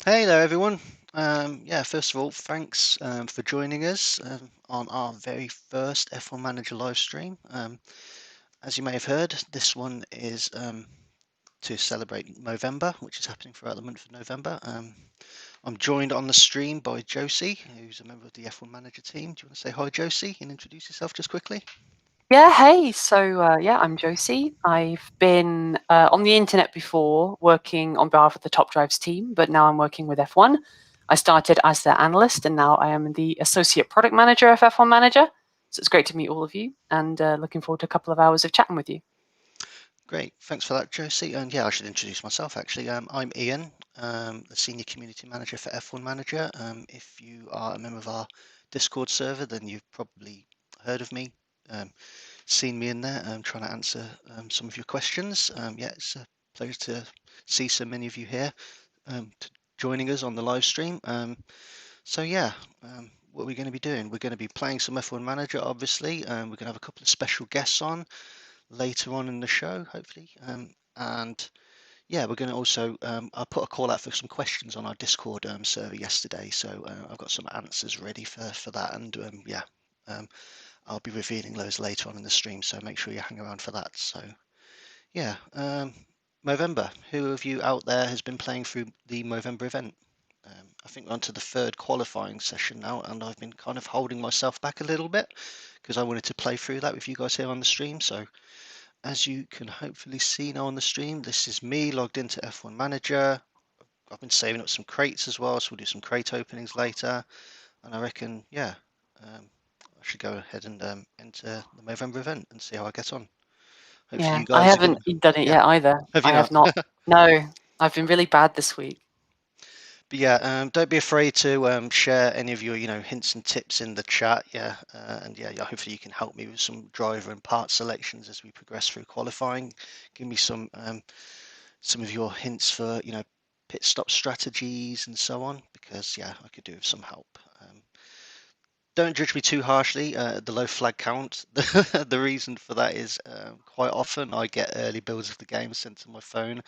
Hey there, everyone. Yeah, first of all, thanks for joining us on our very first F1 Manager live stream. As you may have heard, this one is to celebrate Movember, which is happening throughout the month of November. I'm joined on the stream by Josie, who's a member of the F1 Manager team. Do you want to say hi, Josie, and introduce yourself just quickly? Yeah, hey. I'm Josie. I've been on the internet before working on behalf of the Top Drives team, but now I'm working with F1. I started as their analyst, and now I am the associate product manager of F1 Manager. So it's great to meet all of you, and looking forward to a couple of hours of chatting with you. Great, thanks for that, Josie. And yeah, I should introduce myself actually. I'm Ian, the Senior Community Manager for F1 Manager. If you are a member of our Discord server, then you've probably heard of me, um, seen me in there, trying to answer some of your questions. Yeah, it's a pleasure to see so many of you here joining us on the live stream. So yeah, what are we going to be doing? We're going to be playing some F1 Manager, obviously. We're going to have a couple of special guests on later on in the show, hopefully. And yeah, we're going to also, I put a call out for some questions on our Discord server yesterday, so I've got some answers ready for that. And yeah, um, I'll be revealing those later on in the stream, so make sure you hang around for that. So yeah, Movember, who of you out there has been playing through the Movember event? I think we're on to the third qualifying session now, and I've been kind of holding myself back a little bit because I wanted to play through that with you guys here on the stream. So as you can hopefully see now on the stream, this is me logged into F1 Manager. I've been saving up some crates as well, so we'll do some crate openings later. And I reckon, yeah, I should go ahead and enter the Movember event and see how I get on. Hopefully Yeah, you I guys are haven't gonna, done it yeah, yet either. have you I have not? not. No, I've been really bad this week. But yeah, don't be afraid to share any of your, hints and tips in the chat. Yeah, and yeah, hopefully you can help me with some driver and part selections as we progress through qualifying. Give me some of your hints for, pit stop strategies and so on, because yeah, I could do with some help. Don't judge me too harshly. The low flag count. The reason for that is quite often I get early builds of the game sent to my phone,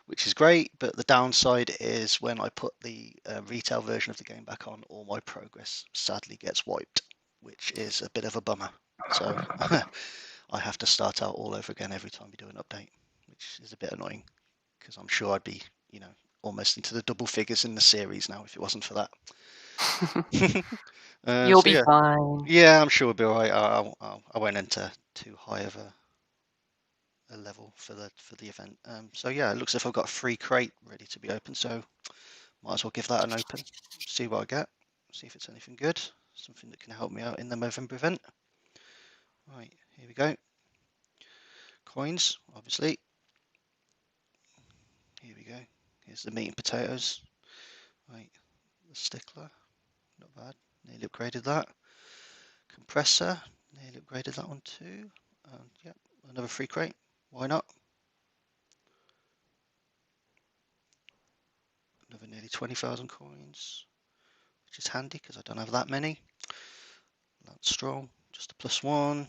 which is great. But the downside is when I put the retail version of the game back on, all my progress sadly gets wiped, which is a bit of a bummer. So I have to start out all over again every time we do an update, which is a bit annoying because I'm sure I'd be, almost into the double figures in the series now if it wasn't for that. You'll So be yeah, fine. yeah, I'm sure we'll be all right. I won't enter too high of a level for the event. So yeah, it looks as if I've got a free crate ready to be opened. So might as well give that an open, see what I get, see if it's anything good, something that can help me out in the Movember event. Right, here we go. Coins, obviously. Here we go. Here's the meat and potatoes. Right, the stickler, not bad. Nearly upgraded that. Compressor, nearly upgraded that one too. And yeah, another free crate. Why not? Another nearly 20,000 coins, which is handy because I don't have that many. Lance Stroll, just a +1.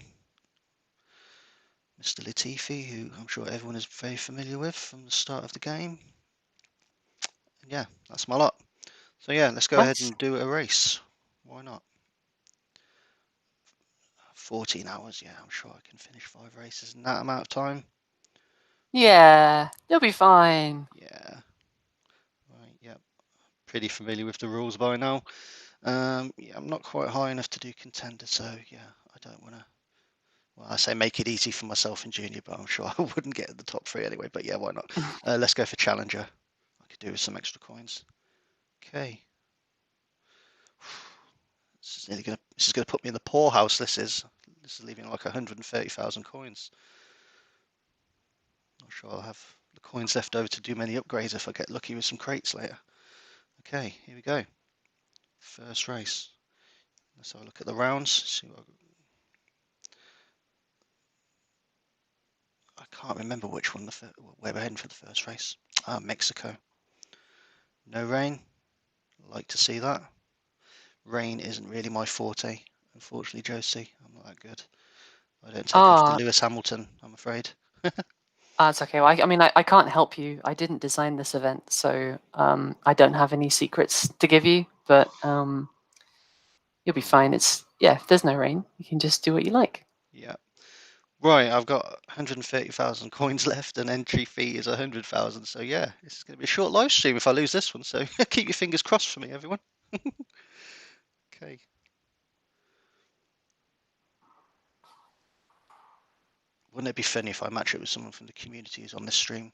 Mr. Latifi, who I'm sure everyone is very familiar with from the start of the game. And yeah, that's my lot. So yeah, let's go ahead Nice. and do a race. Why not? 14 hours, yeah, I'm sure I can finish 5 races in that amount of time. Yeah, you'll be fine. Yeah, right, yeah, pretty familiar with the rules by now. Yeah, I'm not quite high enough to do contender, so yeah, I don't want to. Well, I say make it easy for myself in junior, but I'm sure I wouldn't get at the top 3 anyway. But yeah, why not? Let's go for challenger. I could do with some extra coins. Okay. This is gonna put me in the poorhouse. This is leaving like 130,000 coins. Not sure I'll have the coins left over to do many upgrades if I get lucky with some crates later. Okay, here we go. First race. Let's have a look at the rounds. See what I can't remember which one where we're heading for the first race. Mexico. No rain. Like to see that. Rain isn't really my forte, unfortunately, Josie. I'm not that good. I don't take after Ah, Lewis Hamilton, I'm afraid. That's okay. Well, I mean, I can't help you. I didn't design this event, so I don't have any secrets to give you. But you'll be fine. If there's no rain, you can just do what you like. Yeah. Right, I've got 130,000 coins left, and entry fee is 100,000. So yeah, this is going to be a short live stream if I lose this one. So keep your fingers crossed for me, everyone. Okay. Wouldn't it be funny if I match it with someone from the community who's on this stream?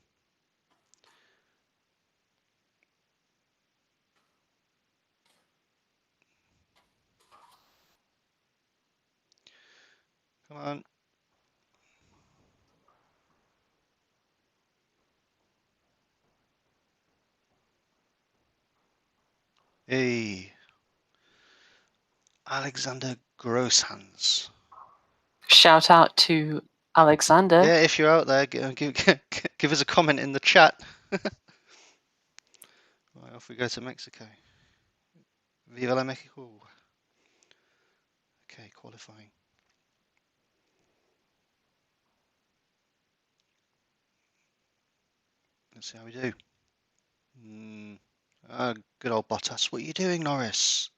Come on. Hey, Alexander Grosshans. Shout out to Alexander. Yeah, if you're out there, give us a comment in the chat. Right, off we go to Mexico. Viva la Mexico. Okay, qualifying. Let's see how we do. Good old Bottas. What are you doing, Norris?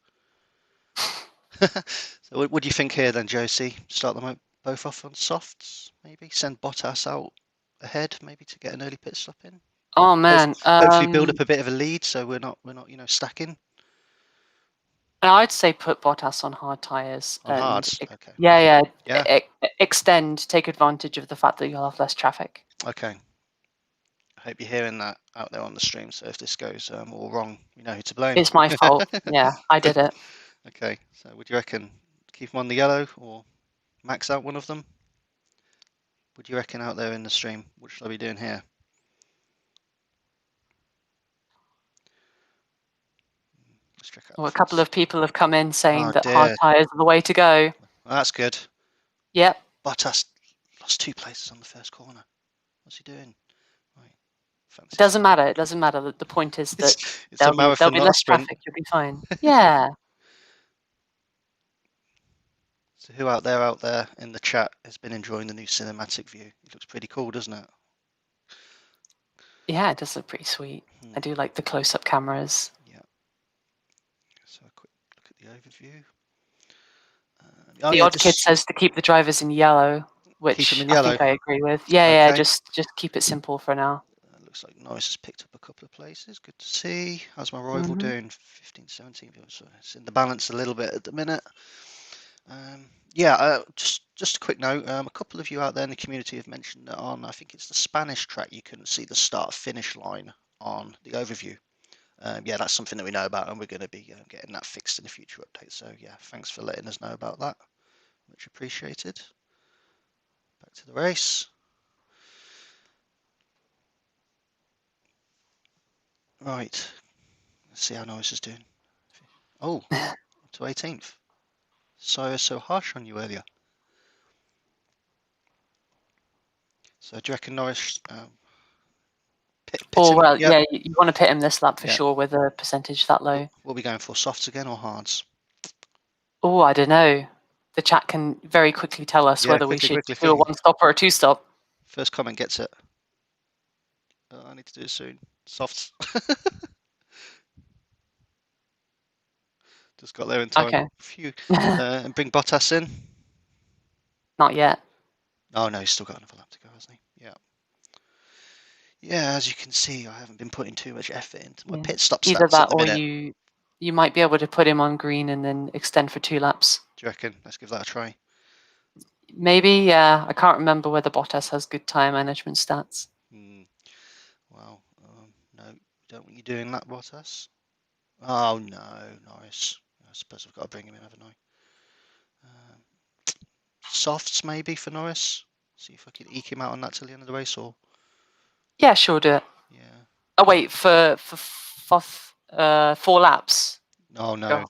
So what do you think here then, Josie? Start them both off on softs, maybe? Send Bottas out ahead, maybe to get an early pit stop in? Oh man, Hopefully build up a bit of a lead so we're not stacking I'd say put Bottas on hard tires on and hards. Okay. Yeah. extend, take advantage of the fact that you'll have less traffic. Okay. I hope you're hearing that out there on the stream. So if this goes all wrong, you know who to blame. It's my fault. Yeah, I did it. Okay. So would you reckon keep them on the yellow or max out one of them? Would you reckon out there in the stream? What should I be doing here? Let's check out Well, the a couple fence. of people have come in saying Oh that hard dear. tires are the way to go. Well, that's good. Yep. Bottas lost 2 places on the first corner. What's he doing? Right. It Fancy doesn't seeing. matter. It doesn't matter. The point is that It's a there'll marathon, be not a less sprint. traffic. You'll be fine. Yeah. So who out there in the chat has been enjoying the new cinematic view? It looks pretty cool, doesn't it? Yeah, it does look pretty sweet. I do like the close-up cameras. Yeah. So a quick look at the overview. The odd kid says to keep the drivers in yellow, keep them which in I yellow. think I agree with. Yeah, Okay. just keep it simple for now. Looks like Norris has picked up a couple of places. Good to see. How's my rival doing? 15, 17. So it's in the balance a little bit at the minute. Just a quick note. A couple of you out there in the community have mentioned that on, I think it's the Spanish track, you couldn't see the start-finish line on the overview. Yeah, that's something that we know about, and we're going to be getting that fixed in a future update. So yeah, thanks for letting us know about that. Much appreciated. Back to the race. Right, let's see how Norris is doing. Oh, up to 18th. So harsh on you earlier. So do you reckon Norris pit him? Well, Yep. yeah, you want to pit him this lap for Yeah. sure with a percentage that low. What are we going for? Softs again or hards? Oh, I don't know. The chat can very quickly tell us whether we should quickly do a thing. one-stop or a two-stop. First comment gets it. I need to do it soon. Softs. Just got there in time. Okay. Phew. And bring Bottas in. Not yet. Oh no, he's still got another lap to go, hasn't he? Yeah. Yeah, as you can see, I haven't been putting too much effort into my pit stop Either stats at that the or minute. you might be able to put him on green and then extend for 2 laps. Do you reckon? Let's give that a try. Maybe, yeah. I can't remember whether Bottas has good tire management stats. Well, no, don't want you doing that, Bottas. Oh no, Norris. I suppose I've got to bring him in, haven't I? Softs maybe for Norris. See if I can eke him out on that till the end of the race, or Yeah, sure, do it. yeah. Oh wait, for 4 laps. Oh no. Go.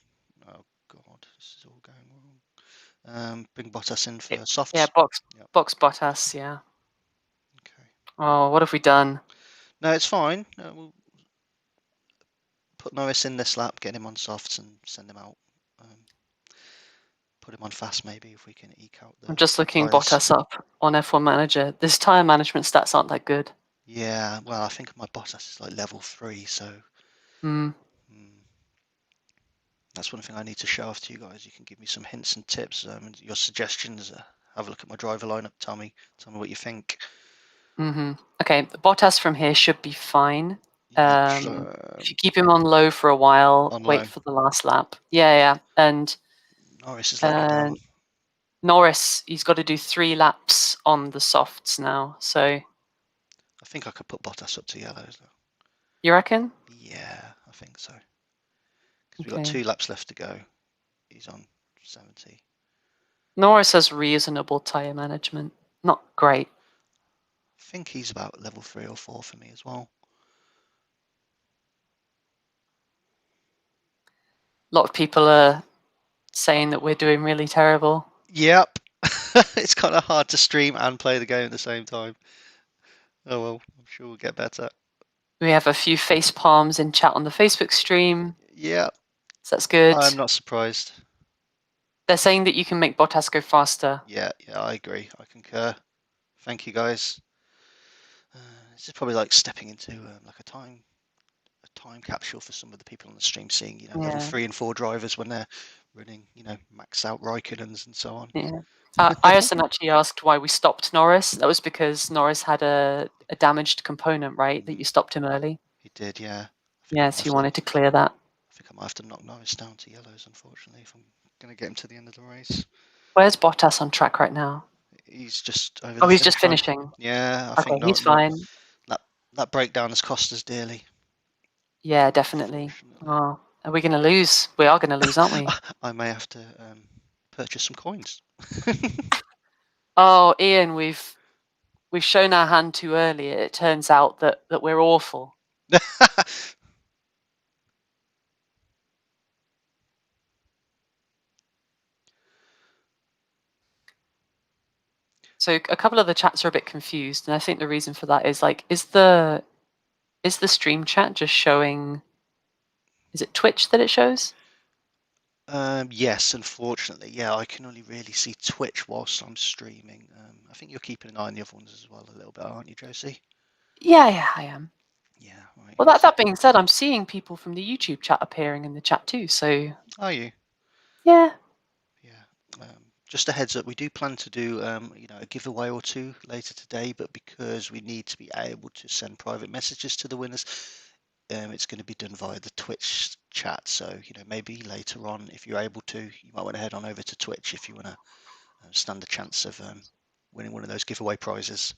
Oh god, this is all going wrong. Bring Bottas in for softs. Yeah, box Bottas. Yeah. Okay. Oh, what have we done? No, it's fine. We'll put Norris in this lap, get him on softs, and send him out. put him on fast maybe if we can eke out I'm just the looking tyres. Bottas up on F1 Manager. This tyre management stats aren't that good. Yeah, well, I think my Bottas is like level 3, so Mm. That's one thing I need to show off to you guys. You can give me some hints and tips, and your suggestions. Have a look at my driver lineup. Tell me what you think. Okay, Bottas from here should be fine. Yep. If you keep him on low for a while, On wait low. for the last lap. Yeah. And Norris has let me down. Norris, he's got to do 3 laps on the softs now. So I think I could put Bottas up to yellows though. you reckon? Yeah, I think so. Because we've got Okay. 2 laps left to go. He's on 70. Norris has reasonable tyre management. Not great. I think he's about level 3 or 4 for me as well. A lot of people are saying that we're doing really terrible. Yep. It's kind of hard to stream and play the game at the same time. Oh well, I'm sure we'll get better. We have a few face palms in chat on the Facebook stream. Yeah, So that's good. I'm not surprised. They're saying that you can make Bottas go faster. Yeah, I agree. I concur. Thank you, guys. This is probably like stepping into like a time capsule for some of the people on the stream, seeing level 3 and 4 drivers when they're running max out Raikkonens and so on. Yeah. Ison actually asked why we stopped Norris. That was because Norris had a damaged component, right? That you stopped him early. He did, yeah. Yes, he wanted to clear that. I think I might have to knock Norris down to yellows, unfortunately, if I'm going to get him to the end of the race. Where's Bottas on track right now? He's just over Oh, the he's just finish line. finishing. Yeah, I Okay, think he's fine. that breakdown has cost us dearly. Yeah, definitely. Oh, are we going to lose? We are going to lose, aren't we? I may have to purchase some coins. Oh, Ian, we've shown our hand too early. It turns out that we're awful. So a couple of the chats are a bit confused, and I think the reason for that is like, is the stream chat just showing? Is it Twitch that it shows? Yes, unfortunately. Yeah, I can only really see Twitch whilst I'm streaming. I think you're keeping an eye on the other ones as well a little bit, aren't you, Josie? Yeah, I am. Yeah, right. Well, that being said, I'm seeing people from the YouTube chat appearing in the chat too. So Are you? yeah. Yeah. Just a heads up, we do plan to do a giveaway or two later today, but because we need to be able to send private messages to the winners, it's going to be done via the Twitch chat. So maybe later on, if you're able to, you might want to head on over to Twitch if you want to stand the chance of winning one of those giveaway prizes.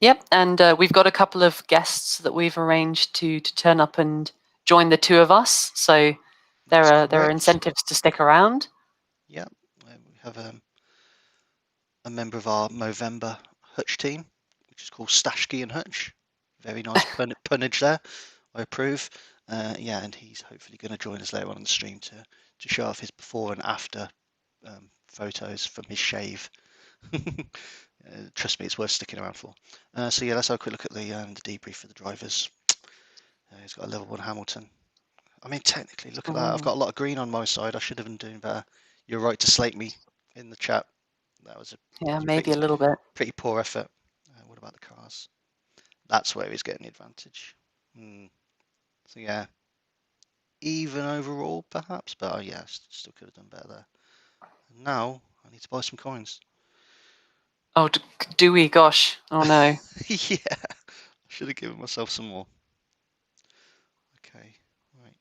Yep, and we've got a couple of guests that we've arranged to turn up and join the two of us. So there are incentives to stick around. Yeah, we have a member of our Movember Hutch team, which is called Stashki and Hutch. Very nice punnage there. I approve. Yeah, and he's hopefully going to join us later on in the stream to show off his before and after photos from his shave. Trust me, it's worth sticking around for. So yeah, let's have a quick look at the debrief for the drivers. He's got a level 1 Hamilton. I mean, technically, look at that. I've got a lot of green on my side. I should have been doing better. You're right to slate me in the chat. That was Maybe a little bit. Pretty poor effort. What about the cars? That's where he's getting the advantage. So yeah, even overall perhaps, but yeah, still could have done better there. And now I need to buy some coins. Oh, do we? Gosh, oh no. Yeah, I should have given myself some more. Okay, right.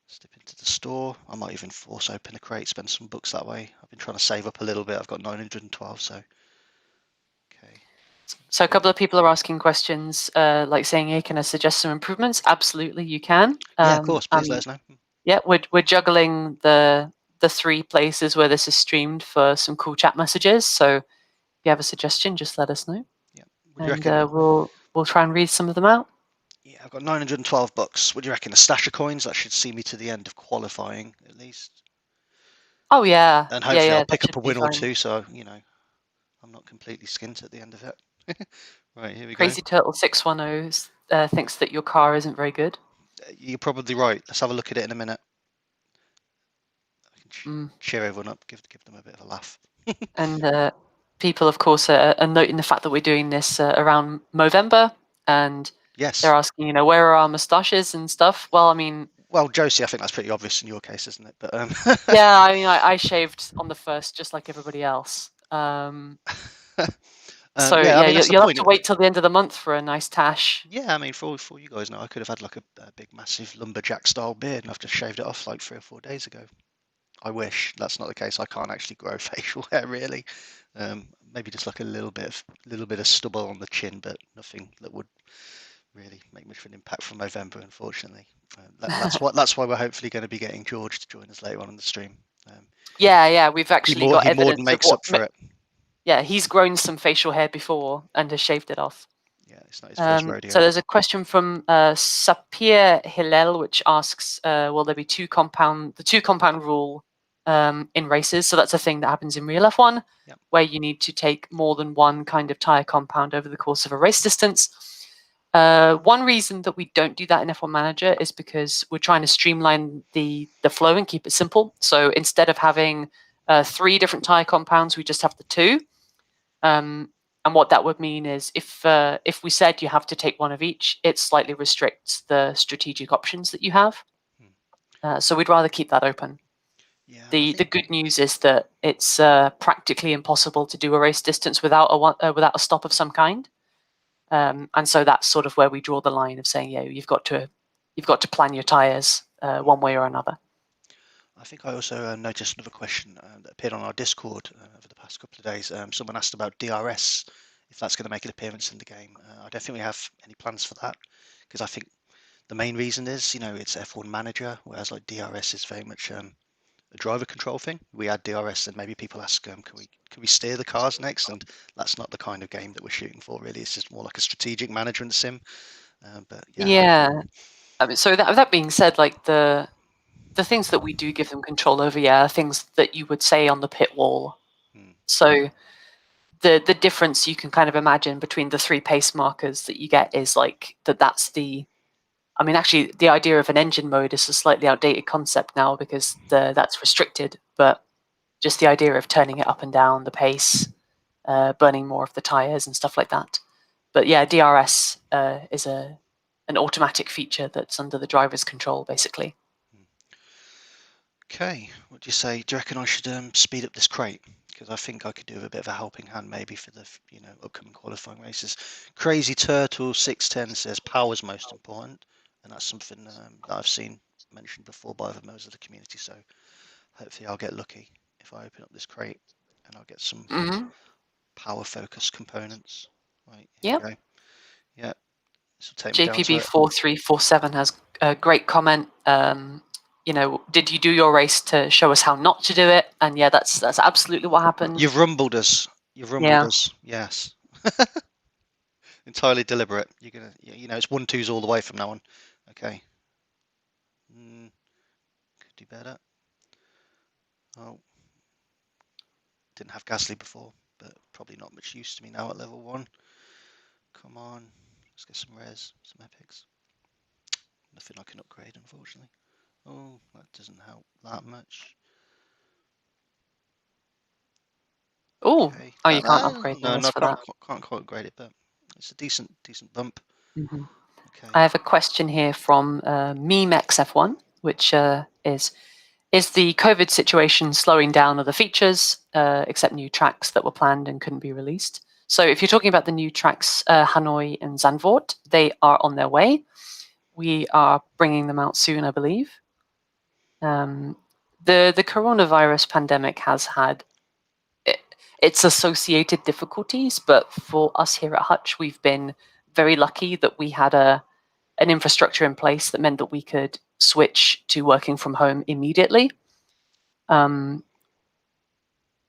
Step into the store. I might even force open a crate, spend some bucks that way. I've been trying to save up a little bit. I've got 912, so okay. So a couple of people are asking questions, like saying, "Hey, can I suggest some improvements?" Absolutely, you can. Yeah, of course. Please let us know. Yeah, we're juggling the 3 places where this is streamed for some cool chat messages. So if you have a suggestion, just let us know. Yeah. What do you reckon? We'll try and read some of them out. Yeah, I've got 912 bucks. What do you reckon? A stash of coins that should see me to the end of qualifying at least. Oh yeah, and hopefully I'll pick that up a should be win or fine. two, so I'm not completely skint at the end of it. Right, here we Crazy go. Turtle 610 thinks that your car isn't very good. You're probably right. Let's have a look at it in a minute. I can Mm. cheer everyone up, give them a bit of a laugh. And people, of course, are noting the fact that we're doing this around Movember, and they're Yes. asking, where are our moustaches and stuff. Well, I mean, Well, Josie, I think that's pretty obvious in your case, isn't it? But yeah, I mean, I shaved on the first just like everybody else. So yeah, I yeah, mean that's the you'll have point. to wait till the end of the month for a nice tash. Yeah, I mean for you guys now, I could have had like a big, massive lumberjack style beard, and I've just shaved it off like 3 or 4 days ago. I wish that's not the case. I can't actually grow facial hair really. Maybe just like a little bit of stubble on the chin, but nothing that would really make much of an impact from November, unfortunately. That's why we're hopefully going to be getting George to join us later on in the stream. Um, Yeah, we've actually got he more than evidence of makes what. up for it. Yeah, he's grown some facial hair before and has shaved it off. Yeah, it's not his first So rodeo. there's a question from Sapir Hillel, which asks, will there be the two compound rule in races? So that's a thing that happens in real F1, Yeah. where you need to take more than one kind of tire compound over the course of a race distance. One reason that we don't do that in F1 Manager is because we're trying to streamline the flow and keep it simple. So instead of having 3 different tire compounds, we just have the 2. And what that would mean is if we said you have to take one of each, it slightly restricts the strategic options that you have. So we'd rather keep that open. Yeah, I The think. good news is that it's practically impossible to do a race distance without a stop of some kind. And so that's sort of where we draw the line of saying, yeah, you've got to plan your tires one way or another. I think I also noticed another question that appeared on our Discord over the past couple of days. Someone asked about DRS, if that's going to make an appearance in the game. I don't think we have any plans for that because I think the main reason is, it's F1 Manager, whereas like DRS is very much a driver control thing. We add DRS, and maybe people ask, can we steer the cars next? And that's not the kind of game that we're shooting for, really. It's just more like a strategic management sim. But yeah. Yeah. I mean, so that being said, like the things that we do give them control over, yeah, are things that you would say on the pit wall. Hmm. So the difference you can kind of imagine between the 3 pace markers that you get is like that's the. I mean, actually, the idea of an engine mode is a slightly outdated concept now because that's restricted. But just the idea of turning it up and down the pace, burning more of the tires and stuff like that. But yeah, DRS is an automatic feature that's under the driver's control, basically. Okay, what do you say? Do you reckon I should speed up this crate? Because I think I could do a bit of a helping hand maybe for the upcoming qualifying races. Crazy Turtle 610 says power's most important, and that's something that I've seen mentioned before by other members of the community. So hopefully I'll get lucky if I open up this crate and I'll get some Mm-hmm. power focused components. Right, here Yeah. we go. Yeah, this will take me down to it. JPB4347 has a great comment. Did you do your race to show us how not to do it? And yeah, that's absolutely what happened. You've rumbled us. You've rumbled Yeah. us. Yes. Entirely deliberate. You're gonna, it's 1-2s all the way from now on. Okay. Could do better. Oh, didn't have Gasly before, but probably not much use to me now at level 1. Come on. Let's get some rares, some epics. Nothing I can upgrade, unfortunately. Oh, that doesn't help that much. Oh, Okay. you can't upgrade No, the no, list for that. can't quite upgrade it, but it's a decent bump. Mm-hmm. Okay. I have a question here from MemeXF1, which is the COVID situation slowing down other features, except new tracks that were planned and couldn't be released? So if you're talking about the new tracks, Hanoi and Zandvoort, they are on their way. We are bringing them out soon, I believe. The coronavirus pandemic has had its associated difficulties, but for us here at Hutch, we've been very lucky that we had an infrastructure in place that meant that we could switch to working from home immediately.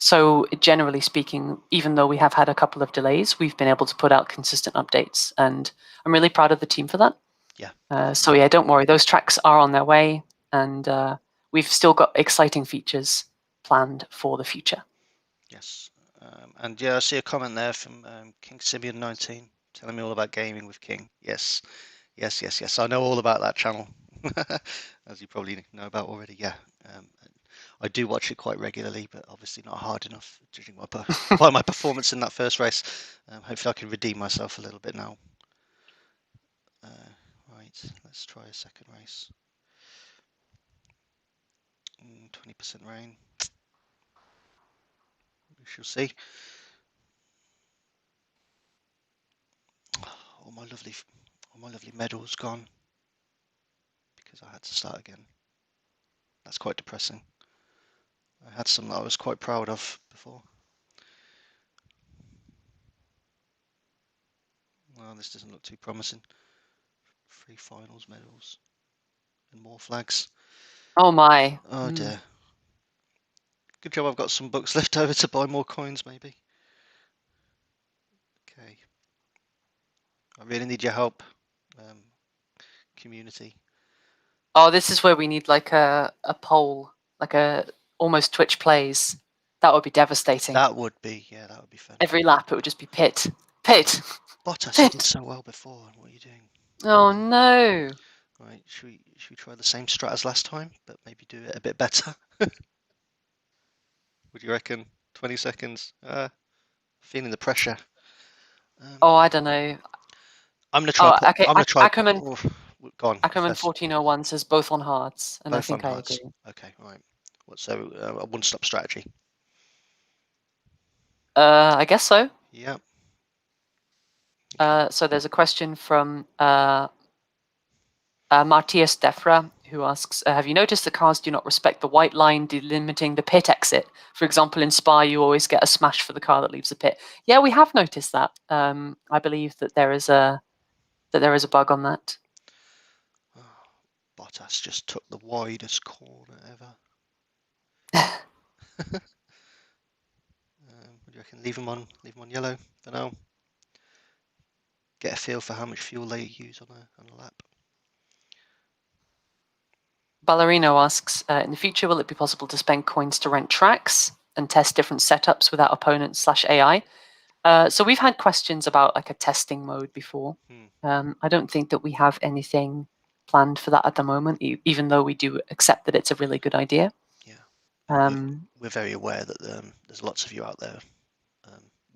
So generally speaking, even though we have had a couple of delays, we've been able to put out consistent updates, and I'm really proud of the team for that. Yeah. So yeah, don't worry, those tracks are on their way, and we've still got exciting features planned for the future. Yes. And yeah, I see a comment there from King Simeon 19 telling me all about gaming with King. Yes. Yes. I know all about that channel, as you probably know about already. Yeah. I do watch it quite regularly, but obviously not hard enough, judging by my performance in that first race. Hopefully, I can redeem myself a little bit now. Right, let's try a second race. 20% rain. We shall see. All my lovely medals gone because I had to start again. That's quite depressing. I had some that I was quite proud of before. Well, this doesn't look too promising. 3 finals medals and more flags. Oh my. Oh dear. Good job I've got some bucks left over to buy more coins, maybe. Okay. I really need your help, community. Oh, this is where we need like a poll, like a almost Twitch plays. That would be devastating. That would be fun. Every lap it would just be pit. Bottas, you did so well before. What are you doing? Oh no. Right, should we try the same strat as last time, but maybe do it a bit better? Would you reckon? 20 seconds. Feeling the pressure. Oh, I don't know. I'm gonna try. Okay. I'm gonna try. Ackerman Oh, go on. Ackerman First. 1401 says both on hards, and I Both on think I hards. agree. Okay, right. So a one-stop strategy. I guess so. Yeah. Okay. So there's a question from Matthias Defra, who asks, have you noticed that cars do not respect the white line delimiting the pit exit? For example, in Spa, you always get a smash for the car that leaves the pit. Yeah, we have noticed that. I believe that there is a bug on that. Oh, Bottas just took the widest corner ever. What do you reckon? Leave them on yellow for now. Get a feel for how much fuel they use on a lap. Ballerino asks, in the future, will it be possible to spend coins to rent tracks and test different setups without opponents/AI? So we've had questions about like a testing mode before. I don't think that we have anything planned for that at the moment, even though we do accept that it's a really good idea. Yeah. We're very aware that there's lots of you out there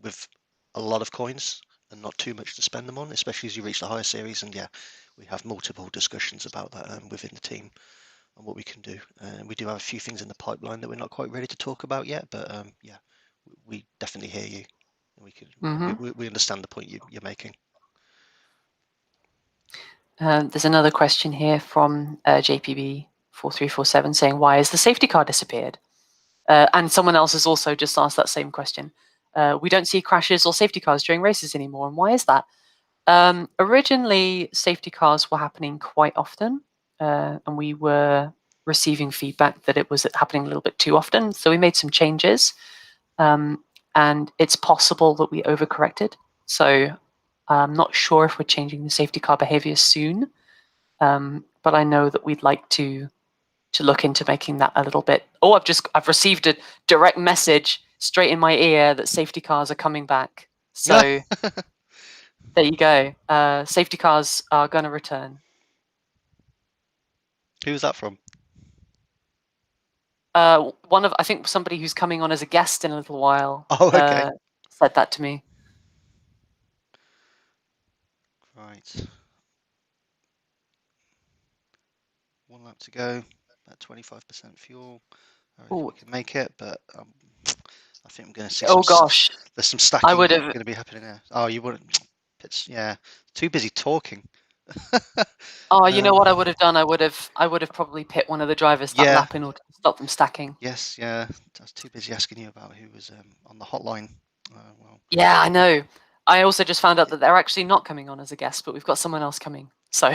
with a lot of coins and not too much to spend them on, especially as you reach the higher series. And yeah, we have multiple discussions about that within the team and what we can do. We do have a few things in the pipeline that we're not quite ready to talk about yet, but yeah, we definitely hear you. We understand the point you're making. There's another question here from JPB 4347 saying, why has the safety car disappeared? And someone else has also just asked that same question. We don't see crashes or safety cars during races anymore, and why is that? Originally, safety cars were happening quite often, and we were receiving feedback that it was happening a little bit too often. So we made some changes, and it's possible that we overcorrected. So I'm not sure if we're changing the safety car behavior soon, but I know that we'd like to look into making that a little bit. Oh, I've received a direct message straight in my ear that safety cars are coming back. So there you go. Safety cars are going to return. Who's that from? I think somebody who's coming on as a guest in a little while. Oh, okay. Said that to me. Right. 1 lap to go. About 25% fuel. I don't know if we can make it, but I think I'm going to see some. Oh gosh. There's some stacking I would have. going to be happening there. Oh, you wouldn't. It's yeah. Too busy talking. Oh, you know what I would have done? I would have probably pit one of the drivers that lap in order to stop them stacking. Yes, yeah. I was too busy asking you about who was on the hotline. Well. Yeah, I know. I also just found out that they're actually not coming on as a guest, but we've got someone else coming. So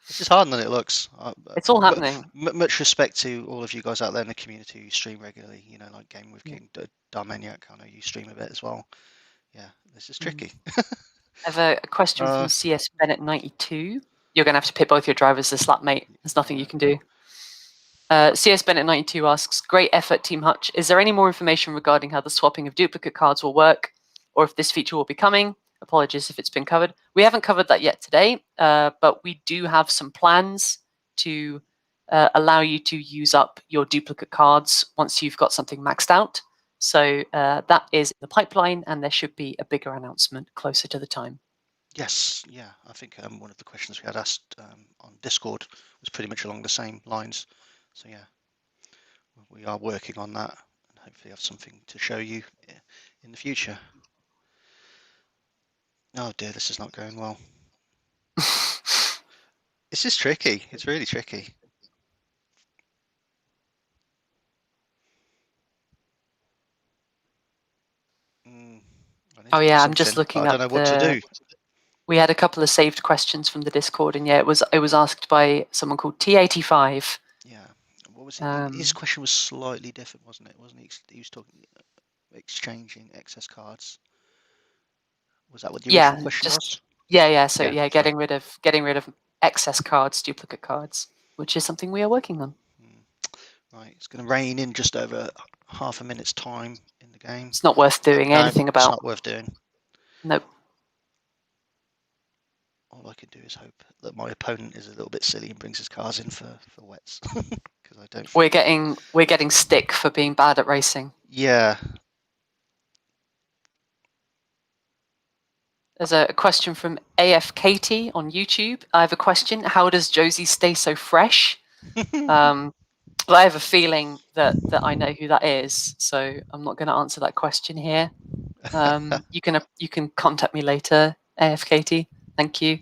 this is harder than it looks. It's all happening. Much respect to all of you guys out there in the community who stream regularly. You know, like Game with King, Darmaniac. I know you stream a bit as well. Yeah, this is tricky. I have a question from CS Bennett 92. You're going to have to pit both your drivers this lap, mate. There's nothing you can do. CS Bennett 92 asks, great effort, Team Hutch. Is there any more information regarding how the swapping of duplicate cards will work, or if this feature will be coming? Apologies if it's been covered. We haven't covered that yet today, but we do have some plans to allow you to use up your duplicate cards once you've got something maxed out. So that is in the pipeline, and there should be a bigger announcement closer to the time. Yes, yeah. I think one of the questions we had asked on Discord was pretty much along the same lines. So yeah, we are working on that and hopefully have something to show you in the future. Oh dear, this is not going well. It's just tricky. It's really tricky. I need Oh to do yeah, I'm just something, but I looking don't up know what to do. We had a couple of saved questions from the Discord, and yeah, it was asked by someone called T85. Yeah. What was it? His question was slightly different, wasn't it? Wasn't he? He was talking exchanging excess cards. Was that what the original Yeah, question was? yeah. So Yeah. yeah, Okay. getting rid of excess cards, duplicate cards, which is something we are working on. Right. It's going to rain in just over half a minute's time in the game. It's not worth doing No, anything it's about. not worth doing. Nope. All I can do is hope that my opponent is a little bit silly and brings his cars in for wets, because I don't We're think. getting stick for being bad at racing. Yeah. There's a question from AFKT on YouTube. I have a question. How does Josie stay so fresh? I have a feeling that I know who that is, so I'm not going to answer that question here. You can contact me later, AFKT. Thank you.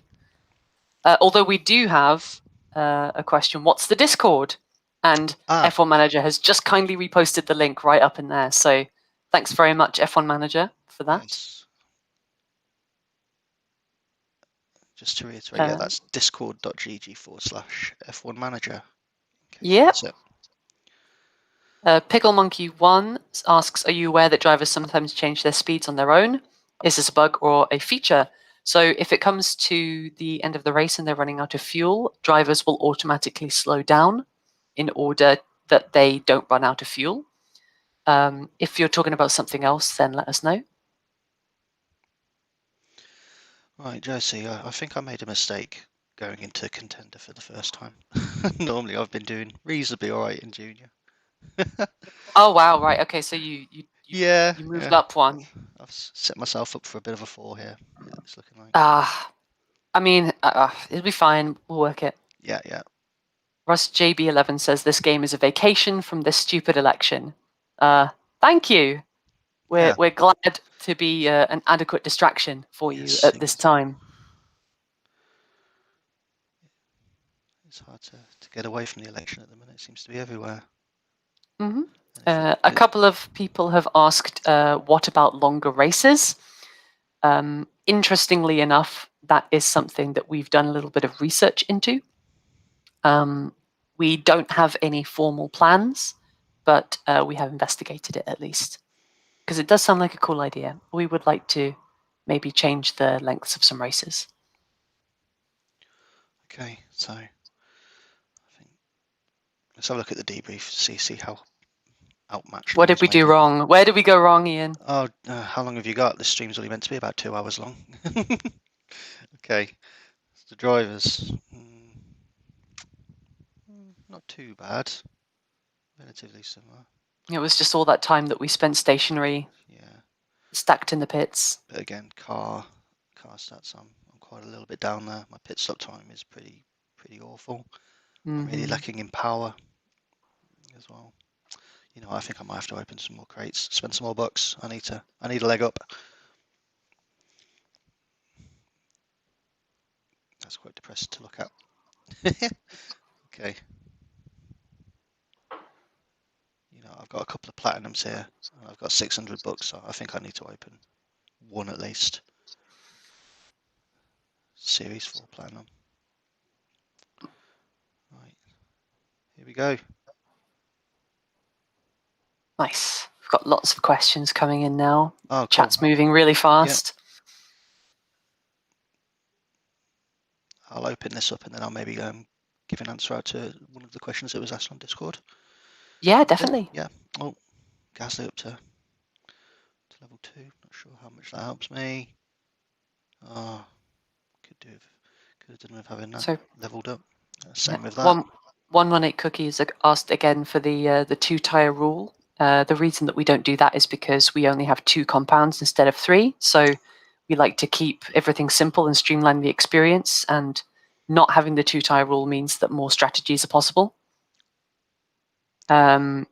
Although we do have a question. What's the Discord? And F1 Manager has just kindly reposted the link right up in there. So thanks very much, F1 Manager, for that. Yes. Just to reiterate, yeah, that's discord.gg/F1 Manager. Yeah. That's it. Pickle Monkey 1 asks, are you aware that drivers sometimes change their speeds on their own? Is this a bug or a feature? So if it comes to the end of the race and they're running out of fuel, drivers will automatically slow down in order that they don't run out of fuel. If you're talking about something else, then let us know. Right, Josie, I think I made a mistake going into contender for the first time. Normally I've been doing reasonably all right in junior. Oh wow, right. Okay, so you Yeah, moved yeah. up one. I've set myself up for a bit of a fall here. It's looking like. I mean, it'll be fine. We'll work it. Yeah, yeah. Russ JB11 says this game is a vacation from this stupid election. Thank you. Yeah. We're glad to be an adequate distraction for you Yes, at this time. it's hard to get away from the election at the minute. It seems to be everywhere. Mm-hmm. A couple of people have asked, what about longer races? Interestingly enough, that is something that we've done a little bit of research into. We don't have any formal plans, but we have investigated it at least, because it does sound like a cool idea. We would like to maybe change the lengths of some races. Okay, so I think let's have a look at the debrief, see how outmatched What I did was we do maybe. wrong? Where did we go wrong, Ian? Oh, how long have you got? This stream's only meant to be about 2 hours long. Okay, so the drivers. Not too bad. Relatively similar. It was just all that time that we spent stationary, Yeah. stacked in the pits. But again, car stats. I'm quite a little bit down there. My pit stop time is pretty awful. I'm really lacking in power as well. You know, I think I might have to open some more crates, spend some more bucks. I need a leg up. That's quite depressing to look at. Okay. You know, I've got a couple of platinums here, and I've got 600 bucks, so I think I need to open one at least. Series 4 platinum. Right. Here we go. Nice. We've got lots of questions coming in now. Oh, cool. Chat's moving really fast. I'll open this up and then I'll maybe give an answer out to one of the questions that was asked on Discord. Yeah, definitely. Yeah. Oh, Gasly up to level 2. Not sure how much that helps me. Oh, could have done with having that leveled up. Same with that. 118 Cookies asked again for the two-tire rule. The reason that we don't do that is because we only have 2 compounds instead of 3. So we like to keep everything simple and streamline the experience. And not having the two-tire rule means that more strategies are possible. Easin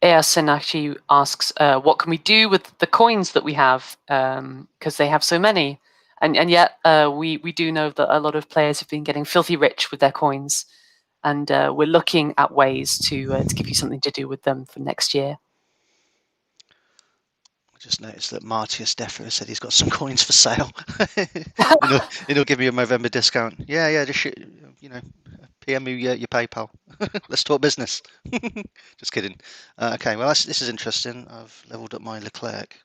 actually asks, what can we do with the coins that we have? Because they have so many. And yet we do know that a lot of players have been getting filthy rich with their coins. And we're looking at ways to give you something to do with them for next year. I just noticed that Martius Defra said he's got some coins for sale. It'll give me a Movember discount. Yeah, just shoot, PM me your PayPal. Let's talk business. Just kidding. Okay, well this is interesting. I've leveled up my Leclerc.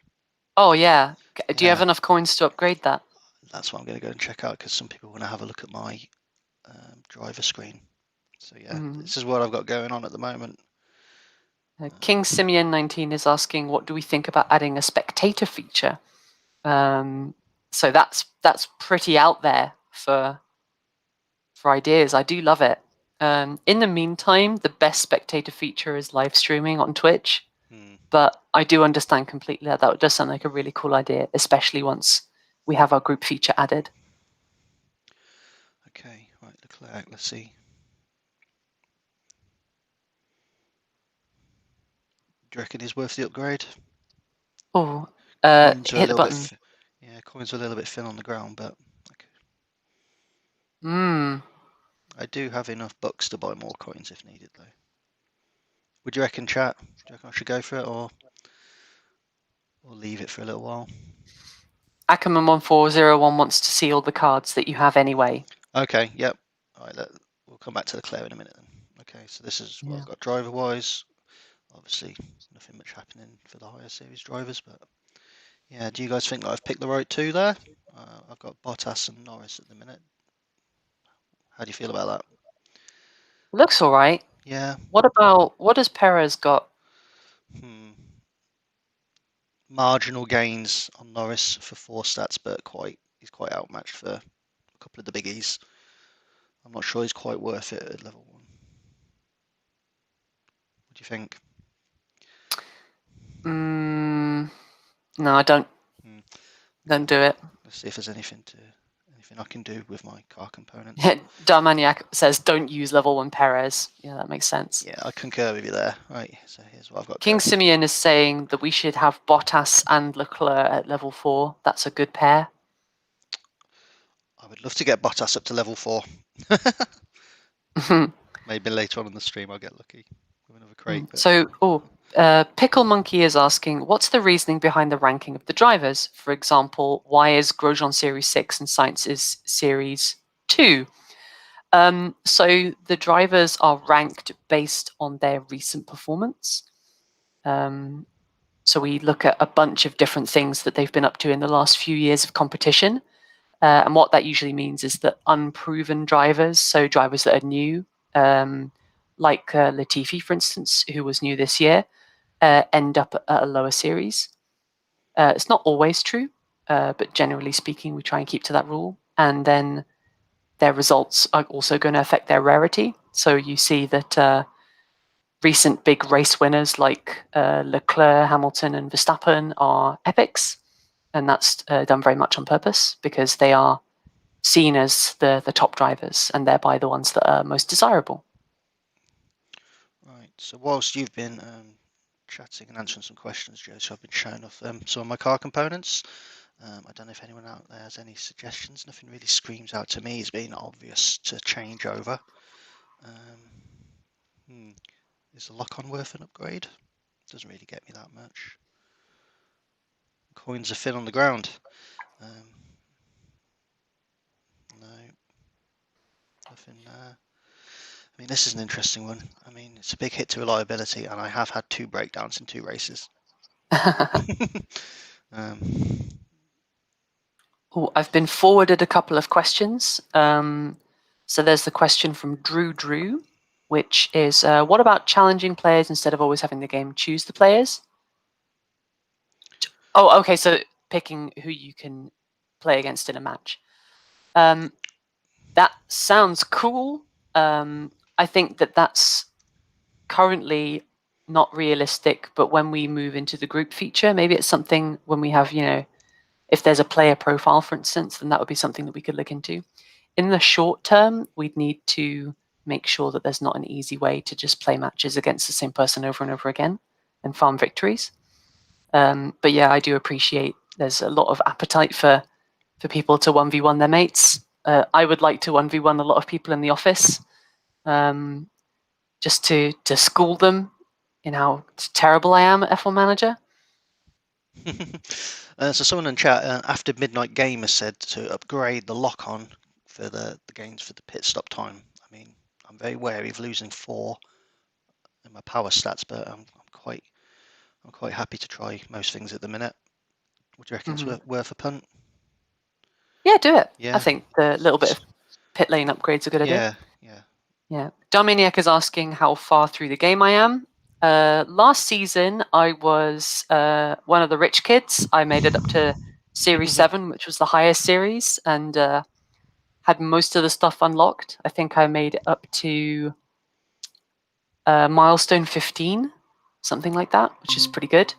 Oh yeah. Do you have Yeah, enough coins to upgrade that? that's what I'm going to go and check out because some people want to have a look at my driver screen. So yeah, this is what I've got going on at the moment. King Simeon 19 is asking, what do we think about adding a spectator feature? So that's pretty out there for ideas. I do love it. In the meantime, the best spectator feature is live streaming on Twitch. But I do understand completely that does sound like a really cool idea, especially once we have our group feature added. Okay, right, Leclerc, let's see. Do you reckon he's worth the upgrade? Oh, Coins are a hit the little bit, button. yeah, coins are a little bit thin on the ground, but okay. Hmm. I do have enough bucks to buy more coins if needed, though. Would you reckon, chat? Do you reckon I should go for it or leave it for a little while? Ackerman1401 wants to see all the cards that you have anyway. Okay, yep. All right, we'll come back to the Claire in a minute then. Okay, so this is what I've got driver-wise. Obviously, nothing much happening for the higher series drivers, but yeah, do you guys think that I've picked the right two there? I've got Bottas and Norris at the minute. How do you feel about that? Looks all right. Yeah. What has Perez got? Marginal gains on Norris for 4 stats, but he's quite outmatched for a couple of the biggies. I'm not sure he's quite worth it at level 1. What do you think? No, I don't. Don't do it. Let's see if there's anything I can do with my car components. Darmaniac says don't use level 1 Perez. Yeah, that makes sense. Yeah, I concur with you there. Right, so here's what I've got King going. Simeon is saying that we should have Bottas and Leclerc at level 4. That's a good pair. I would love to get Bottas up to level 4. Maybe later on in the stream I'll get lucky with another crate. But... So, Pickle Monkey is asking, what's the reasoning behind the ranking of the drivers? For example, why is Grosjean Series 6 and Sainz is Series 2? So the drivers are ranked based on their recent performance. So we look at a bunch of different things that they've been up to in the last few years of competition. And what that usually means is that unproven drivers, so drivers that are new, like Latifi, for instance, who was new this year, end up at a lower series. It's not always true, but generally speaking, we try and keep to that rule. And then their results are also going to affect their rarity. So you see that recent big race winners like Leclerc, Hamilton, and Verstappen are epics. And that's done very much on purpose because they are seen as the top drivers and thereby the ones that are most desirable. Right, so whilst you've been chatting and answering some questions, Joe, so I've been showing off some of my car components. I don't know if anyone out there has any suggestions. Nothing really screams out to me as being obvious to change over. Is the lock-on worth an upgrade? Doesn't really get me that much. Coins are thin on the ground. No, nothing. I mean, this is an interesting one. I mean, it's a big hit to reliability, and I have had 2 breakdowns in 2 races. I've been forwarded a couple of questions. So there's the question from Drew, which is, what about challenging players instead of always having the game choose the players? Oh, okay, so picking who you can play against in a match. That sounds cool. I think that that's currently not realistic, but when we move into the group feature, maybe it's something when we have, if there's a player profile, for instance, then that would be something that we could look into. In the short term, we'd need to make sure that there's not an easy way to just play matches against the same person over and over again and farm victories. But yeah, I do appreciate there's a lot of appetite for people to 1v1 their mates. I would like to 1v1 a lot of people in the office, just to school them in how terrible I am at F1 Manager. So someone in chat, after Midnight Gamer said to upgrade the lock-on for the games for the pit stop time. I mean, I'm very wary of losing 4 in my power stats, but I'm quite happy to try most things at the minute. Would you reckon it's worth a punt? Yeah, do it. Yeah. I think the little bit of pit lane upgrade's a good idea. Yeah. Dominic is asking how far through the game I am. Last season, I was one of the rich kids. I made it up to Series 7, which was the highest series, and had most of the stuff unlocked. I think I made it up to milestone 15, something like that, which is pretty good.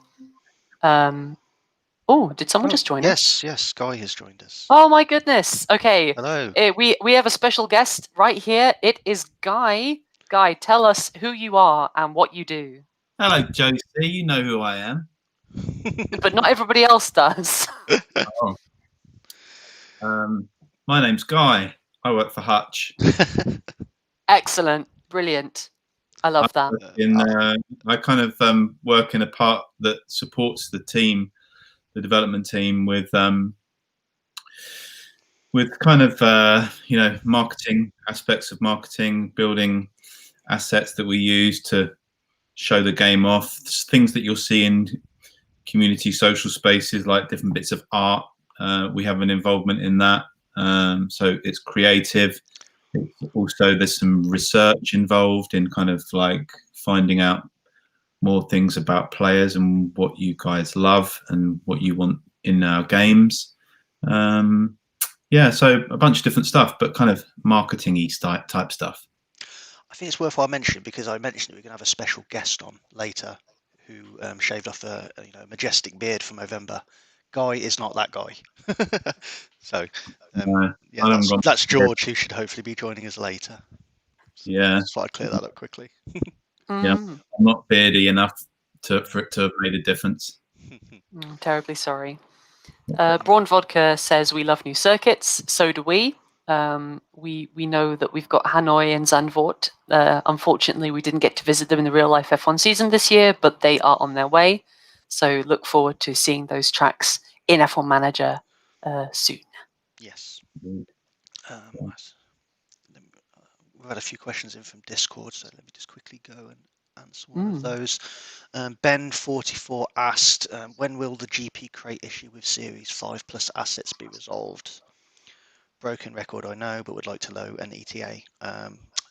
Did someone just join us? Yes, Guy has joined us. Oh my goodness. Okay. Hello. We have a special guest right here. It is Guy. Guy, tell us who you are and what you do. Hello, Josie. You know who I am. But not everybody else does. My name's Guy. I work for Hutch. Excellent. Brilliant. I love that. I kind of work in a part that supports the team, the development team, with kind of marketing aspects of marketing, building assets that we use to show the game off, things that you'll see in community social spaces like different bits of art. We have an involvement in that, so it's creative. Also, there's some research involved in kind of like finding out more things about players and what you guys love and what you want in our games. So a bunch of different stuff, but kind of marketing-y type stuff. I think it's worthwhile mentioning, because I mentioned we're going to have a special guest on later who shaved off a majestic beard for Movember. Guy is not that guy. So that's George, who should hopefully be joining us later. So yeah, just thought I'd clear that up quickly. Yeah, I'm not beardy enough for it to have made a difference. Terribly sorry. Braun Vodka says we love new circuits. So do we. We know that we've got Hanoi and Zandvoort. Unfortunately, we didn't get to visit them in the real life F1 season this year, but they are on their way. So look forward to seeing those tracks in F1 Manager soon. Yes. We've had a few questions in from Discord, so let me just quickly go and answer one of those. Ben44 asked, when will the GP crate issue with Series 5 Plus assets be resolved? Broken record, I know, but would like to know an ETA.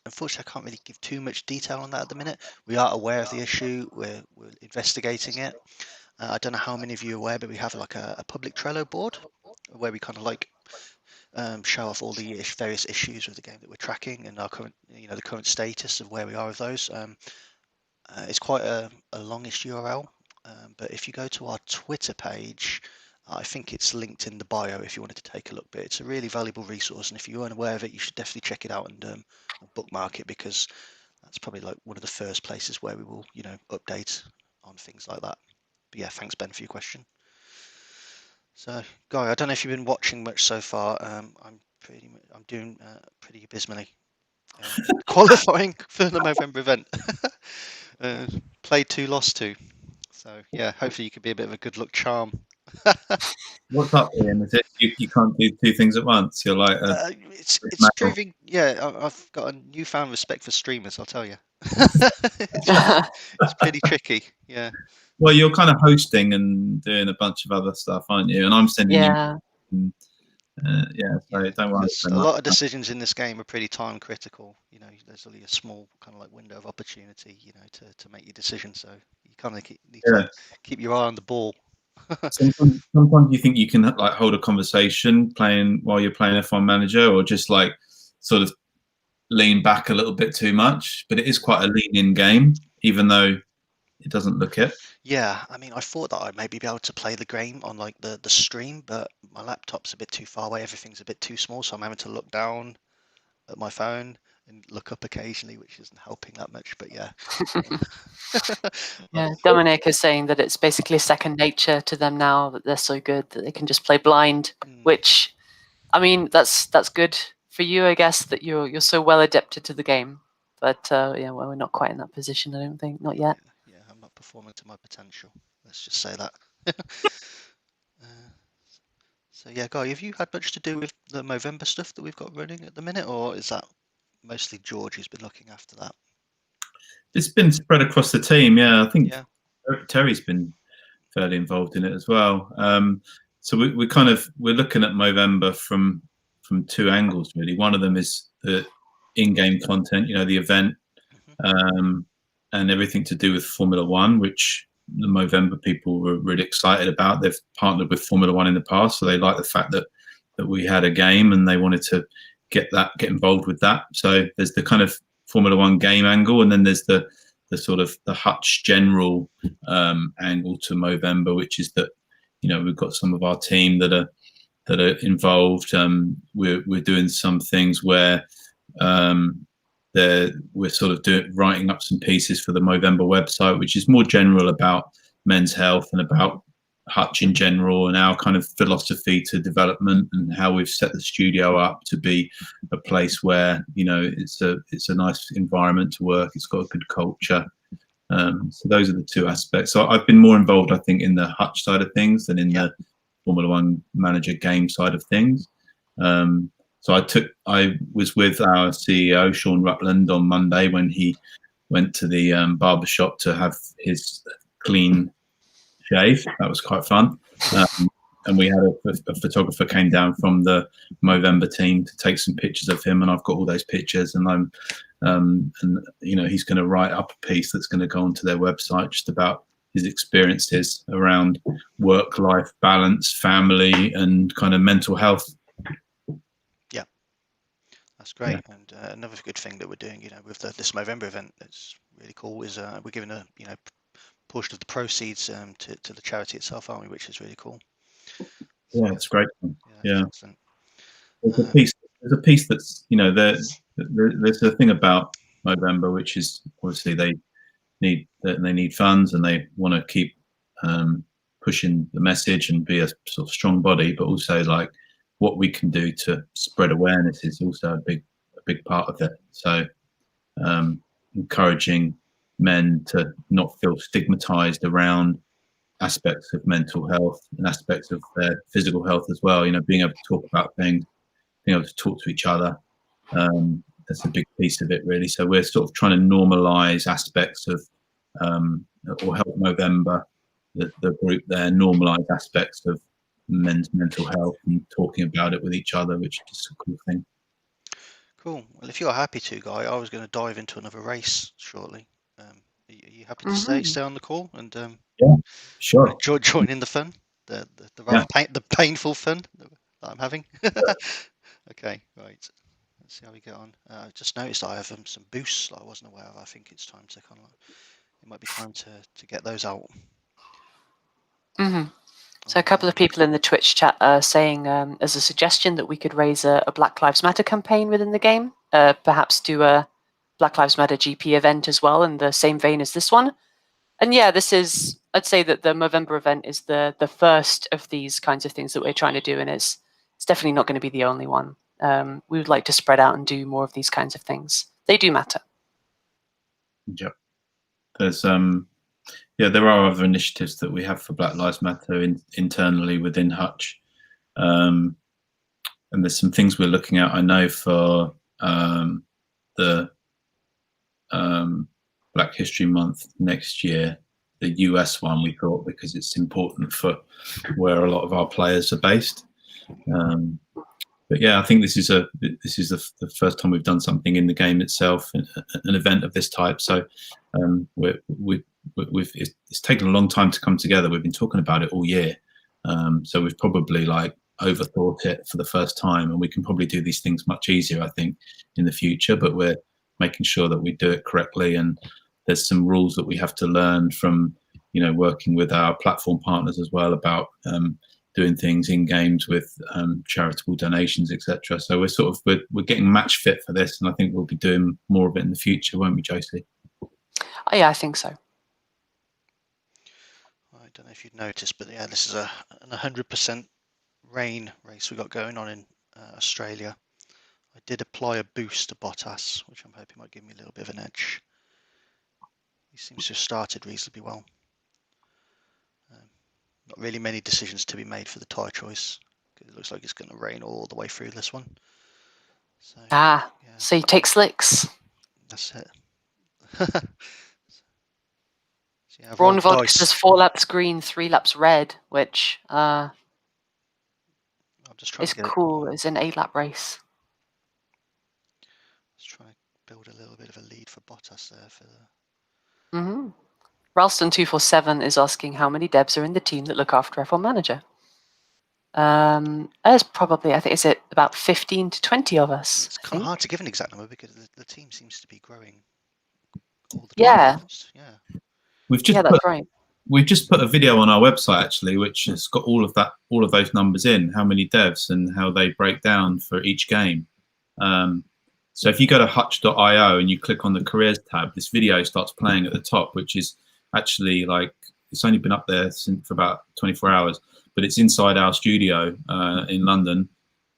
Unfortunately, I can't really give too much detail on that at the minute. We are aware of the issue. We're investigating it. I don't know how many of you are aware, but we have like a public Trello board where we kind of like show off all the various issues with the game that we're tracking and our current, the current status of where we are with those. It's quite a longish URL, but if you go to our Twitter page, I think it's linked in the bio if you wanted to take a look. But it's a really valuable resource, and if you weren't aware of it, you should definitely check it out and bookmark it, because that's probably like one of the first places where we will, update on things like that. But yeah, thanks Ben for your question. So, Guy, I don't know if you've been watching much so far. I'm doing pretty abysmally. Qualifying for the Movember event. Played 2, lost 2. So yeah, hopefully you could be a bit of a good luck charm. What's up, Ian? Is it you can't do 2 things at once? You're like it's proving. Yeah, I've got a newfound respect for streamers. I'll tell you. it's pretty tricky. Yeah. Well, you're kind of hosting and doing a bunch of other stuff, aren't you? And I'm sending you. So don't worry. A lot of decisions in this game are pretty time critical. There's only a small kind of like window of opportunity, to make your decision. So you kind of need to keep your eye on the ball. Sometimes you think you can like hold a conversation while you're playing F1 Manager, or just like sort of lean back a little bit too much, but it is quite a lean-in game, even though it doesn't look it. Yeah, I mean, I thought that I'd maybe be able to play the game on like the stream, but my laptop's a bit too far away. Everything's a bit too small, so I'm having to look down at my phone and look up occasionally, which isn't helping that much. But yeah, Yeah, Dominic is saying that it's basically second nature to them now, that they're so good that they can just play blind. Which, I mean, that's good for you, I guess, that you're so well adapted to the game. But yeah, well, we're not quite in that position, I don't think, not yet. Yeah, I'm not performing to my potential. Let's just say that. So yeah, Guy, have you had much to do with the Movember stuff that we've got running at the minute, or is that mostly George who's been looking after that? It's been spread across the team. Yeah, I think Yeah. Terry's been fairly involved in it as well. So we're looking at Movember from two angles really. One of them is the in-game content, the event, and everything to do with Formula One, which the Movember people were really excited about. They've partnered with Formula One in the past, so they like the fact that we had a game and they wanted to get involved with that. So there's the kind of Formula One game angle, and then there's the sort of the Hutch general angle to Movember, which is that we've got some of our team that are involved. We're doing some things where we're sort of writing up some pieces for the Movember website, which is more general about men's health and about Hutch in general, and our kind of philosophy to development, and how we've set the studio up to be a place where it's a nice environment to work. It's got a good culture. So those are the two aspects. So I've been more involved, I think, in the Hutch side of things than in the Formula One manager game side of things. So I was with our CEO Sean Rutland on Monday when he went to the barber shop to have his clean shave. That was quite fun. And we had a photographer came down from the Movember team to take some pictures of him, and I've got all those pictures, and he's going to write up a piece that's going to go onto their website just about his experiences around work-life balance, family, and kind of mental health. Yeah, that's great. Yeah. And another good thing that we're doing, with this Movember event that's really cool is we're giving a portion of the proceeds to the charity itself, aren't we? Which is really cool. So, yeah, it's great. Yeah. There's a piece that's there's a thing about Movember, which is obviously they need funds and they want to keep pushing the message and be a sort of strong body, but also like what we can do to spread awareness is also a big part of it. So encouraging men to not feel stigmatized around aspects of mental health and aspects of their physical health as well. Being able to talk about things, being able to talk to each other. That's a big piece of it, really. So we're sort of trying to normalize aspects of, or help Movember, the group there, normalize aspects of men's mental health and talking about it with each other, which is a cool thing. Cool. Well, if you're happy to, Guy, I was going to dive into another race shortly. Are you happy to stay on the call and yeah, sure, join in the fun, the rather the painful fun that I'm having? Okay, right. Let's see how we get on. I just noticed I have some boosts that I wasn't aware of. I think it's time to it might be time to get those out. So a couple of people in the Twitch chat are saying as a suggestion that we could raise a Black Lives Matter campaign within the game, perhaps do a Black Lives Matter GP event as well in the same vein as this one. And yeah, I'd say that the Movember event is the first of these kinds of things that we're trying to do, and it's definitely not going to be the only one. We would like to spread out and do more of these kinds of things. They do matter. Yep. There's there are other initiatives that we have for Black Lives Matter internally within Hutch, and there's some things we're looking at. I know for the Black History Month next year, the US one, we thought, because it's important for where a lot of our players are based. But yeah, I think this is the first time we've done something in the game itself, an event of this type. So it's taken a long time to come together. We've been talking about it all year. So we've probably overthought it for the first time, and we can probably do these things much easier, I think, in the future. But we're making sure that we do it correctly, and there's some rules that we have to learn from, working with our platform partners as well about doing things in games with charitable donations, etc. So we're getting match fit for this, and I think we'll be doing more of it in the future, won't we, Josie? Oh, yeah, I think so. I don't know if you'd noticed, but yeah, this is an 100% rain race we got going on in Australia. I did apply a boost to Bottas, which I'm hoping might give me a little bit of an edge. He seems to have started reasonably well. Not really many decisions to be made for the tyre choice. It looks like it's going to rain all the way through this one. So, yeah, so you take slicks. that's it. So yeah, Braun Vodka says 4 laps green, 3 laps red, which I'm just trying is to get cool. It's an 8-lap race. Let's try and build a little bit of a lead for Bottas there for the. Ralston247 is asking how many devs are in the team that look after F1 Manager. There's probably, I think, is it about 15 to 20 of us? It's kind of hard to give an exact number because the team seems to be growing all the time. Yeah. Yeah. We've just put a video on our website actually, which has got all of those numbers in, how many devs and how they break down for each game. So if you go to hutch.io and you click on the careers tab, this video starts playing at the top, which is actually it's only been up there for about 24 hours, but it's inside our studio in London,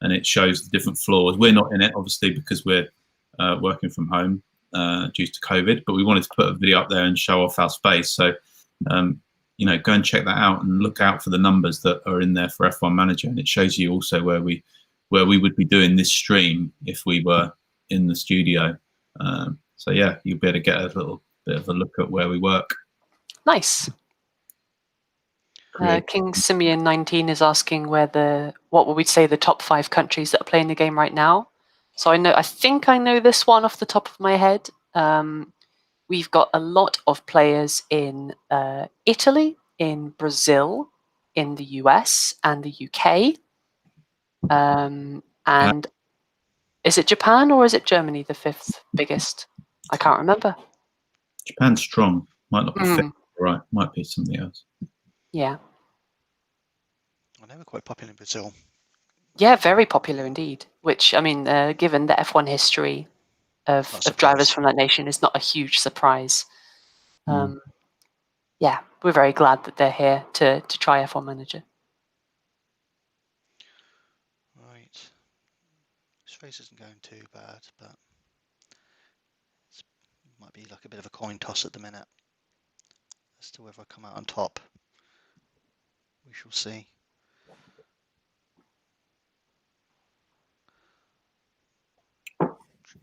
and it shows the different floors. We're not in it, obviously, because we're working from home due to COVID, but we wanted to put a video up there and show off our space. So, go and check that out and look out for the numbers that are in there for F1 Manager, and it shows you also where we would be doing this stream if we were in the studio. So yeah, you'll be able to get a little bit of a look at where we work. Nice. King Simeon 19 is asking what would we say the top 5 countries that are playing the game right now. So I think I know this one off the top of my head. We've got a lot of players in Italy, in Brazil, in the US and the UK. And is it Japan or is it Germany, the 5th biggest? I can't remember. Japan's strong. Might not be fit, right? Might be something else. Yeah. I know we're quite popular in Brazil. Yeah, very popular indeed. Which, I mean, given the F1 history of drivers from that nation, is not a huge surprise. Yeah, we're very glad that they're here to try F1 Manager. Right. This race isn't going too bad, but it might be like a bit of a coin toss at the minute as to whether I come out on top. We shall see.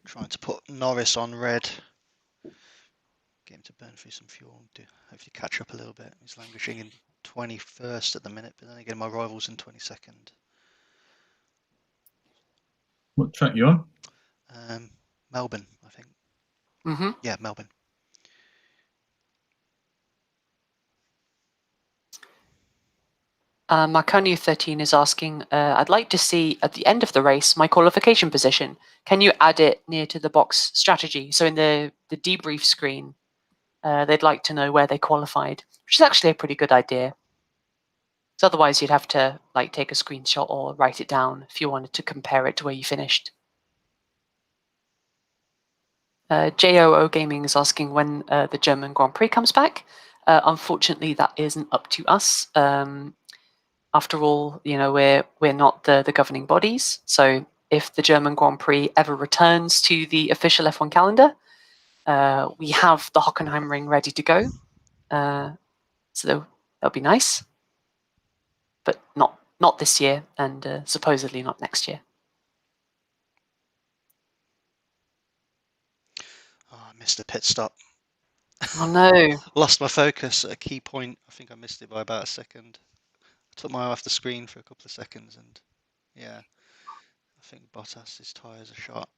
Trying to put Norris on red. Get him to burn through some fuel and hopefully catch up a little bit. He's languishing in 21st at the minute, but then again, my rival's in 22nd. What track you on? Melbourne, I think. Yeah, Melbourne. Marconio 13 is asking, I'd like to see at the end of the race my qualification position. Can you add it near to the box strategy? So in the debrief screen, they'd like to know where they qualified, which is actually a pretty good idea. So otherwise you'd have to take a screenshot or write it down if you wanted to compare it to where you finished. JOO Gaming is asking when the German Grand Prix comes back. Unfortunately, that isn't up to us. After all, we're not the governing bodies. So if the German Grand Prix ever returns to the official F1 calendar, we have the Hockenheimring ready to go. So that'll be nice, but not this year, and supposedly not next year. Oh, I missed a pit stop. Oh no! Lost my focus at a key point. I think I missed it by about a second. I took my eye off the screen for a couple of seconds, and yeah, I think Bottas's tyres are shot.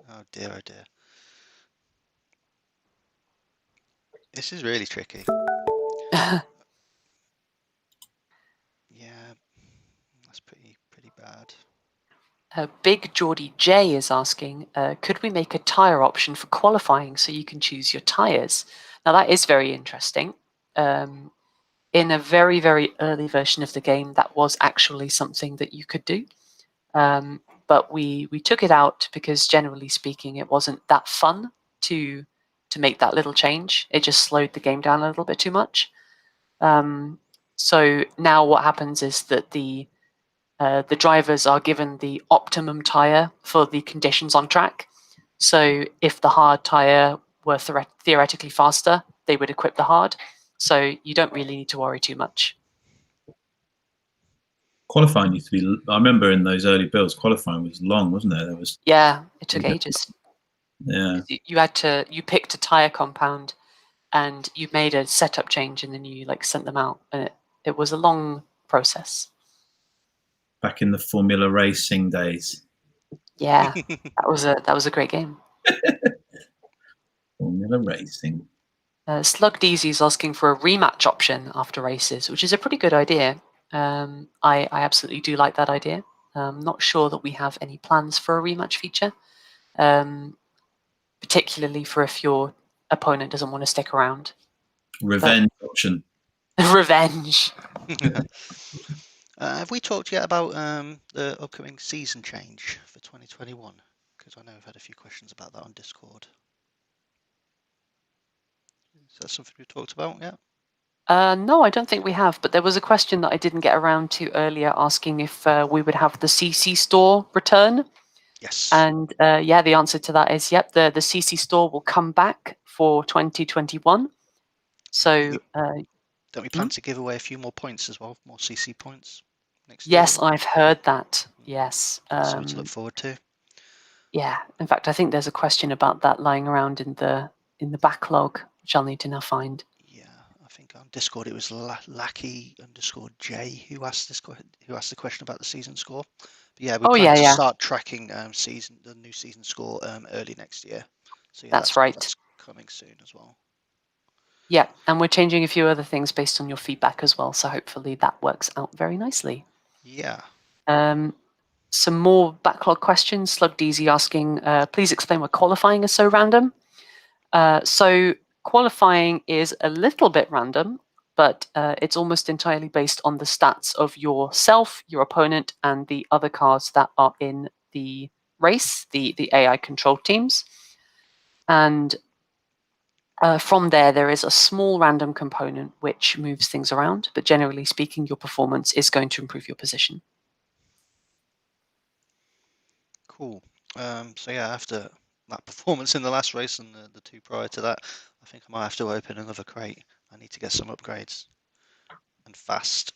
Oh dear, oh dear. This is really tricky. Yeah, that's pretty bad. Big Geordie J is asking, could we make a tyre option for qualifying so you can choose your tyres? Now that is very interesting. In a very, very early version of the game, that was actually something that you could do. But we took it out because generally speaking, it wasn't that fun to make that little change. It just slowed the game down a little bit too much. So now what happens is that the drivers are given the optimum tire for the conditions on track. So if the hard tire were theoretically faster, they would equip the hard. So you don't really need to worry too much. Qualifying used to be. I remember in those early builds, qualifying was long, wasn't it? There was. Yeah, it took ages. Yeah. You picked a tire compound, and you made a setup change, and then you sent them out, and it was a long process. Back in the Formula Racing days. Yeah, that was a great game. Formula Racing. Slug Deezy is asking for a rematch option after races, which is a pretty good idea. I absolutely do like that idea. Not sure that we have any plans for a rematch feature, particularly for if your opponent doesn't want to stick around. Revenge option. Revenge. Have we talked yet about the upcoming season change for 2021? Because I know I've had a few questions about that on Discord. Is that something we talked about yet? No, I don't think we have, but there was a question that I didn't get around to earlier asking if we would have the CC store return. Yes. And yeah, the answer to that is yep, the CC store will come back for 2021. So don't we plan to give away a few more points as well, more CC points next year? Yes, I've heard that. Yes. Something to look forward to. Yeah. In fact, I think there's a question about that lying around in the backlog, which I'll need to now find. Yeah, I think on Discord it was Lackey_J who asked the question about the season score. But yeah, we plan to start tracking the new season score early next year. So yeah, that's right. That's coming soon as well. Yeah, and we're changing a few other things based on your feedback as well. So hopefully that works out very nicely. Yeah. Some more backlog questions. Slug DZ asking, please explain why qualifying is so random. So qualifying is a little bit random, but it's almost entirely based on the stats of yourself, your opponent, and the other cars that are in the race, the AI controlled teams. And from there is a small random component which moves things around, but generally speaking, your performance is going to improve your position. Cool. So yeah, after that performance in the last race and the two prior to that, I think I might have to open another crate. I need to get some upgrades and fast.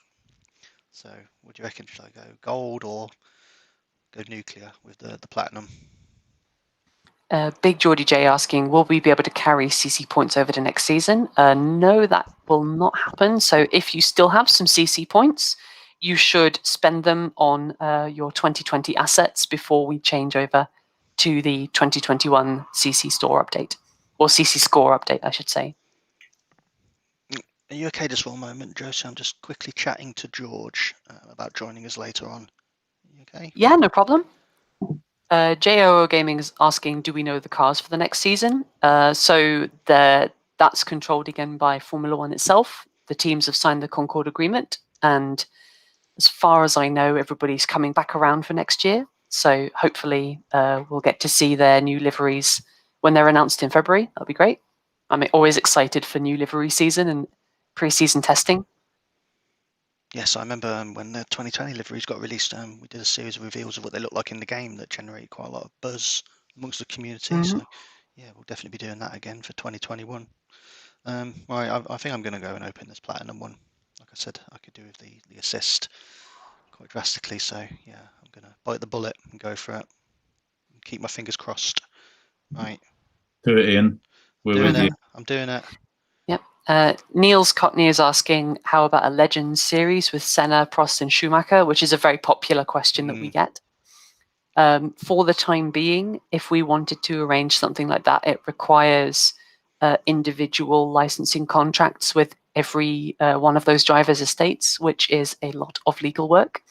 So what do you reckon? Should I go gold or go nuclear with the platinum? Big Geordie J asking, will we be able to carry CC points over to next season? No, that will not happen. So if you still have some CC points, you should spend them on your 2020 assets before we change over to the 2021 CC store update, or CC score update, I should say. Are you okay just for a moment, Josie? I'm just quickly chatting to George about joining us later on. Are you okay? Yeah, no problem. JOO Gaming is asking, do we know the cars for the next season? So that's controlled again by Formula One itself. The teams have signed the Concord Agreement, and as far as I know, everybody's coming back around for next year. So hopefully we'll get to see their new liveries when they're announced in February. That'll be great. I'm always excited for new livery season and pre-season testing. Yes, I remember when the 2020 liveries got released, we did a series of reveals of what they look like in the game that generated quite a lot of buzz amongst the community. So yeah, we'll definitely be doing that again for 2021. Right, I think I'm going to go and open this platinum one. Like I said, I could do with the assist quite drastically. So yeah, I'm going to bite the bullet and go for it. Keep my fingers crossed. Right. Do it, Ian. We're with you. I'm doing it. Yep. Niels Cottney is asking, how about a Legends series with Senna, Prost, and Schumacher, which is a very popular question that we get. For the time being, if we wanted to arrange something like that, it requires individual licensing contracts with every one of those drivers' estates, which is a lot of legal work.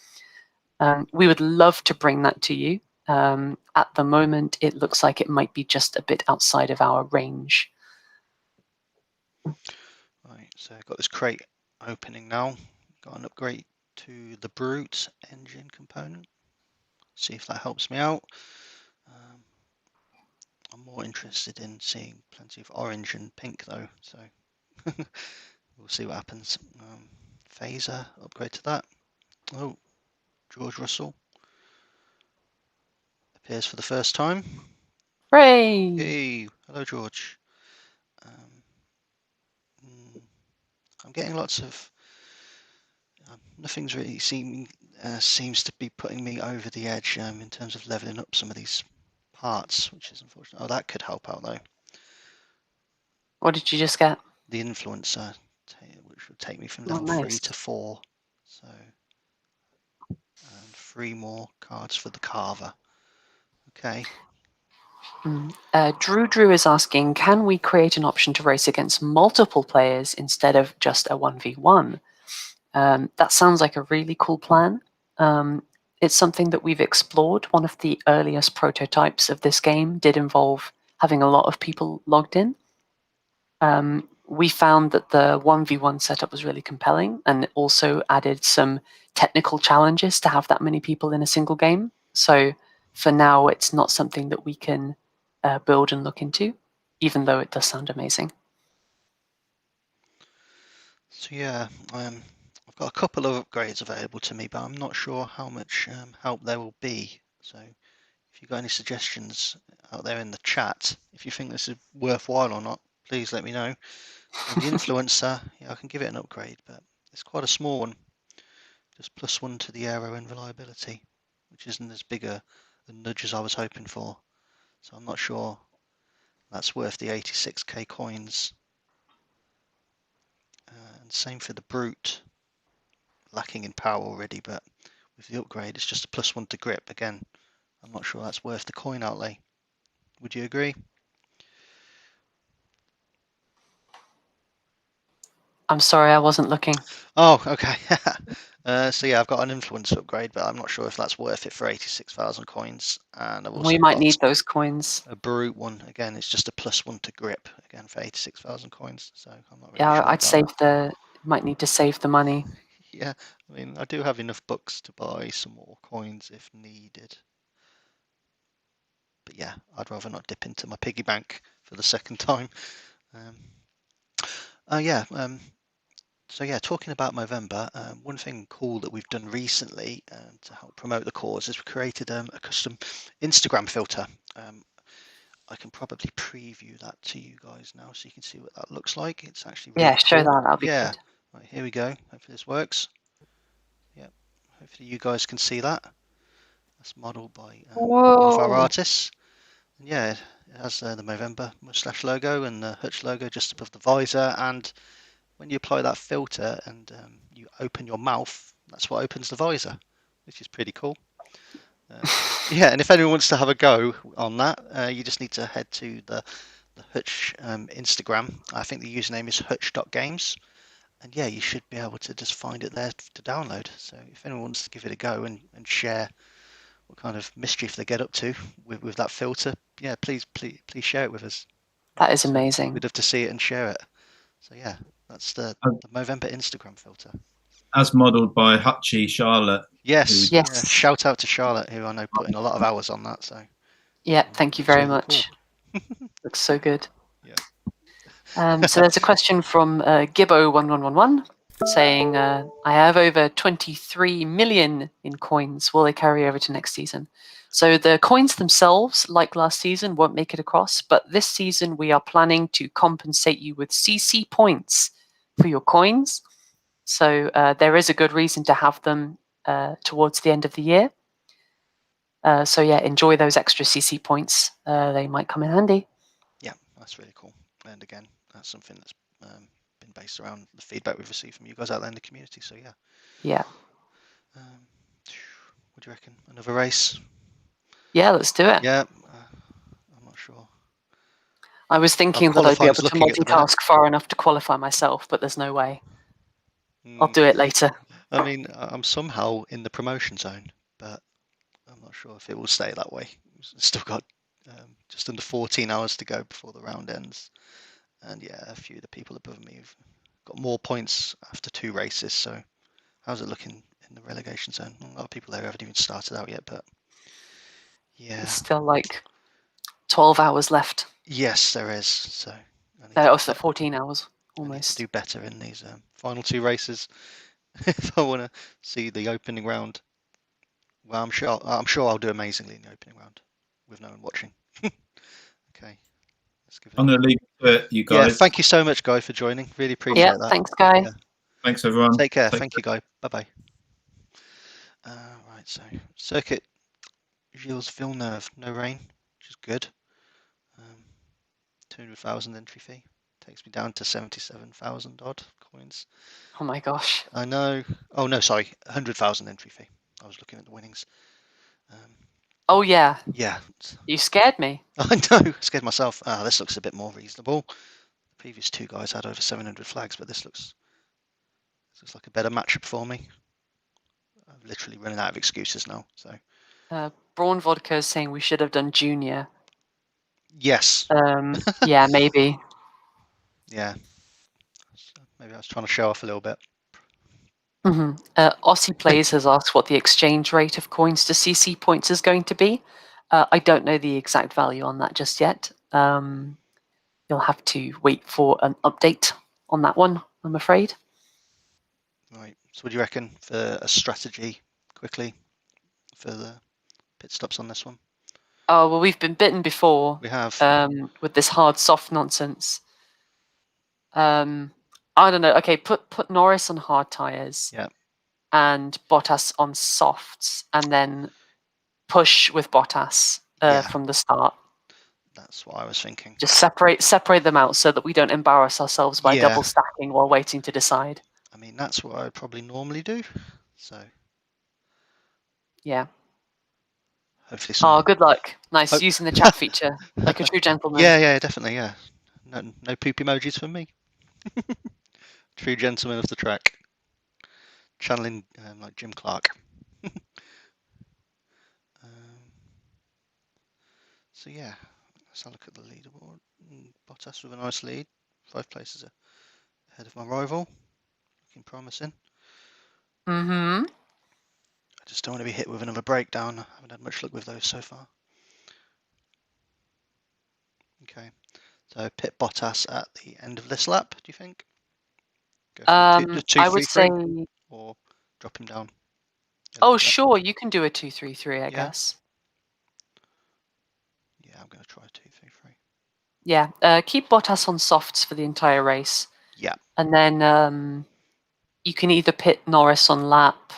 We would love to bring that to you. At the moment, it looks like it might be just a bit outside of our range. Right, so I've got this crate opening now. Got an upgrade to the Brute engine component. See if that helps me out. I'm more interested in seeing plenty of orange and pink though, so we'll see what happens. Phaser, upgrade to that. Oh, George Russell appears for the first time. Hooray! Hey, hello George. I'm getting lots of nothing's really seems to be putting me over the edge in terms of leveling up some of these parts, which is unfortunate. Oh, that could help out though. What did you just get? The influencer, which would take me from Oh, level 3 nice. to 4. So, and 3 more cards for the carver. Okay. Drew is asking, can we create an option to race against multiple players instead of just a 1v1? That sounds like a really cool plan. It's something that we've explored. One of the earliest prototypes of this game did involve having a lot of people logged in. We found that the 1v1 setup was really compelling, and it also added some technical challenges to have that many people in a single game. So for now, it's not something that we can build and look into, even though it does sound amazing. So yeah, I've got a couple of upgrades available to me, but I'm not sure how much help there will be. So if you've got any suggestions out there in the chat, if you think this is worthwhile or not, please let me know. So the influencer, yeah, I can give it an upgrade, but it's quite a small one. Just +1 to the aero and reliability, which isn't as big a nudge as I was hoping for. So I'm not sure that's worth the 86k coins. And same for the Brute, lacking in power already, but with the upgrade, it's just a +1 to grip. Again, I'm not sure that's worth the coin outlay. Would you agree? I'm sorry, I wasn't looking. Oh, okay. So yeah, I've got an influence upgrade, but I'm not sure if that's worth it for 86,000 coins. And I've also We might got need those coins. a Brute one. Again, it's just a +1 to grip, again for 86,000 coins. So I'm not really Yeah, sure I'd about that. save might need to save the money. Yeah, I mean, I do have enough bucks to buy some more coins if needed. But yeah, I'd rather not dip into my piggy bank for the second time. So yeah, talking about Movember, one thing cool that we've done recently to help promote the cause is we created a custom Instagram filter. I can probably preview that to you guys now so you can see what that looks like. It's actually Yeah, really show cool. that. That'll be Yeah, good. right, here we go. Hopefully this works. Yep, hopefully you guys can see that. That's modeled by one of our Whoa! artists. And yeah, it has the Movember mustache logo and the Hutch logo just above the visor. And when you apply that filter and you open your mouth, that's what opens the visor, which is pretty cool. Yeah, and if anyone wants to have a go on that, you just need to head to the Hutch Instagram. I think the username is hutch.games. And yeah, you should be able to just find it there to download. So if anyone wants to give it a go and share what kind of mischief they get up to with that filter, yeah, please share it with us. That is amazing. We'd love to see it and share it. So yeah, that's the Movember Instagram filter. As modelled by Hutchie Charlotte. Yes, Yes. yeah. Shout out to Charlotte, who I know put in a lot of hours on that. So Yeah, thank you looks very really much. cool. Looks so good. Yeah. So there's a question from Gibbo1111 saying, I have over 23 million in coins. Will they carry over to next season? So the coins themselves, like last season, won't make it across. But this season, we are planning to compensate you with CC points for your coins. So there is a good reason to have them towards the end of the year. So yeah, enjoy those extra CC points. They might come in handy. Yeah, that's really cool. And again, that's something that's been based around the feedback we've received from you guys out there in the community. So yeah. Yeah. What do you reckon? Another race? Yeah, let's do it. Yeah. I'm not sure. I was thinking that I'd be qualifying's able to looking at the minute. multitask far enough to qualify myself, but there's no way. I'll Mm, do it later. I mean, I'm somehow in the promotion zone, but I'm not sure if it will stay that way. Still got just under 14 hours to go before the round ends. And yeah, a few of the people above me have got more points after 2 races. So how's it looking in the relegation zone? A lot of people there haven't even started out yet, but yeah. There's still like 12 hours left. Yes, there is. So Also 14 hours I need to almost. do better in these final 2 races if I want to see the opening round. Well, I'm sure I'll do amazingly in the opening round with no one watching. Okay, let's give it. I'm going to leave it to you Yeah, guys. thank you so much, Guy, for joining. Really appreciate Yeah, that. thanks, Guy. Yeah. Thanks, everyone. Take care. Thank you, Guy. Bye bye. Right, so circuit Gilles Villeneuve, no rain, which is good. 200,000 entry fee takes me down to 77,000 odd coins. Oh my gosh. I know. Oh no, sorry, 100,000 entry fee. I was looking at the winnings. Oh yeah, Yeah, you scared me. I know. Scared myself. This looks a bit more reasonable. The previous 2 guys had over 700 flags, but this looks like a better matchup for me. I'm literally running out of excuses now. So Braun Vodka is saying we should have done junior. yes, Yeah, maybe. yeah. Maybe I was trying to show off a little bit. Aussie Plays has asked what the exchange rate of coins to CC points is going to be. I don't know the exact value on that just yet. You'll have to wait for an update on that one, I'm afraid. Right. So what do you reckon for a strategy quickly for the pit stops on this one? Oh, well, we've been bitten before. We have. With this hard soft nonsense. I don't know. Okay, put Norris on hard tires. Yeah. And Bottas on softs, and then push with Bottas from the start. That's what I was thinking. Just separate them out so that we don't embarrass ourselves by Yeah. double stacking while waiting to decide. I mean, that's what I would probably normally do. So Yeah. hopefully Oh, good luck. Nice Hope- using the chat feature like a true gentleman. Yeah, definitely. Yeah. No poop emojis from me. True gentleman of the track. Channeling like Jim Clark. So yeah, let's have a look at the leaderboard. Bottas with a nice lead, 5 places ahead of my rival. Looking promising. Mm-hmm. I just don't want to be hit with another breakdown. I haven't had much luck with those so far. Okay, so pit Bottas at the end of this lap, do you think? Go for the 2, I 3, would 3, say. or drop him down? Oh, sure, you can do a 2-3-3, I guess. Yeah, I'm going to try 2, 3, 3. Yeah, keep Bottas on softs for the entire race. Yeah. And then you can either pit Norris on lap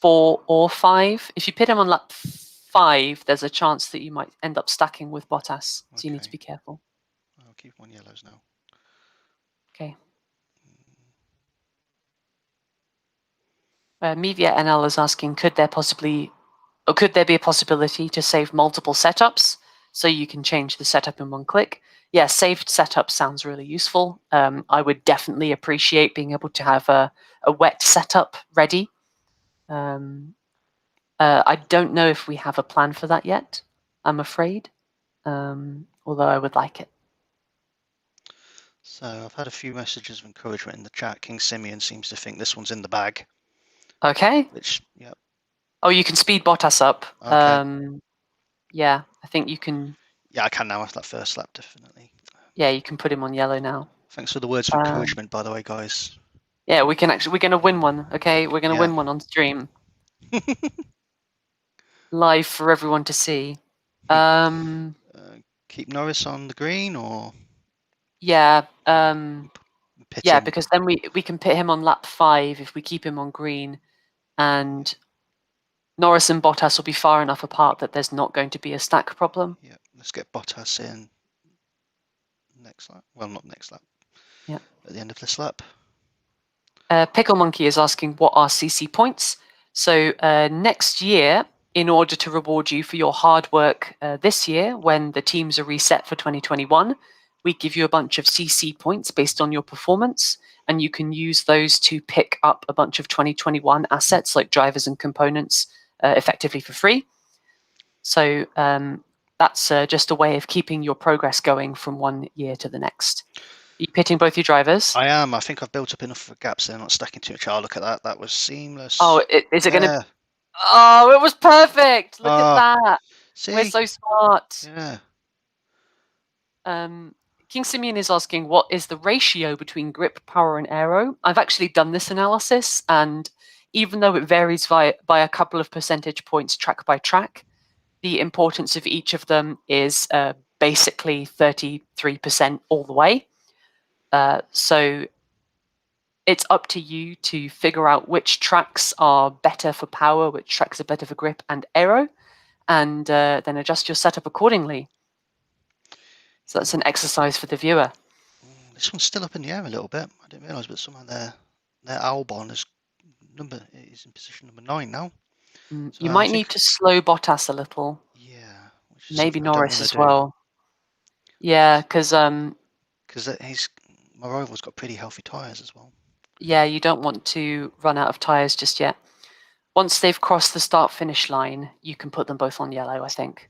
4 or 5. If you pit him on lap 5, there's a chance that you might end up stacking with Bottas, so you need to be careful. I'll keep him on yellows now. Okay. Mevia NL is asking, could there be a possibility to save multiple setups so you can change the setup in one click? Yeah, saved setup sounds really useful. I would definitely appreciate being able to have a wet setup ready. I don't know if we have a plan for that yet, I'm afraid, although I would like it. So I've had a few messages of encouragement in the chat. King Simeon seems to think this one's in the bag. Okay. Which, yeah. Oh, you can speed Bottas up. Okay. Yeah, I think you can. Yeah, I can now after that first lap, definitely. Yeah, you can put him on yellow now. Thanks for the words of encouragement, by the way, guys. Yeah, we're going to win one, okay? We're going to win one on stream. Live for everyone to see. Keep Norris on the green, or? Yeah, yeah, because then we can pit him on lap 5 if we keep him on green, and Norris and Bottas will be far enough apart that there's not going to be a stack problem. Yeah, let's get Bottas in next lap. Well, not next lap. Yeah. At the end of this lap. Pickle Monkey is asking, what are CC points? So next year, in order to reward you for your hard work this year, when the teams are reset for 2021, we give you a bunch of CC points based on your performance, and you can use those to pick up a bunch of 2021 assets like drivers and components effectively for free. So that's just a way of keeping your progress going from one year to the next. Are you pitting both your drivers? I am. I think I've built up enough gaps there, not stacking too much. Oh, look at that. That was seamless. Oh, is it going to? Yeah. Oh, it was perfect. Look at Oh, that. We're see? so smart. Yeah. King Simeon is asking, what is the ratio between grip, power, and aero? I've actually done this analysis, and even though it varies by a couple of percentage points track by track, the importance of each of them is basically 33% all the way. So it's up to you to figure out which tracks are better for power, which tracks are better for grip and aero, and then adjust your setup accordingly. So that's an exercise for the viewer. This one's still up in the air a little bit. I didn't realise, but somehow their Albon is in position number 9 now. So You might need to slow Bottas a little. Yeah. Maybe Norris as well. Yeah, because my rival's got pretty healthy tyres as well. Yeah, you don't want to run out of tyres just yet. Once they've crossed the start-finish line, you can put them both on yellow, I think.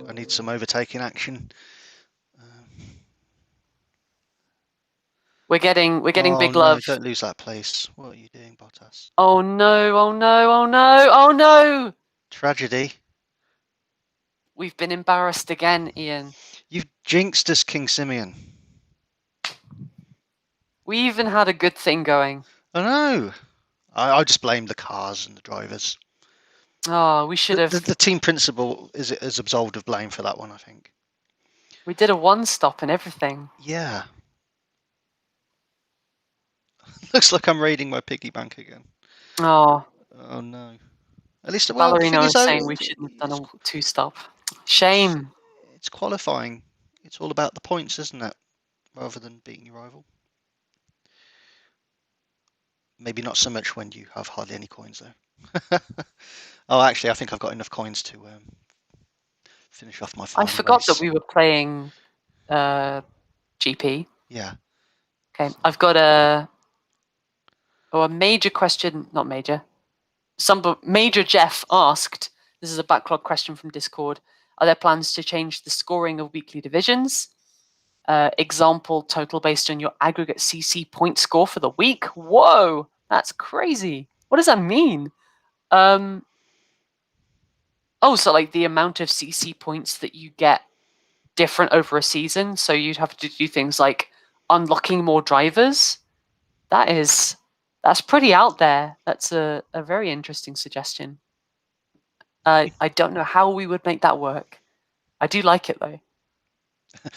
I need some overtaking action. We're getting big no, love. Don't lose that place. What are you doing, Bottas? Oh no, oh no, oh no, oh no! Tragedy. We've been embarrassed again, Ian. You've jinxed us, King Simeon. We even had a good thing going. I know. I just blame the cars and the drivers. Oh, we should have. The team principal is absolved of blame for that one, I think. We did a one-stop and everything. Yeah. Looks like I'm raiding my piggy bank again. Oh. Oh no. At least Ballerino is saying we shouldn't have done a two-stop. Shame. It's qualifying. It's all about the points, isn't it? Rather than beating your rival. Maybe not so much when you have hardly any coins, though. Oh, actually, I think I've got enough coins to finish off my final I forgot race. that we were playing GP. Yeah. Okay, I've got a major question, not major. Major Jeff asked, this is a backlog question from Discord, are there plans to change the scoring of weekly divisions? Example, total based on your aggregate CC point score for the week? Whoa, that's crazy. What does that mean? So like the amount of CC points that you get different over a season. So you'd have to do things like unlocking more drivers. That's pretty out there. That's a very interesting suggestion. I don't know how we would make that work. I do like it though.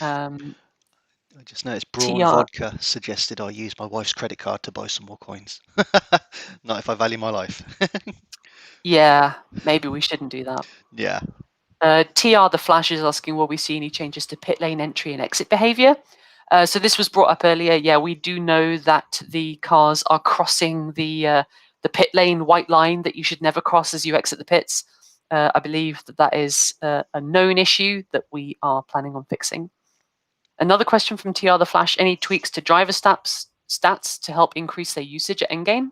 I just noticed Brawn Vodka suggested I use my wife's credit card to buy some more coins. Not if I value my life. Yeah, maybe we shouldn't do that. Yeah. TR the Flash is asking, will we see any changes to pit lane entry and exit behavior? So this was brought up earlier. Yeah, we do know that the cars are crossing the pit lane white line that you should never cross as you exit the pits. I believe that is a known issue that we are planning on fixing. Another question from TR the Flash, any tweaks to driver stats to help increase their usage at endgame?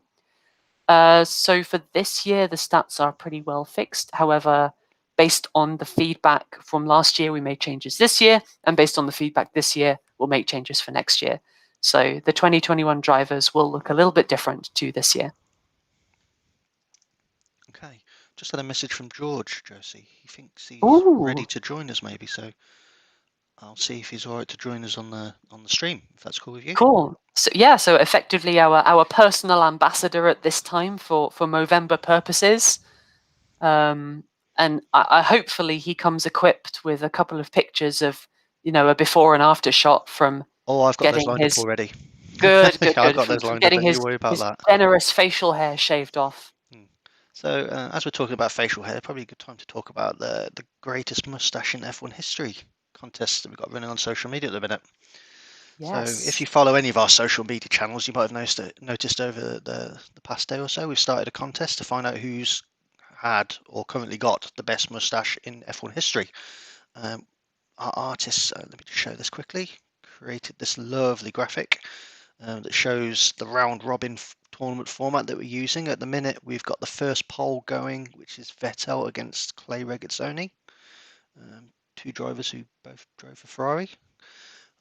So for this year, the stats are pretty well fixed. However, based on the feedback from last year, we made changes this year, and based on the feedback this year, we'll make changes for next year. So the 2021 drivers will look a little bit different to this year. Okay, just had a message from George, Josie. He thinks he's ready to join us maybe, so I'll see if he's all right to join us on the stream, if that's cool with you. Cool. So yeah, so effectively our personal ambassador at this time for Movember purposes. And I hopefully he comes equipped with a couple of pictures of, a before and after shot from. Oh, I've got those lined up already. Good. I've got those lined up. Don't you worry about that. Generous facial hair shaved off. So as we're talking about facial hair, probably a good time to talk about the greatest mustache in F1 history contest that we've got running on social media at the minute. Yes. So if you follow any of our social media channels, you might have noticed over the past day or so, we've started a contest to find out who's had or currently got the best moustache in F1 history. Our artists, let me just show this quickly, created this lovely graphic that shows the round robin tournament format that we're using. At the minute, we've got the first poll going, which is Vettel against Clay Regazzoni, two drivers who both drove for Ferrari,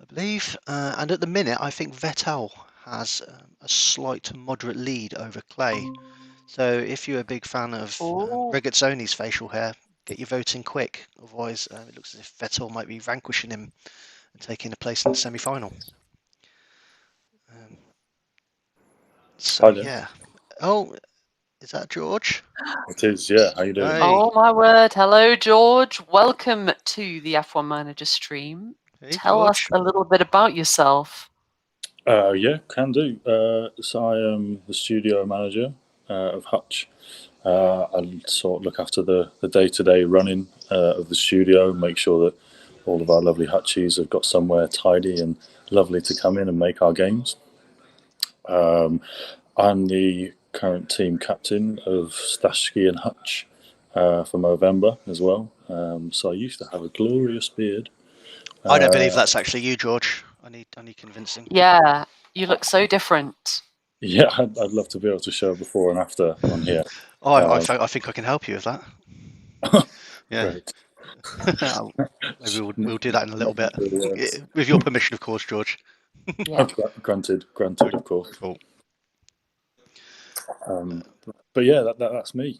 I believe. And at the minute, I think Vettel has a slight to moderate lead over Clay. So if you're a big fan of Regazzoni's facial hair, get your voting quick. Otherwise, it looks as if Vettel might be vanquishing him and taking a place in the semi-final. So yeah. Oh, is that George? It is, yeah. How you doing? Hey. Oh my word. Hello, George. Welcome to the F1 Manager stream. Hey, Tell us George. a little bit about yourself. Yeah, can do. So I am the studio manager of Hutch. I sort of look after the day-to-day running of the studio, make sure that all of our lovely Hutchies have got somewhere tidy and lovely to come in and make our games. I'm the current team captain of Stashki and Hutch for Movember as well. So I used to have a glorious beard. I don't believe that's actually you, George. I need convincing. Yeah, you look so different. Yeah, I'd love to be able to show before and after on here. Oh, I think I can help you with that. Yeah. Great. Maybe we'll do that in a little bit, with your permission, of course, George. Yeah. Granted, of course. Cool. But yeah, that's me.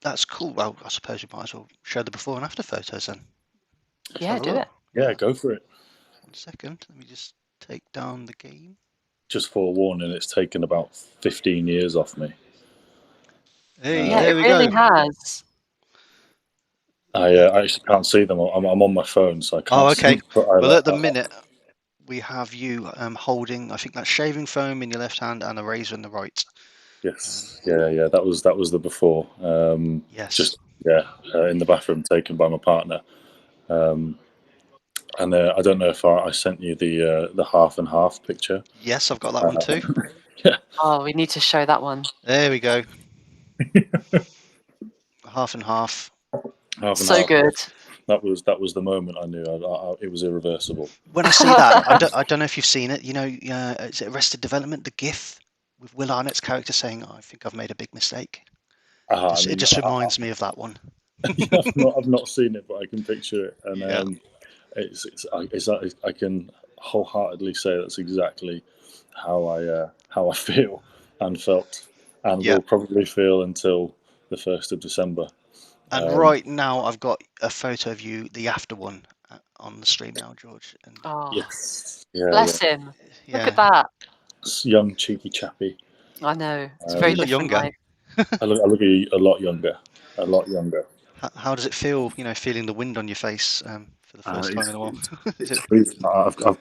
That's cool. Well, I suppose we might as well show the before and after photos then. Let's Yeah, have a do look. it. Yeah, go for it. 1 second. Let me just take down the game. Just forewarning, it's taken about 15 years off me. Hey, Yeah, there it we really go. has. I actually can't see them. I'm on my phone, so I can't Oh, see okay. them. But Well, at the minute, we have you holding, I think that's shaving foam in your left hand and a razor in the right. Yes. Yeah. That was the before. Yes. Just in the bathroom, taken by my partner. And I don't know if I sent you the half and half picture. Yes, I've got that one too. Yeah. Oh, we need to show that one. There we go. Half and half. Half and So half. good. That was the moment I knew it was irreversible. When I see that, I don't know if you've seen it. You know, is it Arrested Development, the GIF with Will Arnett's character saying, "I think I've made a big mistake." It just reminds me of that one. I've not seen it, but I can picture it, and yeah. I can wholeheartedly say that's exactly how I feel and felt, and will probably feel until the 1st of December. And right now, I've got a photo of you, the after one, on the stream now, George. And Oh, yes, bless him. yeah. Look at that. Young cheeky chappy. I know. It's a very you look different younger. life. I look a lot younger. A lot younger. How does it feel? You know, feeling the wind on your face for the first time in a while.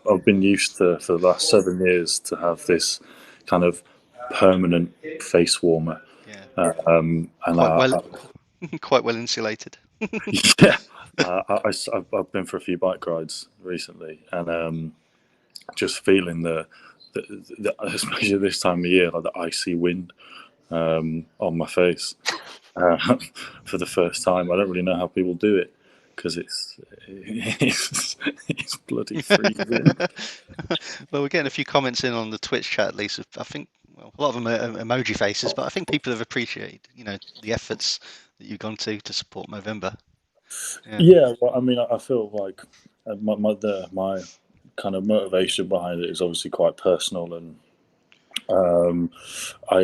I've been used to, for the last 7 years, to have this kind of permanent face warmer. Yeah. And quite well insulated. Yeah. I've been for a few bike rides recently, and just feeling the especially this time of year, like the icy wind on my face for the first time. I don't really know how people do it, because it's bloody freezing. Well, we're getting a few comments in on the Twitch chat, at least. I think a lot of them are emoji faces, but I think people have appreciated, the efforts that you've gone to support Movember. Yeah, well, I mean, I feel like my kind of motivation behind it is obviously quite personal, and I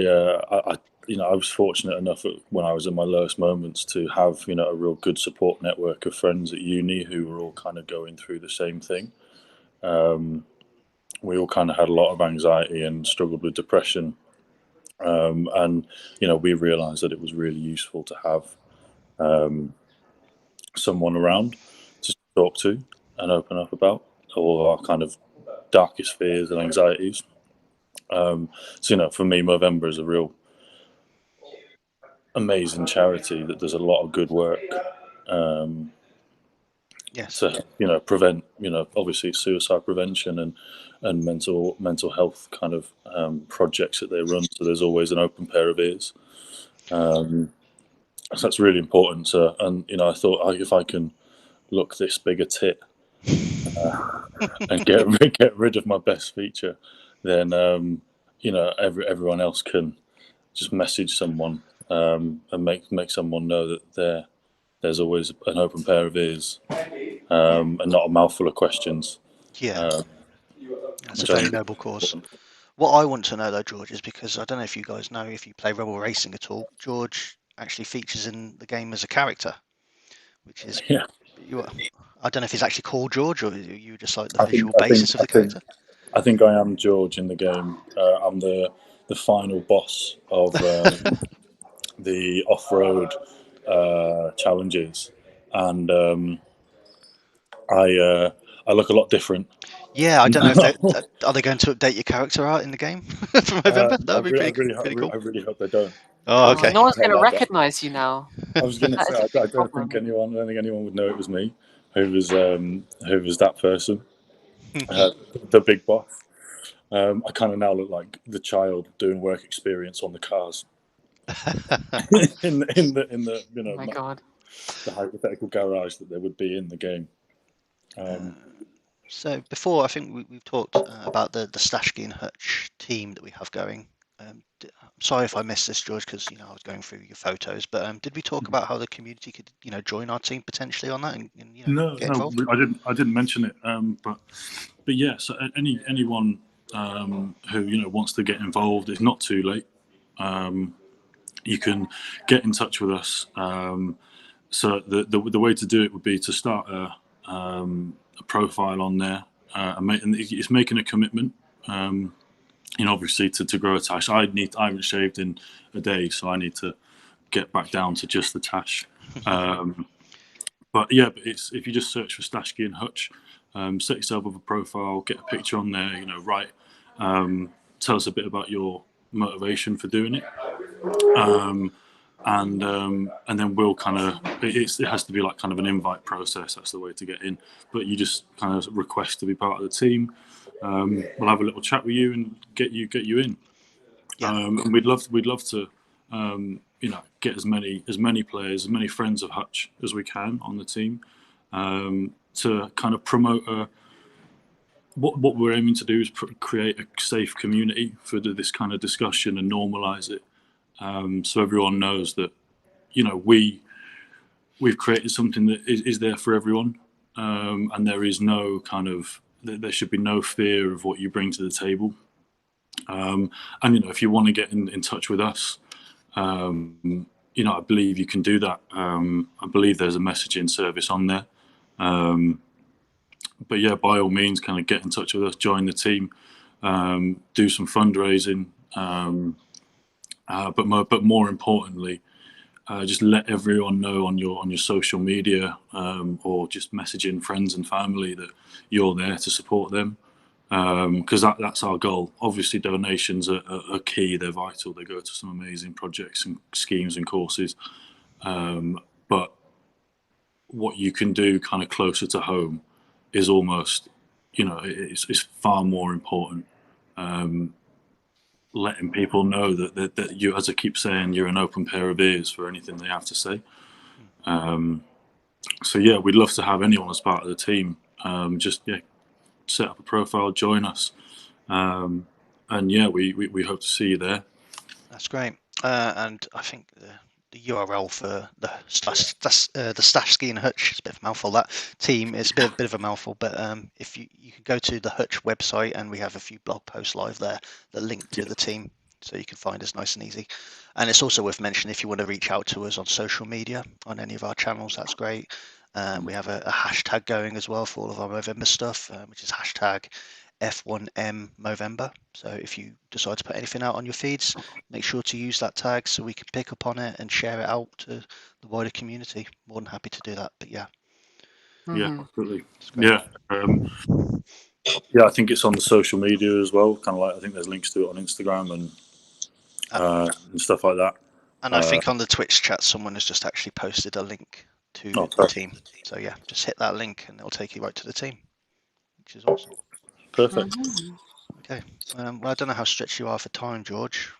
was fortunate enough when I was in my lowest moments to have a real good support network of friends at uni who were all kind of going through the same thing. We all kind of had a lot of anxiety and struggled with depression, and we realised that it was really useful to have someone around to talk to and open up about all our kind of darkest fears and anxieties. So for me, Movember is a real amazing charity that does a lot of good work, Yes. to prevent, obviously suicide prevention and mental health kind of projects that they run. So there's always an open pair of ears. So that's really important. So, and I thought, if I can look this big a tit and get rid of my best feature, then everyone else can just message someone and make someone know that there's always an open pair of ears and not a mouthful of questions. Yeah, that's a which I very think is noble cause. important. What I want to know though, George, is because I don't know if you guys know, if you play Rebel Racing at all, George actually features in the game as a character, which is Yeah, I don't know if he's actually called George, or are you just like the I think visual I think basis of I the think character? I think I am George in the game. I'm the final boss of the off-road challenges, and I look a lot different. Yeah, I don't know if they now. are they going to update your character art in the game for November. That would be pretty cool. I really hope they don't. Oh, Oh, okay. no one's going to Like that. recognize you now. I was going to That say, is a I big don't think problem. anyone would know it was me who was that person, the big boss. I kind of now look like the child doing work experience on the cars in the Oh my God. the hypothetical garage that there would be in the game. So before, I think we've talked about the Stashki and Hutch team that we have going. I'm sorry if I missed this, George, because I was going through your photos. But did we talk about how the community could join our team potentially on that and No, get involved? I didn't mention it. But yeah, so anyone who wants to get involved, it's not too late. You can get in touch with us. So the way to do it would be to start a profile on there, and it's making a commitment. Obviously to grow a tash. I haven't shaved in a day, so I need to get back down to just the tash. But it's if you just search for Stashki and Hutch, set yourself up a profile, get a picture on there. Write, tell us a bit about your motivation for doing it. And then we'll kind of it has to be like kind of an invite process. That's the way to get in. But you just kind of request to be part of the team. We'll have a little chat with you and get you in. Yeah. And we'd love to get as many players, as many friends of Hutch as we can on the team, to kind of promote what we're aiming to do is create a safe community for this kind of discussion and normalize it. So everyone knows that we've created something that is there for everyone, and there is no kind of there should be no fear of what you bring to the table. And if you want to get in touch with us, I believe you can do that. I believe there's a messaging service on there. But yeah, by all means, kind of get in touch with us, join the team, do some fundraising. But more importantly, just let everyone know on your social media, or just messaging friends and family that you're there to support them, because that's our goal. Obviously, donations are key; they're vital. They go to some amazing projects and schemes and courses. But what you can do, kind of closer to home, is almost, it's far more important. Letting people know that you, as I keep saying, you're an open pair of ears for anything they have to say. So yeah, we'd love to have anyone as part of the team. Just set up a profile, join us, and yeah, we hope to see you there. That's great. And I think the URL for the Stashki and Hutch, it's a bit of a mouthful, that team, it's a bit of a mouthful, but if you can go to the Hutch website, and we have a few blog posts live there that link to the team, so you can find us nice and easy. And it's also worth mentioning, if you want to reach out to us on social media, on any of our channels, that's great. We have a hashtag going as well for all of our Movember stuff, which is hashtag F1M Movember. So if you decide to put anything out on your feeds, make sure to use that tag so we can pick up on it and share it out to the wider community. More than happy to do that. But yeah, Yeah, absolutely. it's great. Yeah, I think it's on the social media as well. Kind of like, I think there's links to it on Instagram and stuff like that. And I think on the Twitch chat, someone has just actually posted a link to Oh, the perfect. team. So yeah, just hit that link and it'll take you right to the team, which is awesome. Perfect. Mhm. Okay. Well, I don't know how stretched you are for time, George.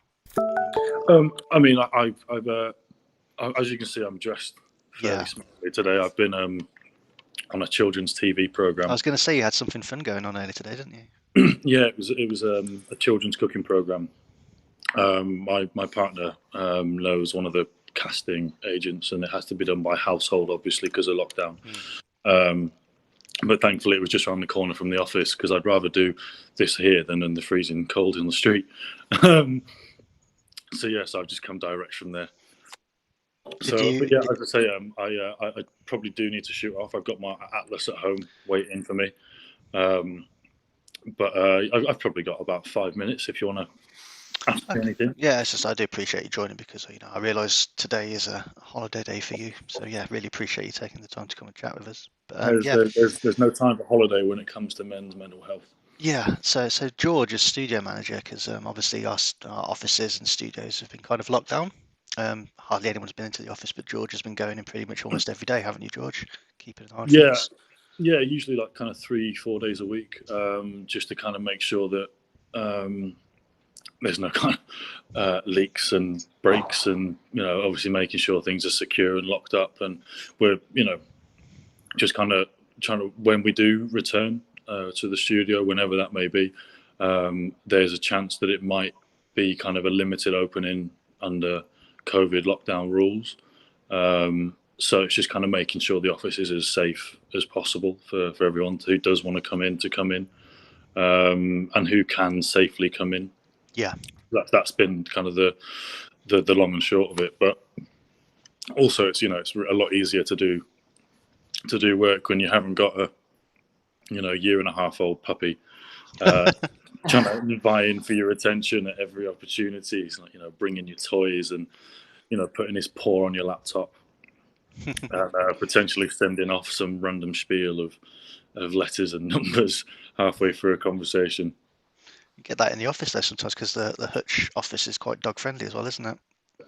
I mean, as you can see, I'm dressed fairly Yeah. smartly today. I've been on a children's TV I program. was going to say you had something fun going on earlier today, didn't you? Yeah, it was a children's cooking program. My partner knows one of the casting agents, and it has to be done by household, obviously, because of lockdown. But thankfully, it was just around the corner from the office, because I'd rather do this here than in the freezing cold in the street. So yes, I've just come direct from there. So, but yeah, as I say, I probably do need to shoot off. I've got my atlas at home waiting for me. But I've probably got about 5 minutes if you want to ask me anything. Yeah, it's just I do appreciate you joining because I realise today is a holiday day for you. So yeah, really appreciate you taking the time to come and chat with us. But There's no time for holiday when it comes to men's mental health. yeah. So George is studio manager because obviously our offices and studios have been kind of locked down. Hardly anyone's been into the office, but George has been going in pretty much almost every day, haven't you, George? Keeping an eye on things. Yeah, usually like kind of 3-4 days a week, just to kind of make sure that there's no kind of leaks and breaks, and obviously making sure things are secure and locked up, and we're just kind of trying to, when we do return to the studio, whenever that may be, there's a chance that it might be kind of a limited opening under COVID lockdown rules. So it's just kind of making sure the office is as safe as possible for everyone who does want to come in, and who can safely come in. Yeah. That's been kind of the long and short of it. But also, it's it's a lot easier to do work when you haven't got a 1.5-year-old puppy trying to vie in for your attention at every opportunity. It's like bringing your toys and putting his paw on your laptop. And potentially sending off some random spiel of letters and numbers halfway through a conversation. You get that in the office though sometimes because the Hutch office is quite dog friendly as well, isn't it?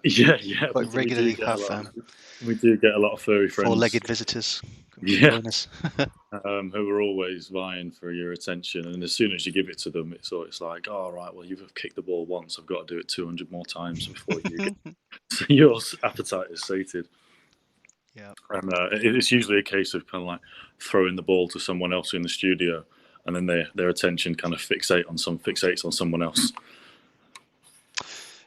Yeah. Quite regularly have we do get a lot of furry friends. Four-legged visitors. Yeah. Join us. Who are always vying for your attention, and as soon as you give it to them, it's like, oh, right, well, you've kicked the ball once, I've got to do it 200 more times before you so your appetite is sated. Yeah. And it's usually a case of kind of like throwing the ball to someone else in the studio, and then their attention kind of fixates on someone else.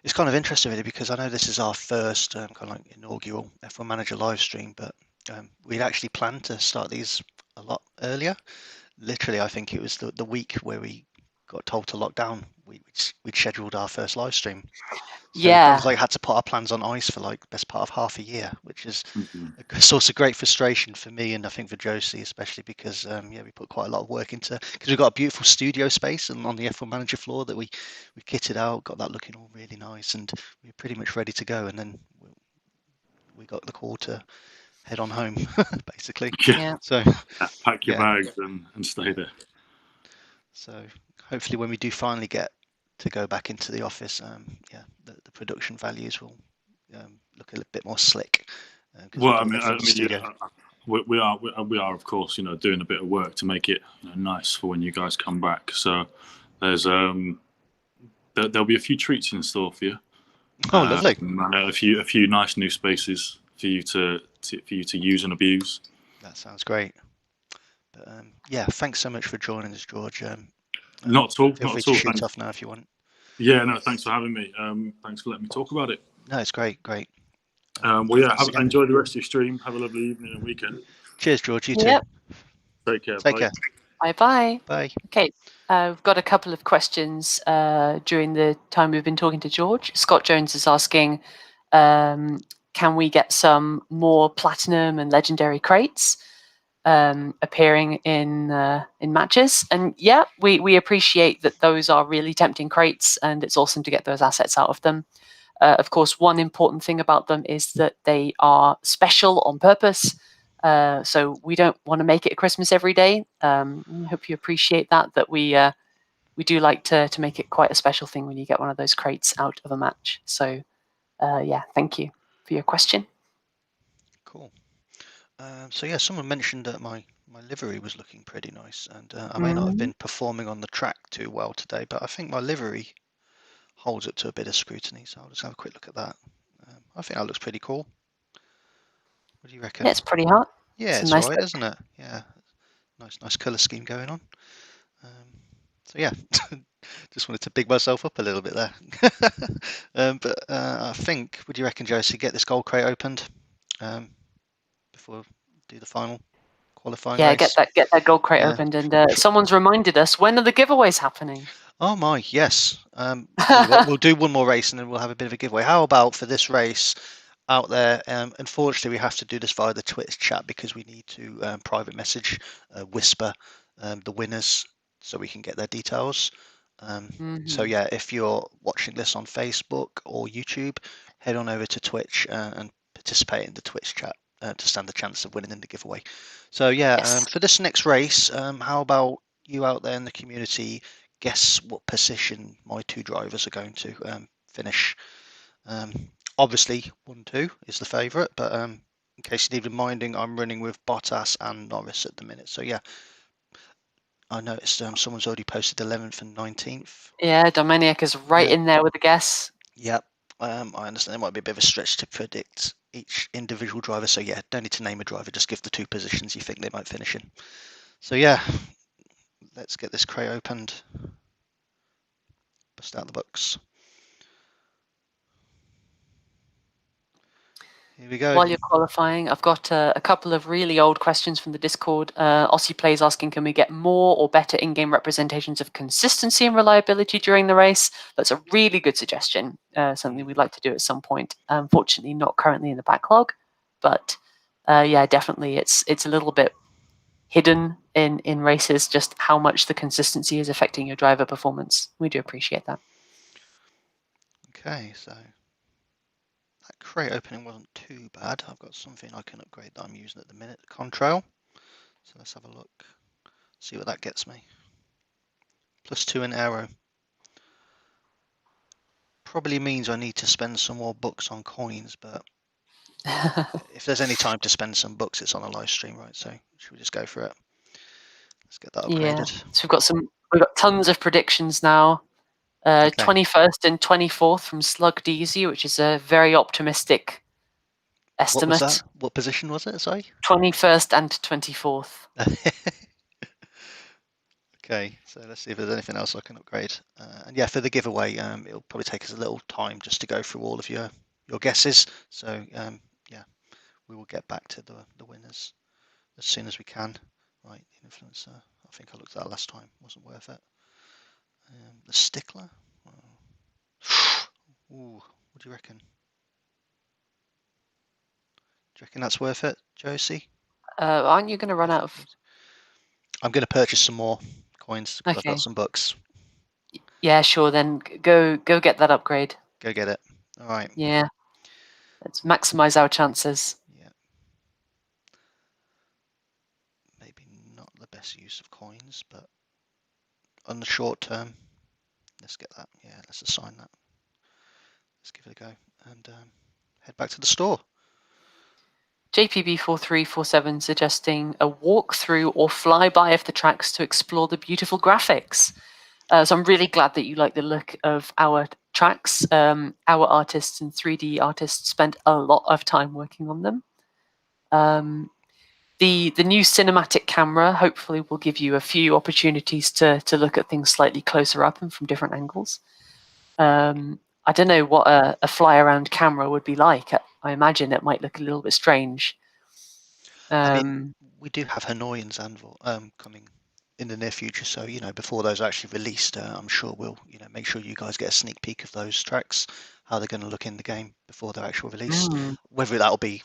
It's kind of interesting really because I know this is our first kind of like inaugural F1 Manager live stream, but we'd actually planned to start these a lot earlier. Literally, I think it was the week where we got told to lock down. We'd scheduled our first live stream. So we kind of like had to put our plans on ice for like best part of half a year, which is a source of great frustration for me and I think for Josie especially because we put quite a lot of work into because we've got a beautiful studio space and on the F1 Manager floor that we kitted out, got that looking all really nice, and we were pretty much ready to go, and then we got the call to head on home basically. Yeah. So pack your bags and stay there. So hopefully when we do finally get to go back into the office, the production values will look a little bit more slick. Well, I mean, we are of course, doing a bit of work to make it nice for when you guys come back. So there's there'll be a few treats in store for you. Oh, lovely! And a few nice new spaces for you to use and abuse. That sounds great. But thanks so much for joining us, George. Not at all. Feel free to shoot off now if you want. Yeah, no, thanks for having me. Thanks for letting me talk about it. No, it's great. Enjoy the rest of your stream. Have a lovely evening and weekend. Cheers, George. You too. Yep. Take care. Take care. Bye-bye. Bye. Okay, we've got a couple of questions during the time we've been talking to George. Scott Jones is asking, can we get some more platinum and legendary crates appearing in matches? And yeah, we appreciate that those are really tempting crates, and it's awesome to get those assets out of them. Of course, one important thing about them is that they are special on purpose. So we don't want to make it Christmas every day. I hope you appreciate that we do like to make it quite a special thing when you get one of those crates out of a match. So thank you for your question. Cool. So yeah, someone mentioned that my livery was looking pretty nice, and I may not have been performing on the track too well today, but I think my livery holds up to a bit of scrutiny. So I'll just have a quick look at that. I think that looks pretty cool. What do you reckon? Yeah, it's pretty hot. Yeah, It's a it's all nice right, look. isn't it? Yeah, nice colour scheme going on. So yeah, just wanted to big myself up a little bit there. But I think, would you reckon, Josie, get this gold crate opened before do the final qualifying Yeah, race? get that gold crate Yeah. opened, and someone's reminded us, when are the giveaways happening? Oh my, yes. Tell you what, we'll do one more race and then we'll have a bit of a giveaway. How about for this race out there? Unfortunately, we have to do this via the Twitch chat because we need to private message, whisper the winners so we can get their details. So yeah, if you're watching this on Facebook or YouTube, head on over to Twitch and participate in the Twitch chat to stand the chance of winning in the giveaway. So yeah, Yes. for this next race, how about you out there in the community guess what position my two drivers are going to finish? Obviously, 1-2 is the favourite, but in case you need reminding, I'm running with Bottas and Norris at the minute. So yeah, I noticed someone's already posted 11th and 19th. Yeah, Dominic is right Yeah. in there with the guess. Yep. I understand it might be a bit of a stretch to predict each individual driver. So yeah, don't need to name a driver. Just give the two positions you think they might finish in. So yeah, let's get this crate opened. Bust out the books. Here we go. While you're qualifying, I've got a couple of really old questions from the Discord. Aussie Plays asking, can we get more or better in-game representations of consistency and reliability during the race? That's a really good suggestion, something we'd like to do at some point. Unfortunately, not currently in the backlog, but yeah, definitely it's a little bit hidden in races, just how much the consistency is affecting your driver performance. We do appreciate that. Okay, so that crate opening wasn't too bad. I've got something I can upgrade that I'm using at the minute, Contrail. So let's have a look, see what that gets me. +2 in aero. Probably means I need to spend some more bucks on coins, but if there's any time to spend some bucks, it's on a live stream, right? So should we just go for it? Let's get that Yeah. upgraded. So we've got tons of predictions now. Okay. 21st and 24th from Slug Deasy, which is a very optimistic What was estimate. that? What position was it? Sorry. 21st and 24th. Okay, so let's see if there's anything else I can upgrade. And yeah, for the giveaway, it'll probably take us a little time just to go through all of your guesses. So yeah, we will get back to the winners as soon as we can. Right, the influencer. I think I looked at that last time. Wasn't worth it. The stickler. Ooh, what do you reckon? Do you reckon that's worth it, Josie? Aren't you going to run out of? I'm going to purchase some more coins because I've Okay. got some bucks. Yeah, sure. Then go get that upgrade. Go get it. All right. Yeah. Let's maximize our chances. Yeah. Maybe not the best use of coins, but on the short term, let's get that. Yeah, let's assign that. Let's give it a go and head back to the store. JPB4347 suggesting a walkthrough or flyby of the tracks to explore the beautiful graphics. So I'm really glad that you like the look of our tracks. Our artists and 3D artists spent a lot of time working on them. The new cinematic camera hopefully will give you a few opportunities to look at things slightly closer up and from different angles. I don't know what a fly around camera would be like. I imagine it might look a little bit strange. I mean, we do have Hanoians coming in the near future, so before those are actually released, I'm sure we'll make sure you guys get a sneak peek of those tracks, how they're going to look in the game before their actual release. Whether that'll be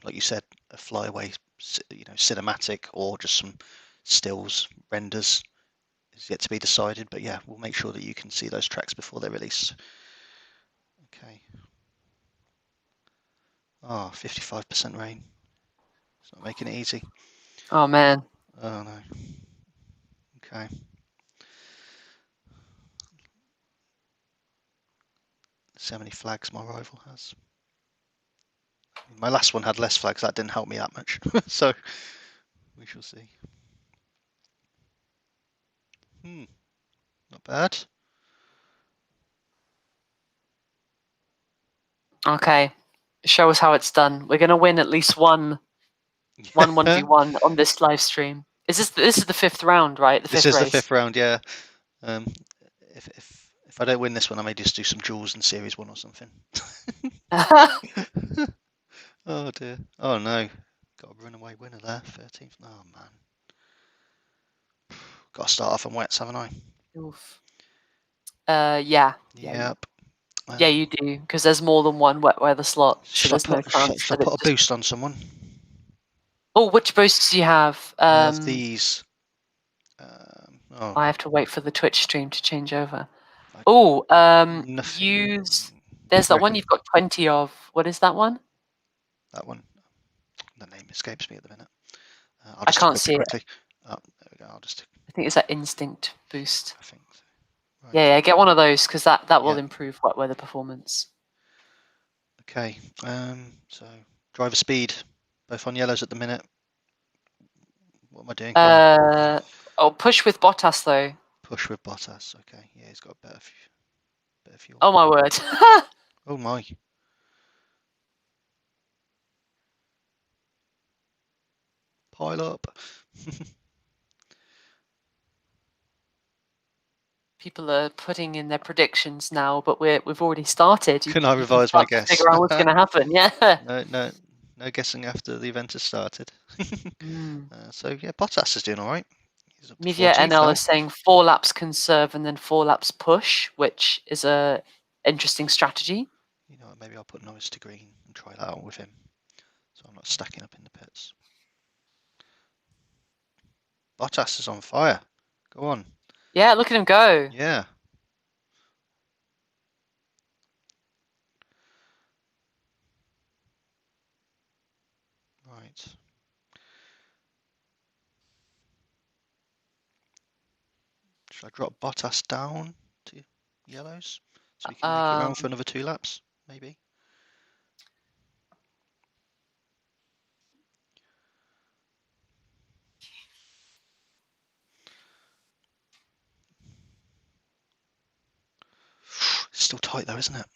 like you said, a flyaway cinematic or just some stills renders is yet to be decided. But yeah, we'll make sure that you can see those tracks before they're released. Okay. Oh, 55% rain. It's not making it easy. Oh man. Oh no. Okay. See how many flags my rival has. My last one had less flags. That didn't help me that much. So we shall see. Not bad. Okay, show us how it's done. We're going to win at least one 1v1 on this live stream. This is the 5th round, right? The This 5th is the race. 5th round, yeah. If I don't win this one, I may just do some duels in Series 1 or something. Oh dear. Oh no. Got a runaway winner there. 13th. Oh man. Got to start off on wets, haven't I? Oof. Yeah. Yep. Yeah, you do, because there's more than one wet weather slot, so Should there's no chance I that it put a just... boost on someone? Oh, which boosts do you have? I have these. Oh, I have to wait for the Twitch stream to change over. I- Oh, nothing. use... There's that Reckon one you've got 20 of. What is that one? that one. The name escapes me at the minute. I'll I just can't equip see it it. quickly. Oh, there we go. I'll just. I think it's that instinct boost. I think so. Right. Yeah, get one of those, because that will Yeah. improve wet weather performance. Okay. So driver speed, both on yellows at the minute. What am I doing? Oh, push with Bottas though. Push with Bottas. Okay. Yeah, he's got better fuel. Oh my word. Oh my. Pile up. People are putting in their predictions now, but we've already started. Can I revise my guess? Figure out what's going to happen. Yeah. No guessing after the event has started. So yeah, Bottas is doing all right. He's up to Media 14th NL now. is saying 4 laps conserve and then 4 laps push, which is a interesting strategy. You know what, maybe I'll put Norris to green and try that out with him, so I'm not stacking up in the pits. Bottas is on fire. Go on. Yeah, look at him go. Yeah. Right. Should I drop Bottas down to yellows so we can make it around for another 2 laps, maybe? It's still tight though, isn't it?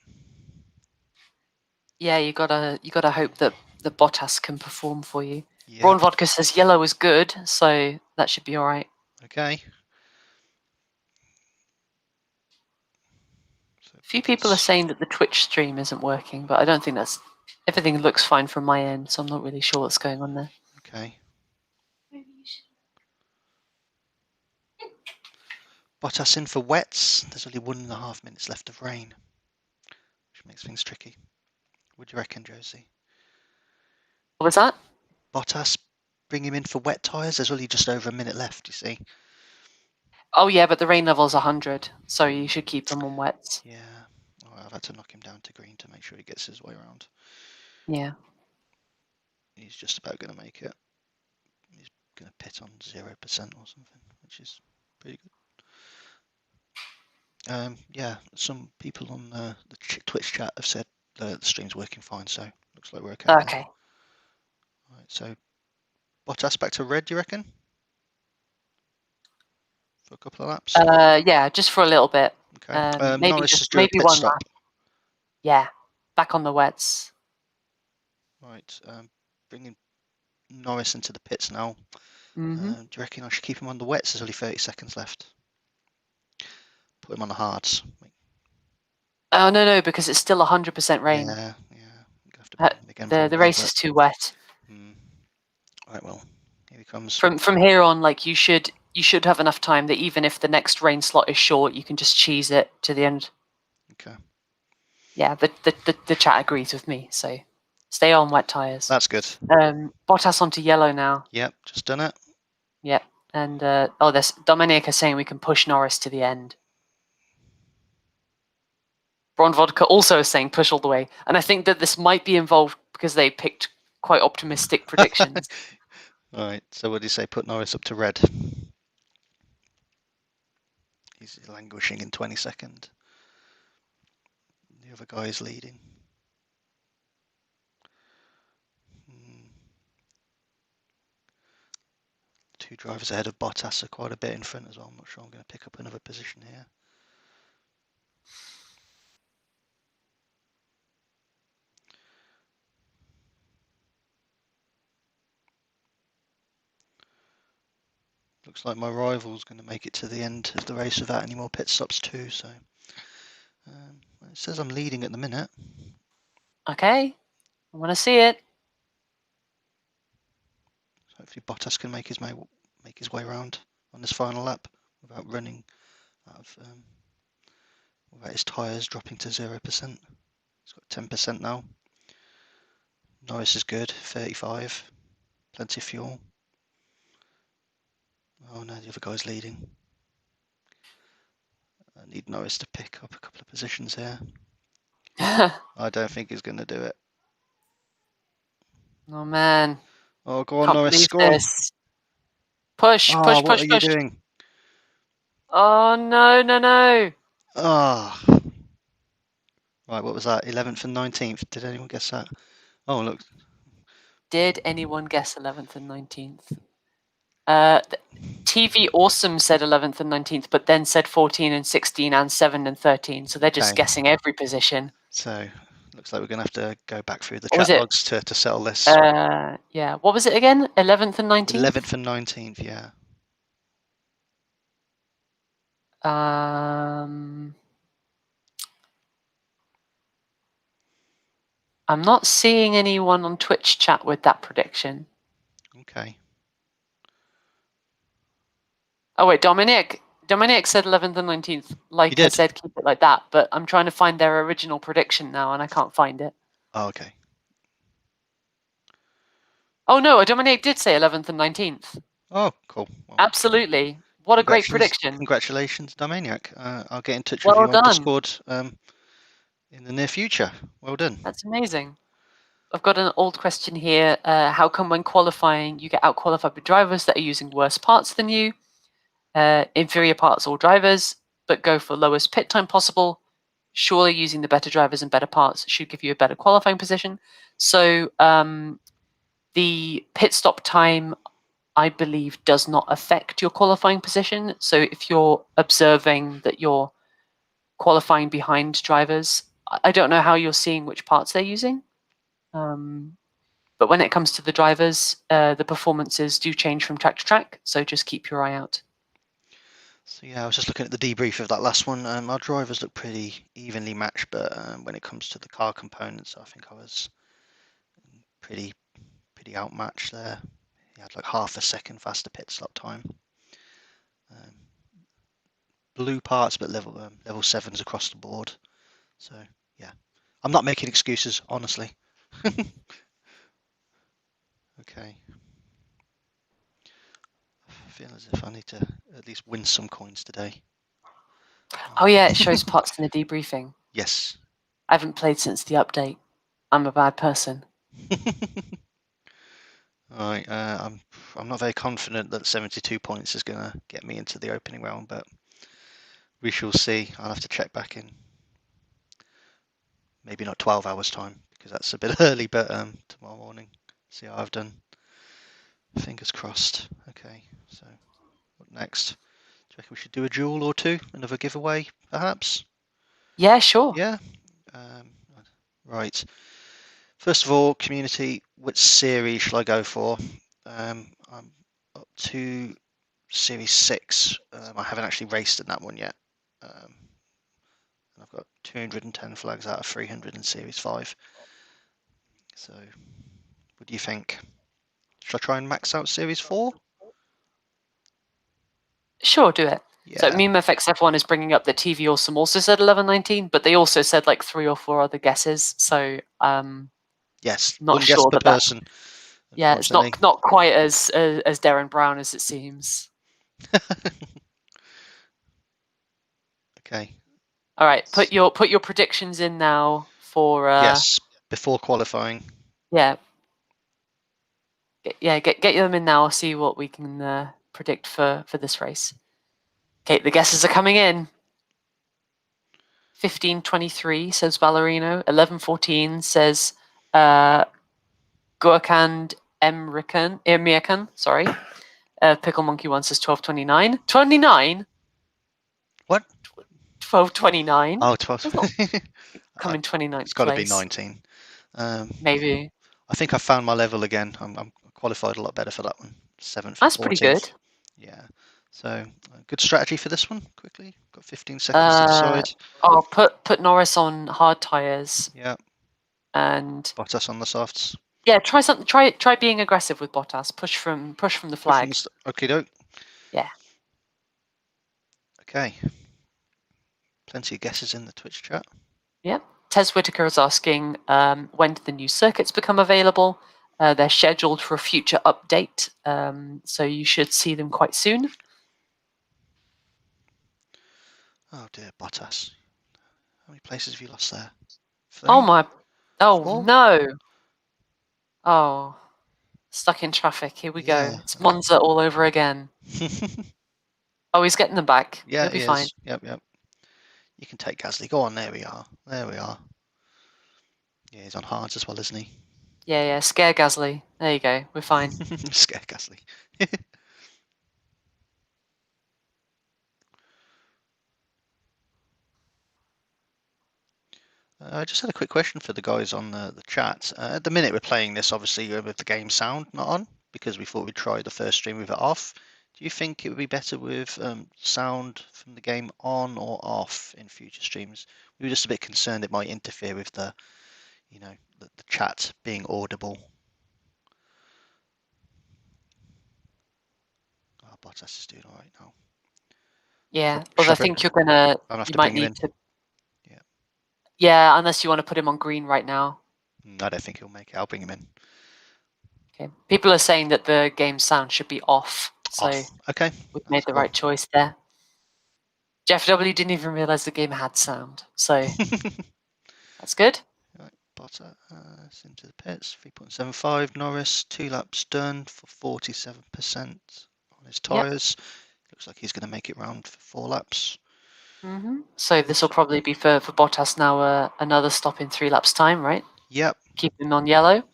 Yeah, you gotta hope that the Bottas can perform for you. Yeah. Braun Vodka says yellow is good, so that should be all right. Okay. So A few people are saying that the Twitch stream isn't working, but I don't think that's... Everything looks fine from my end, so I'm not really sure what's going on there. Okay. Bottas in for wets. There's only 1.5 minutes left of rain, which makes things tricky. What do you reckon, Josie? What was that? Bottas, bring him in for wet tyres. There's only just over a minute left, you see. Oh yeah, but the rain level's 100, so you should keep them on wets. Yeah. Oh, I've had to knock him down to green to make sure he gets his way around. Yeah. He's just about going to make it. He's going to pit on 0% or something, which is pretty good. Yeah, some people on the Twitch chat have said the stream's working fine, so looks like we're okay. Okay. Right, so Bottas back to red, do you reckon? For a couple of laps? Yeah, just for a little bit. Okay. Maybe Norris just is doing a pit one stop. lap. Yeah, back on the wets. Right, bringing Norris into the pits now. Do you reckon I should keep him on the wets? There's only 30 seconds left. Put him on the hards. Oh no, because it's still 100% rain. Yeah. Have to bring him again the race is too wet. Right, well, here he comes. From here on, like you should have enough time that even if the next rain slot is short, you can just cheese it to the end. Okay. Yeah, the chat agrees with me, so stay on wet tires. That's good. Bottas onto yellow now. Yep, just done it. Yep, and there's Dominic is saying we can push Norris to the end. Braun Vodka also is saying push all the way, and I think that this might be involved because they picked quite optimistic predictions. Right, so what do you say? Put Norris up to red. He's languishing in 22nd. The other guy is leading. 2 drivers ahead of Bottas, so quite a bit in front as well. I'm not sure I'm going to pick up another position here. Looks like my rival's going to make it to the end of the race without any more pit stops too. So it says I'm leading at the minute. Okay, I want to see it. Hopefully Bottas can make his way around on this final lap without running out of without his tyres dropping to 0%. He's got 10% now. Norris is good, 35, plenty of fuel. Oh no, the other guy's leading. I need Norris to pick up a couple of positions here. I don't think he's going to do it. Oh man. Oh, go on, Can't Norris, believe go on. this. Push, Oh, push, what push, are you push. doing? Oh no, no, no. Ah. Right, what was that? 11th and 19th. Did anyone guess that? Oh, look. Did anyone guess 11th and 19th? TV Awesome said 11th and 19th, but then said 14 and 16 and 7 and 13. So they're just Okay. guessing every position. So, looks like we're going to have to go back through the What was chat it? logs to settle this. Yeah. What was it again? 11th and 19th? 11th and 19th, yeah. I'm not seeing anyone on Twitch chat with that prediction. Okay. Oh wait, Dominic said 11th and 19th. Like I said, keep it like that. But I'm trying to find their original prediction now, and I can't find it. Oh, okay. Oh no, Dominic did say 11th and 19th. Oh, cool. Well, absolutely. What a great prediction. Congratulations, Dominic. I'll get in touch well with you done. on Discord in the near future. Well done. That's amazing. I've got an old question here. How come when qualifying you get out-qualified with drivers that are using worse parts than you? Inferior parts or drivers, but go for lowest pit time possible. Surely using the better drivers and better parts should give you a better qualifying position. So the pit stop time, I believe, does not affect your qualifying position. So if you're observing that you're qualifying behind drivers, I don't know how you're seeing which parts they're using. But when it comes to the drivers, the performances do change from track to track. So just keep your eye out. So yeah, I was just looking at the debrief of that last one. Our drivers look pretty evenly matched, but when it comes to the car components, I think I was pretty outmatched there. He had like half a second faster pit stop time. Blue parts, but level 7s across the board. So yeah, I'm not making excuses, honestly. Okay. I feel as if I need to at least win some coins today. Oh yeah, it shows parts in the debriefing. Yes. I haven't played since the update. I'm a bad person. Alright, I'm not very confident that 72 points is going to get me into the opening round, but we shall see. I'll have to check back in maybe not 12 hours time, because that's a bit early, but tomorrow morning, see how I've done. Fingers crossed. Okay, so what next? Do you reckon we should do a duel or two? Another giveaway, perhaps? Yeah, sure. Yeah. Right. First of all, community, which series shall I go for? I'm up to Series 6. I haven't actually raced in that one yet. And I've got 210 flags out of 300 in Series 5. So, what do you think? Should I try and max out Series 4? Sure, do it. Yeah. So MemeFX F1 is bringing up that TV Awesome also said 11-19, but they also said like 3 or 4 other guesses. So yes, not one guess sure per that person. Yeah, it's not quite as Darren Brown as it seems. Okay. All right, put your predictions in now for yes, before qualifying. Yeah. Get them in now. See what we can predict for this race. Okay, the guesses are coming in. 15:23 says Ballerino. 11:14 says Gurkand Emirkan. Sorry. Pickle Monkey 1 says 12:29. 29? What? 12:29? Oh, 12. Does not come in 29th It's got to be place. 19. Maybe. I think I found my level again. I'm qualified a lot better for that one. 7th That's and 14th. pretty good. Yeah. So good strategy for this one. Quickly, got 15 seconds to decide. I'll put Norris on hard tires Yeah. and Bottas on the softs. yeah, try something. Try being aggressive with Bottas. Push from the flag. Okay, doke. Yeah. Okay. Plenty of guesses in the Twitch chat. Yeah. Tez Whitaker is asking when do the new circuits become available? They're scheduled for a future update, so you should see them quite soon. Oh dear, Bottas. How many places have you lost there? 3? Oh my! Oh 4? no! Oh, stuck in traffic. Here we go. It's Monza all over again. Oh, he's getting them back. Yeah, He'll be fine. Yep. You can take Gasly. Go on. There we are. Yeah, he's on hards as well, isn't he? Yeah. Scare Gasly. There you go. We're fine. Scare Gasly. I just had a quick question for the guys on the chat. At the minute, we're playing this obviously with the game sound not on because we thought we'd try the first stream with it off. Do you think it would be better with sound from the game on or off in future streams? We were just a bit concerned it might interfere with the chat being audible. Oh, Bottas is doing all right now. Yeah, well, I think you might need to. Yeah, unless you want to put him on green right now. I don't think he'll make it. I'll bring him in. Okay. People are saying that the game sound should be off. So okay. We've made the right choice there. Jeff W didn't even realize the game had sound. So that's good. Right, Bottas into the pits. 3.75. Norris, 2 laps done for 47% on his tyres. Yep. Looks like he's going to make it round for 4 laps. So this will probably be for Bottas now another stop in 3 laps time, right? Yep. Keep him on yellow.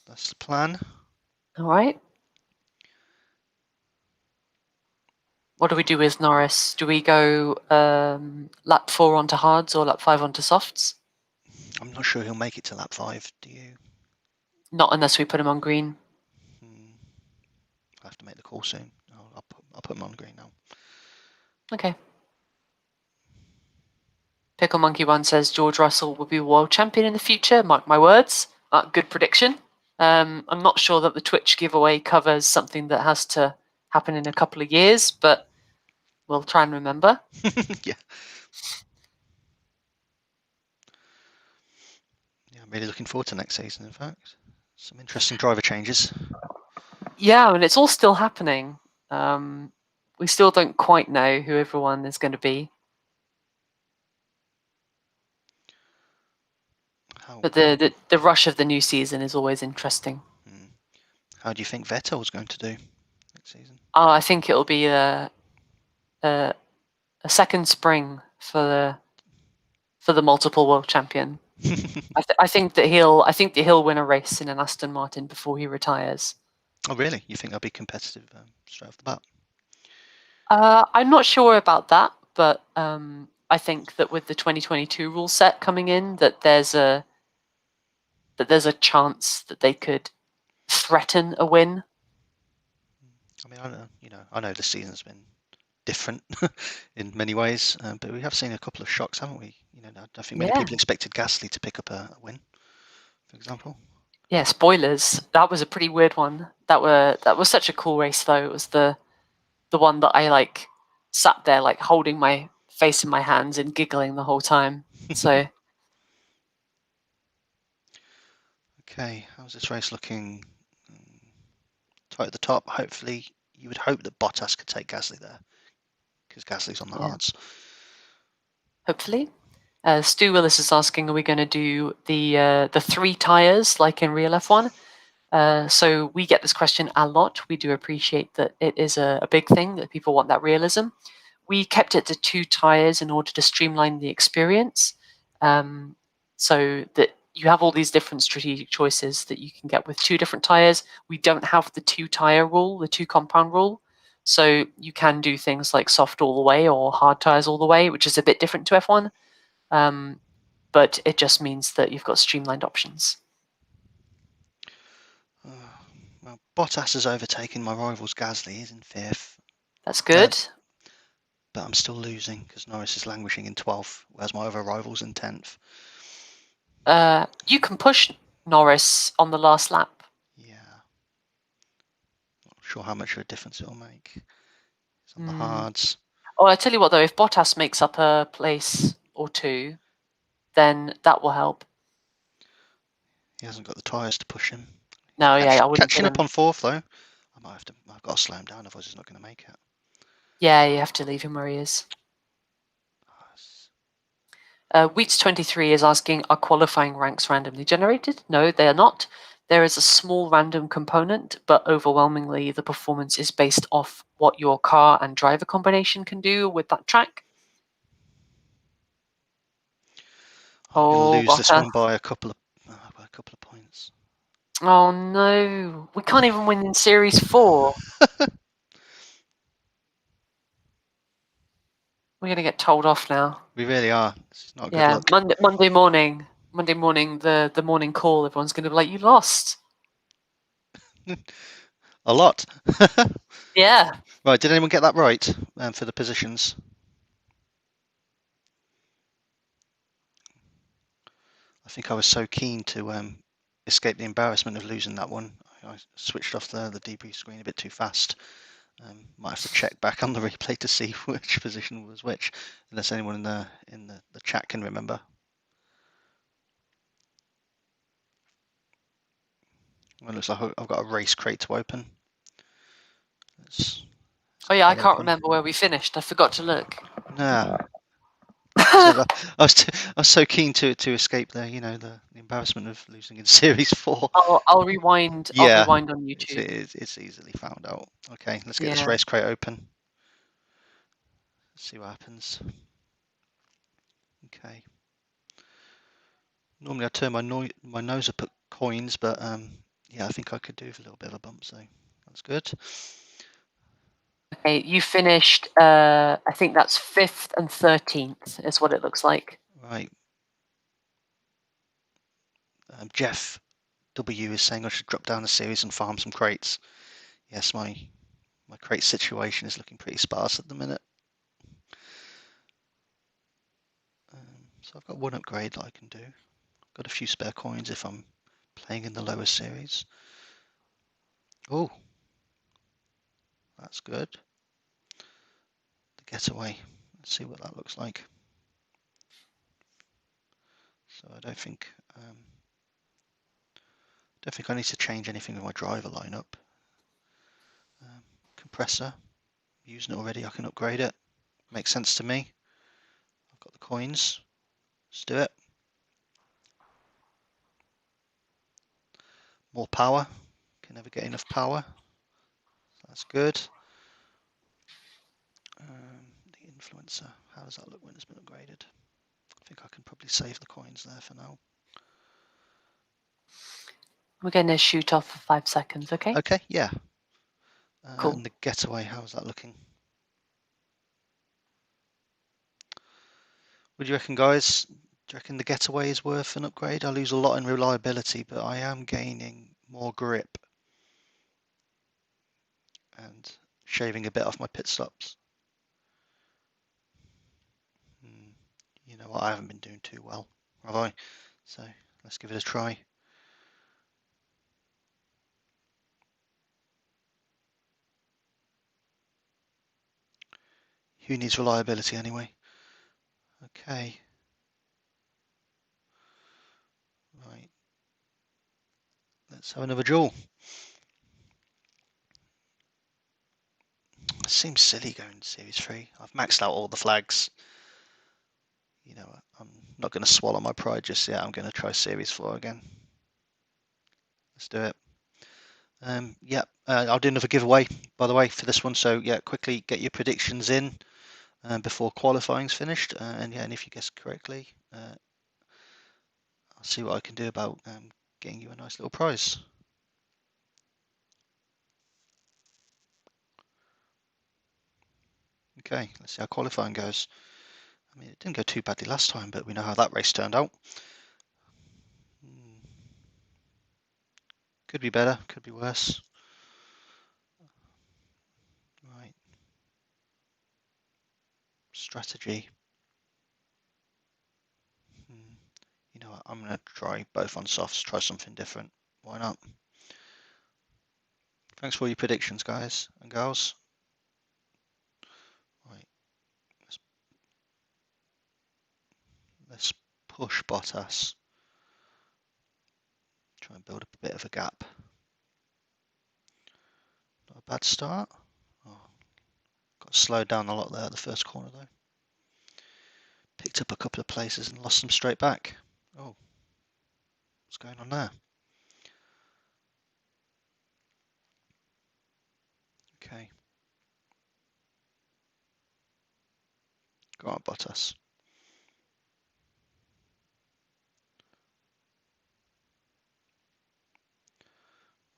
That's the plan. All right. What do we do with Norris? Do we go lap 4 onto hards or lap 5 onto softs? I'm not sure he'll make it to lap 5. Do you? Not unless we put him on green. I'll have to make the call soon. I'll put him on green now. Okay. Pickle Monkey 1 says George Russell will be world champion in the future. Mark my words. Good prediction. I'm not sure that the Twitch giveaway covers something that has to happen in a couple of years, but we'll try and remember. Yeah. I'm really looking forward to next season, in fact. Some interesting driver changes. Yeah, and it's all still happening. We still don't quite know who everyone is going to be. But the rush of the new season is always interesting. How do you think Vettel's going to do next season? I think it'll be a second spring for the multiple world champion. I think that he'll win a race in an Aston Martin before he retires. Oh, really? You think they'll be competitive straight off the bat? I'm not sure about that, but I think that with the 2022 rule set coming in, that there's a chance that they could threaten a win. I mean, I know the season's been different in many ways, but we have seen a couple of shocks, haven't we? I think many people expected Gasly to pick up a win, for example. Yeah, spoilers. That was a pretty weird one. That was such a cool race, though. It was the one that I sat there holding my face in my hands and giggling the whole time. So. Okay, how's this race looking? Tight at the top. Hopefully, you would hope that Bottas could take Gasly there, because Gasly's on the hards. Hopefully. Stu Willis is asking, are we going to do the 3 tyres like in real F1? So we get this question a lot. We do appreciate that it is a big thing, that people want that realism. We kept it to 2 tyres in order to streamline the experience, so that you have all these different strategic choices that you can get with 2 different tyres. We don't have the 2 tyre rule, the 2 compound rule. So you can do things like soft all the way or hard tyres all the way, which is a bit different to F1. But it just means that you've got streamlined options. Well, Bottas has overtaken my rivals. Gasly. He's in 5th. That's good. But I'm still losing because Norris is languishing in 12th, whereas my other rival's in 10th. You can push Norris on the last lap. Yeah. Not sure how much of a difference it'll make. It's on the hards. Oh, I tell you what though, if Bottas makes up a place or two, then that will help. He hasn't got the tyres to push him. No, I wouldn't catching up on 4th though. I've got to slow him down, otherwise he's not going to make it. Yeah, you have to leave him where he is. Wheats23 is asking, are qualifying ranks randomly generated? No, they are not. There is a small random component, but overwhelmingly the performance is based off what your car and driver combination can do with that track. I'm going to lose this Bottas. one by a couple of points. Oh no, we can't even win in Series 4. We're going to get told off now. We really are. This is not good luck. Monday morning, the morning call, everyone's going to be like, you lost. A lot. Yeah. Right, did anyone get that right for the positions? I think I was so keen to escape the embarrassment of losing that one. I switched off the debrief screen a bit too fast. Might have to check back on the replay to see which position was which, unless anyone in the chat can remember. Well, it looks like I've got a race crate to open. Oh yeah, I can't remember where we finished. I forgot to look. Nah. I was so keen to escape the embarrassment of losing in Series 4. I'll rewind. Yeah, I'll rewind on YouTube. It's easily found out. Okay, let's get this race crate open. Let's see what happens. Okay. Normally I turn my nose up at coins, but yeah, I think I could do with a little bit of a bump, so that's good. Okay, you finished. I think that's 5th and 13th is what it looks like. Right. Jeff W is saying I should drop down a series and farm some crates. Yes, my crate situation is looking pretty sparse at the minute. So I've got one upgrade that I can do. I've got a few spare coins if I'm playing in the lower series. Oh, that's good. The getaway. Let's see what that looks like. So I don't think I need to change anything with my driver lineup. Compressor, I'm using it already. I can upgrade it. Makes sense to me. I've got the coins. Let's do it. More power. Can never get enough power. That's good. The influencer. How does that look when it's been upgraded? I think I can probably save the coins there for now. We're going to shoot off for 5 seconds, okay? Okay, yeah. Cool. And the getaway, how's that looking? What do you reckon, guys? Do you reckon the getaway is worth an upgrade? I lose a lot in reliability, but I am gaining more grip and shaving a bit off my pit stops. You know what? I haven't been doing too well, have I? So let's give it a try. Who needs reliability anyway? Okay. Right. Let's have another duel. It seems silly going to Series 3. I've maxed out all the flags. You know, I'm not going to swallow my pride just yet. I'm going to try Series 4 again. Let's do it. Yeah, I'll do another giveaway, by the way, for this one. So yeah, quickly get your predictions in before qualifying's finished. And yeah, and if you guess correctly, I'll see what I can do about getting you a nice little prize. Okay, let's see how qualifying goes. I mean, it didn't go too badly last time, but we know how that race turned out. Could be better, could be worse. Right. Strategy. You know what, I'm going to try both on softs, try something different. Why not? Thanks for all your predictions, guys and girls. Right. Let's push Bottas. Try and build up a bit of a gap. Not a bad start. Oh, got slowed down a lot there at the first corner though. Picked up a couple of places and lost them straight back. Oh, what's going on there? Okay. Go on, Bottas.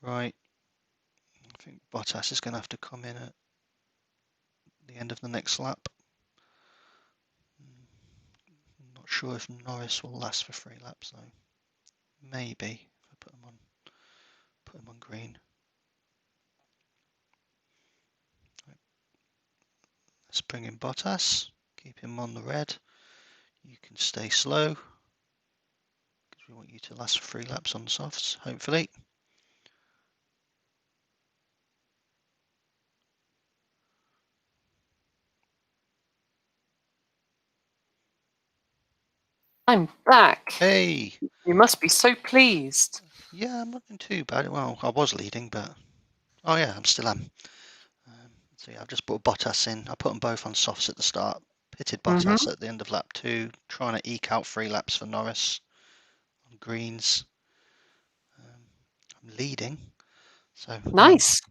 Right. I think Bottas is going to have to come in at the end of the next lap. Not sure if Norris will last for 3 laps though. Maybe if I put him on green. Right. Let's bring in Bottas. Keep him on the red. You can stay slow because we want you to last for 3 laps on the softs, hopefully. I'm back. Hey! You must be so pleased. Yeah, I'm not doing too bad. Well, I was leading, but oh yeah, I'm still am. So yeah, I've just put Bottas in. I put them both on softs at the start. Pitted Bottas at the end of lap 2, trying to eke out 3 laps for Norris on greens. I'm leading, so Nice.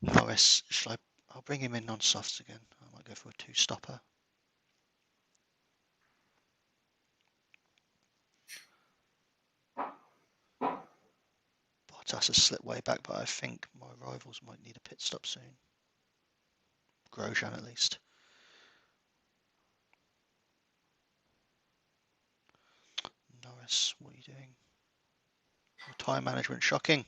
Norris, I'll bring him in on softs again. I might go for a 2-stopper. Bottas has slipped way back, but I think my rivals might need a pit stop soon. Grosjean at least. Norris, what are you doing? Your tyre management shocking.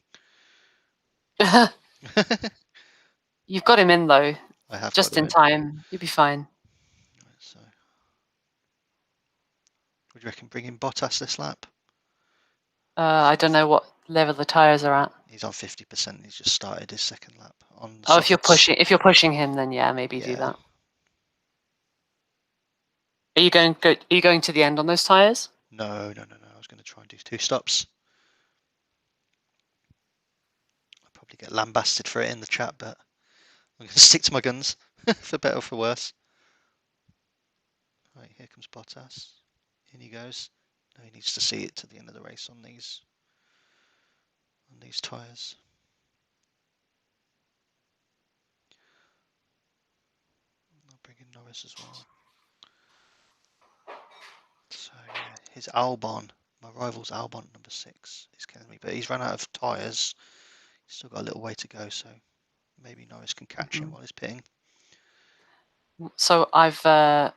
You've got him in though. I have Just got him in time. You'll be fine. Right, so, would you reckon bring in Bottas this lap? I don't know what level the tires are at. He's on 50%. He's just started his second lap on the Oh, softs. if you're pushing him, then yeah, maybe do Yeah. that. Are you going to the end on those tires? No. I was going to try and do 2 stops. I'll probably get lambasted for it in the chat, but I'm going to stick to my guns, for better or for worse. Right, here comes Bottas. In he goes. No, he needs to see it to the end of the race on these tyres. I'll bring in Norris as well. So yeah, his Albon, my rival's Albon number 6 is killing me, but he's run out of tyres. He's still got a little way to go, so maybe Norris can catch him while he's pitting. So I've got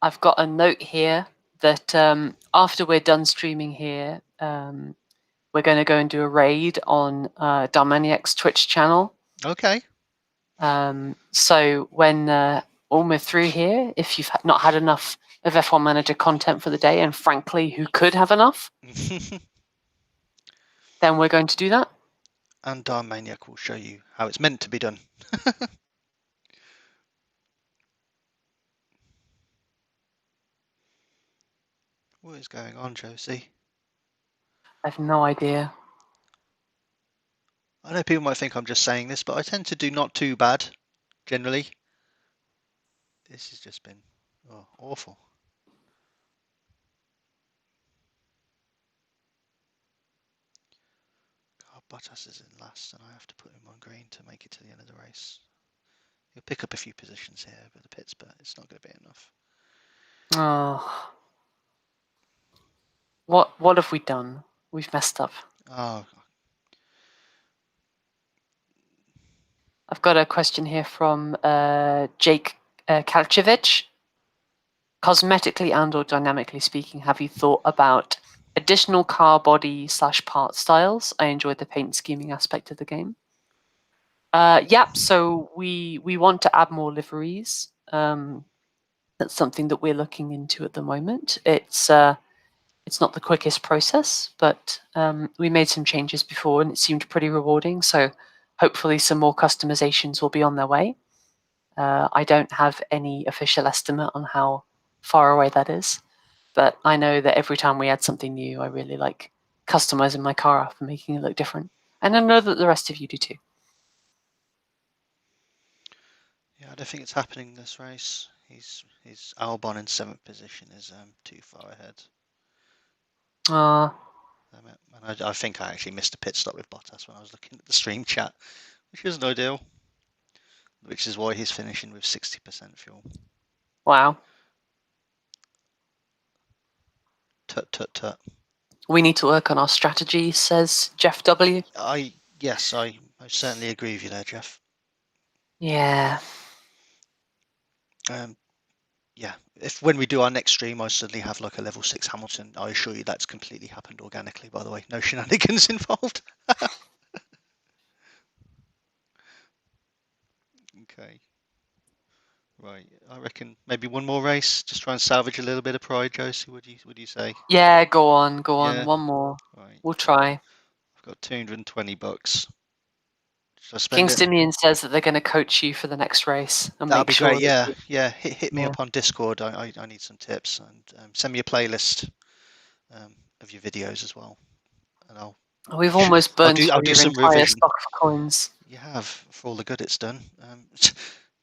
a note here that after we're done streaming here, we're going to go and do a raid on Darmaniac's Twitch channel. Okay. So when we're through here, if you've not had enough of F1 Manager content for the day, and frankly, who could have enough, then we're going to do that. And Darmaniac will show you how it's meant to be done. What is going on, Josie? I have no idea. I know people might think I'm just saying this, but I tend to do not too bad, generally. This has just been awful. God, Bottas is in last, and I have to put him on green to make it to the end of the race. He'll pick up a few positions here with the pits, but it's not going to be enough. Oh. What have we done? We've messed up. Oh. I've got a question here from Jake Kalchevich, cosmetically and or dynamically speaking, have you thought about additional car body / part styles? I enjoyed the paint scheming aspect of the game. So we want to add more liveries. That's something that we're looking into at the moment. It's not the quickest process, but we made some changes before and it seemed pretty rewarding. So hopefully some more customizations will be on their way. I don't have any official estimate on how far away that is, but I know that every time we add something new, I really like customizing my car up and making it look different. And I know that the rest of you do too. Yeah, I don't think it's happening this race. His Albon in 7th position is too far ahead. And I think I actually missed a pit stop with Bottas when I was looking at the stream chat, which isn't ideal. Which is why he's finishing with 60% fuel. Wow. Tut tut tut. We need to work on our strategy, says Jeff W. Yes, I certainly agree with you there, Jeff. Yeah. Yeah. If when we do our next stream, I suddenly have like a level 6 Hamilton, I assure you that's completely happened organically, by the way. No shenanigans involved. Okay. Right. I reckon maybe one more race. Just try and salvage a little bit of pride, Josie. Would you say? Yeah, go on. Yeah. One more. Right. We'll try. I've got $220. Should I spend King it? Simeon says that they're going to coach you for the next race and That'd make be sure great. that Yeah. Hit me Yeah. up on Discord. I need some tips, and send me a playlist of your videos as well, and We've almost burned I'll through do your some entire revision. stock of coins. You have, for all the good it's done.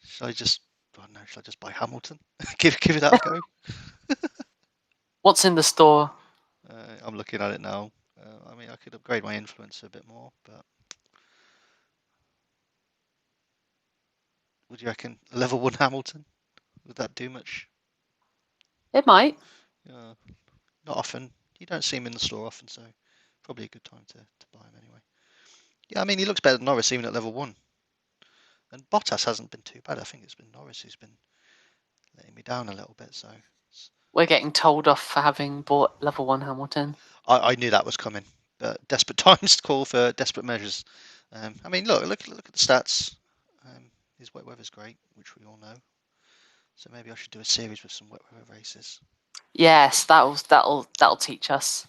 Should I just? I don't know. Should I just buy Hamilton? give it that a go. What's in the store? I'm looking at it now. I mean, I could upgrade my influence a bit more, but would you reckon a level 1 Hamilton? Would that do much? It might. Not often. You don't see him in the store often, so probably a good time to buy him anyway. Yeah, I mean, he looks better than Norris even at level 1. And Bottas hasn't been too bad. I think it's been Norris who's been letting me down a little bit. So We're getting told off for having bought level 1 Hamilton. I knew that was coming. But desperate times call for desperate measures. I mean, look at the stats. His wet weather's great, which we all know. So maybe I should do a series with some wet weather races. Yes, that'll teach us.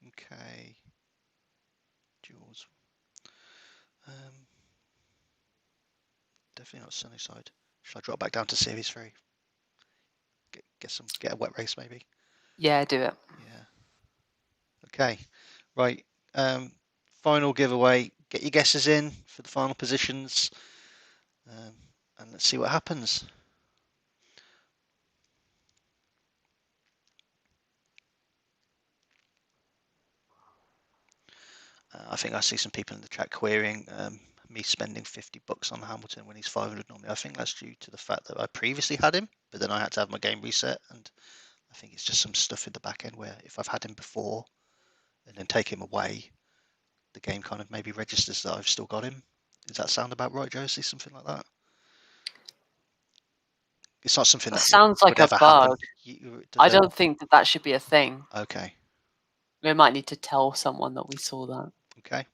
Okay. Jules. Definitely not Sunnyside. Should I drop back down to Series 3? Get a wet race maybe? Yeah, do it. Yeah. Okay. Right. Final giveaway. Get your guesses in for the final positions. And let's see what happens. I think I see some people in the chat querying me spending $50 on Hamilton when he's 500 normally. I think that's due to the fact that I previously had him, but then I had to have my game reset, and I think it's just some stuff in the back end where if I've had him before and then take him away, the game kind of maybe registers that I've still got him. Does that sound about right, Josie? Something like that? It's not something that Sounds would like a ever bug. happen. I don't think that should be a thing. Okay. We might need to tell someone that we saw that. Okay.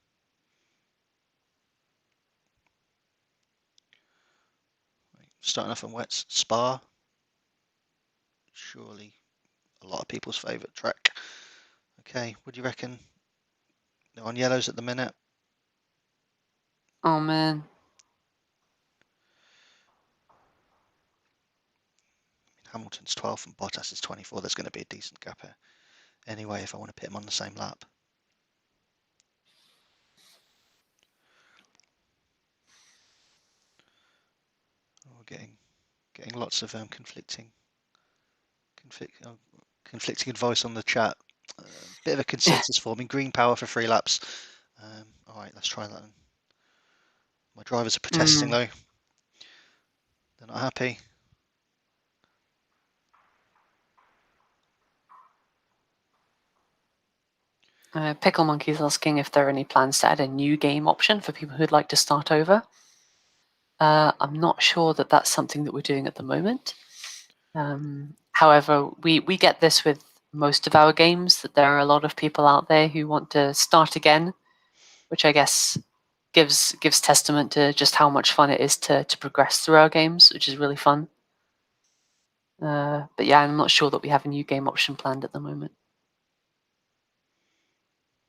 Starting off on wets, Spa. Surely a lot of people's favourite track. Okay, what do you reckon? They're on yellows at the minute. Oh man. Hamilton's 12th and Bottas is 24. There's going to be a decent gap here. Anyway, if I want to pit him on the same lap. We're getting lots of conflicting advice on the chat. Bit of a consensus forming. Green power for 3 laps. All right, let's try that. My drivers are protesting though. They're not happy. Pickle Monkey's asking if there are any plans to add a new game option for people who'd like to start over. I'm not sure that that's something that we're doing at the moment. However, we get this with most of our games, that there are a lot of people out there who want to start again, which I guess gives testament to just how much fun it is to progress through our games, which is really fun. But yeah, I'm not sure that we have a new game option planned at the moment.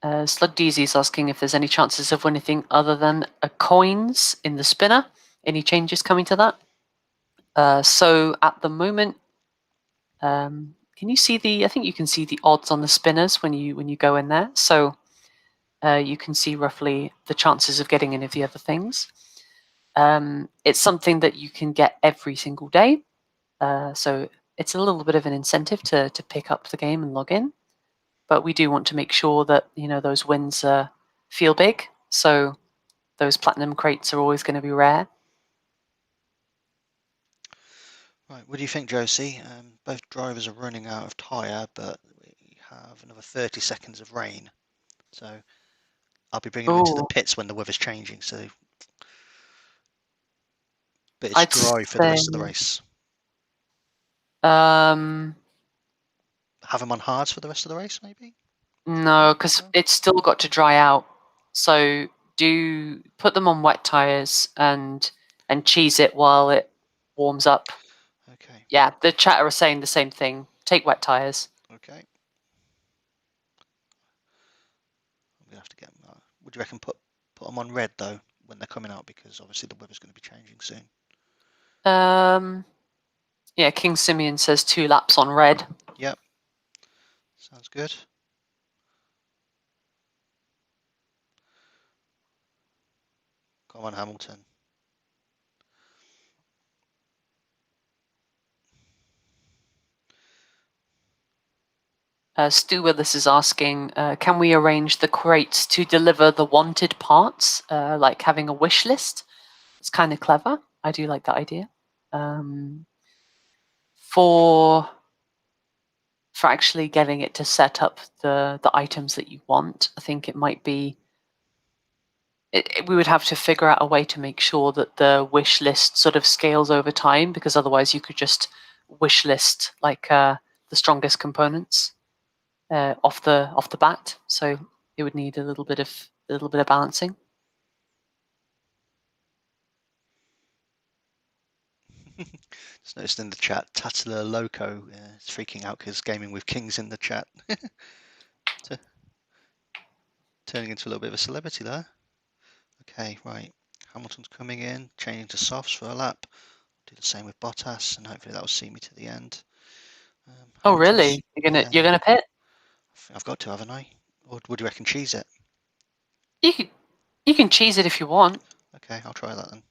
Slug DZ is asking if there's any chances of anything other than coins in the spinner. Any changes coming to that? So at the moment, can you see the? I think you can see the odds on the spinners when you go in there. So you can see roughly the chances of getting any of the other things. It's something that you can get every single day. So it's a little bit of an incentive to pick up the game and log in. But we do want to make sure that those wins feel big. So those platinum crates are always going to be rare. Right, what do you think, Josie? Both drivers are running out of tyre, but we have another 30 seconds of rain. So I'll be bringing them into the Ooh, pits when the weather's changing. So, but it's I'd dry for the say rest of the race. um, Have them on hards for the rest of the race, maybe? no, because it's still got to dry out. So do put them on wet tires and cheese it while it warms up. Okay, Yeah, the chatter are saying the same thing. Take wet tires. okay. I'm gonna have to get them. Would you reckon put them on red though when they're coming out, because obviously the weather's going to be changing soon. Yeah, King Simeon says 2 laps on red. Yep, sounds good. Come on, Hamilton. Stu Willis is asking, can we arrange the crates to deliver the wanted parts, like having a wish list? It's kind of clever. I do like that idea. For actually getting it to set up the items that you want, I think it might be. We would have to figure out a way to make sure that the wish list sort of scales over time, because otherwise you could just wish list like the strongest components off the bat. So it would need a little bit of balancing. Just noticed in the chat, Tatler Loco is freaking out because Gaming with Kings in the chat. Turning into a little bit of a celebrity there. Okay, right. Hamilton's coming in, changing to softs for a lap. Do the same with Bottas, and hopefully that will see me to the end. Oh, really? You're gonna pit? I've got to, haven't I? Or would you reckon cheese it? You can cheese it if you want. Okay, I'll try that then.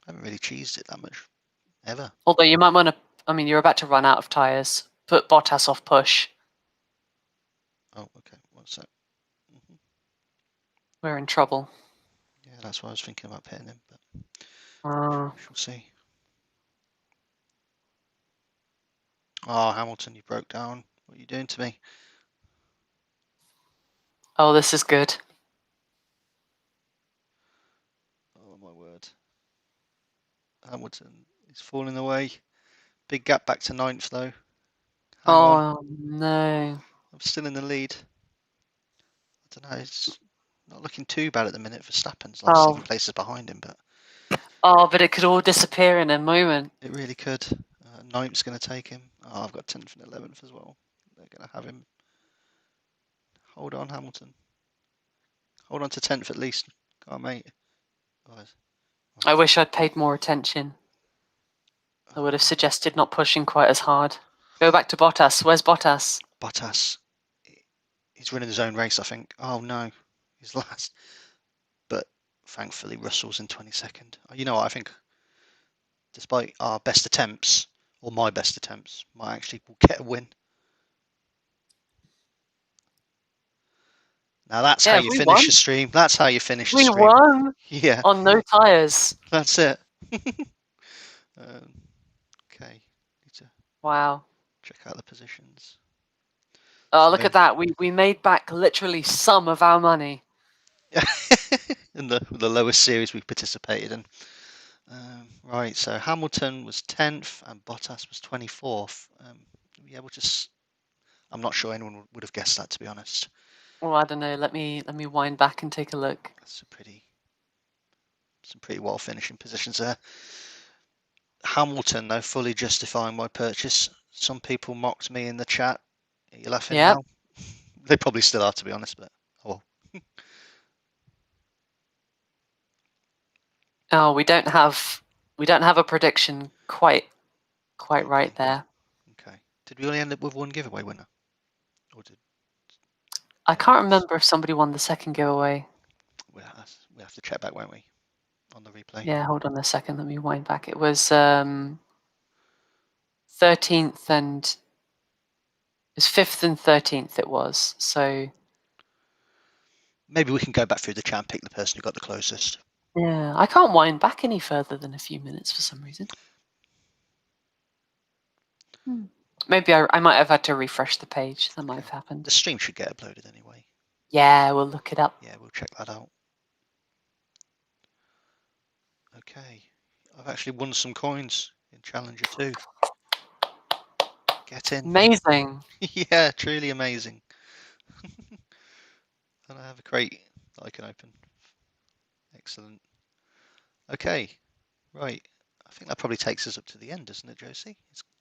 I haven't really cheesed it that much, ever. Although you might want to. I mean, you're about to run out of tires. Put Bottas off push. Oh, okay. One sec. We're in trouble. Yeah, that's why I was thinking about pitting him, but Oh, we shall see. Oh, Hamilton, you broke down. What are you doing to me? oh, this is good. Oh, my word. Hamilton is falling away. Big gap back to 9th, though. Hang on. Oh no. I'm still in the lead. I don't know. It's not looking too bad at the minute. Verstappen's like 7 places behind him, but Oh, but it could all disappear in a moment. it really could. 9th's going to take him. Oh, I've got 10th and 11th as well. They're going to have him. Hold on, Hamilton. Hold on to 10th at least. Come on, mate. Oh, I wish I'd paid more attention. I would have suggested not pushing quite as hard. Go back to Bottas. Where's Bottas? Bottas. He's running his own race, I think. Oh, no. He's last. But thankfully, Russell's in 22nd. You know what? I think despite our best attempts, or my best attempts, might actually will get a win. Now that's how you finish a stream. That's how you finish a We stream. won Yeah, on no tires. that's it. Okay, need to Wow. check out the positions. Oh, So- look at that. We made back literally some of our money. in the lowest series we participated in. Right, so Hamilton was 10th and Bottas was 24th. Yeah, I'm not sure anyone would have guessed that, to be honest. Well, I don't know. Let me wind back and take a look. That's some pretty well finishing positions there. Hamilton, though, fully justifying my purchase. Some people mocked me in the chat. Are you laughing Yeah. now? They probably still are, to be honest, but oh well. Oh, we don't have a prediction quite Okay. right there. Okay. Did we only end up with one giveaway winner? Or did I can't remember if somebody won the second giveaway. we have to check back, won't we? On the replay. Yeah, hold on a second. Let me wind back. It was 13th and it was 5th and 13th. It was so. Maybe we can go back through the chat and pick the person who got the closest. Yeah, I can't wind back any further than a few minutes for some reason. Maybe I might have had to refresh the page. That might have happened. The stream should get uploaded anyway. Yeah, we'll look it up. Yeah, we'll check that out. Okay. I've actually won some coins in Challenger 2. Get in. Amazing. Yeah, truly amazing. And I have a crate that I can open. Excellent. Okay, right. I think that probably takes us up to the end, doesn't it, Josie?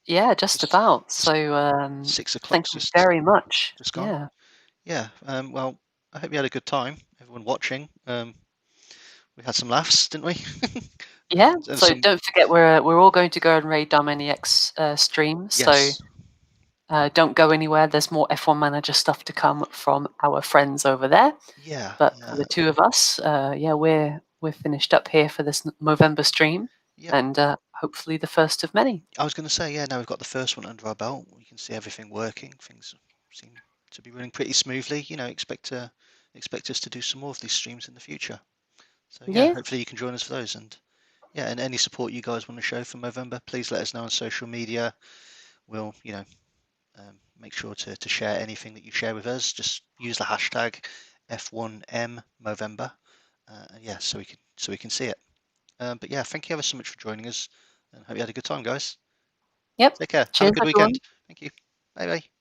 Yeah, just about. So 6 o'clock. thank you very much. Just gone. Yeah. Yeah. Well, I hope you had a good time, everyone watching. We had some laughs, didn't we? Yeah. And So don't forget, we're all going to go and raid Dominiac's stream. Yes. So don't go anywhere. There's more F1 Manager stuff to come from our friends over there. Yeah. But for the two of us, we're finished up here for this Movember stream, and hopefully the first of many. I was going to say, yeah. Now we've got the first one under our belt. We can see everything working. Things seem to be running pretty smoothly. You know, expect us to do some more of these streams in the future. So yeah, hopefully you can join us for those. And yeah, and any support you guys want to show for Movember, please let us know on social media. We'll, make sure to share anything that you share with us. Just use the hashtag F1M Movember. Yeah, so we can see it. But yeah, thank you ever so much for joining us, and hope you had a good time, guys. Yep. Take care. Cheers, Have a good everyone. weekend. Thank you. Bye bye.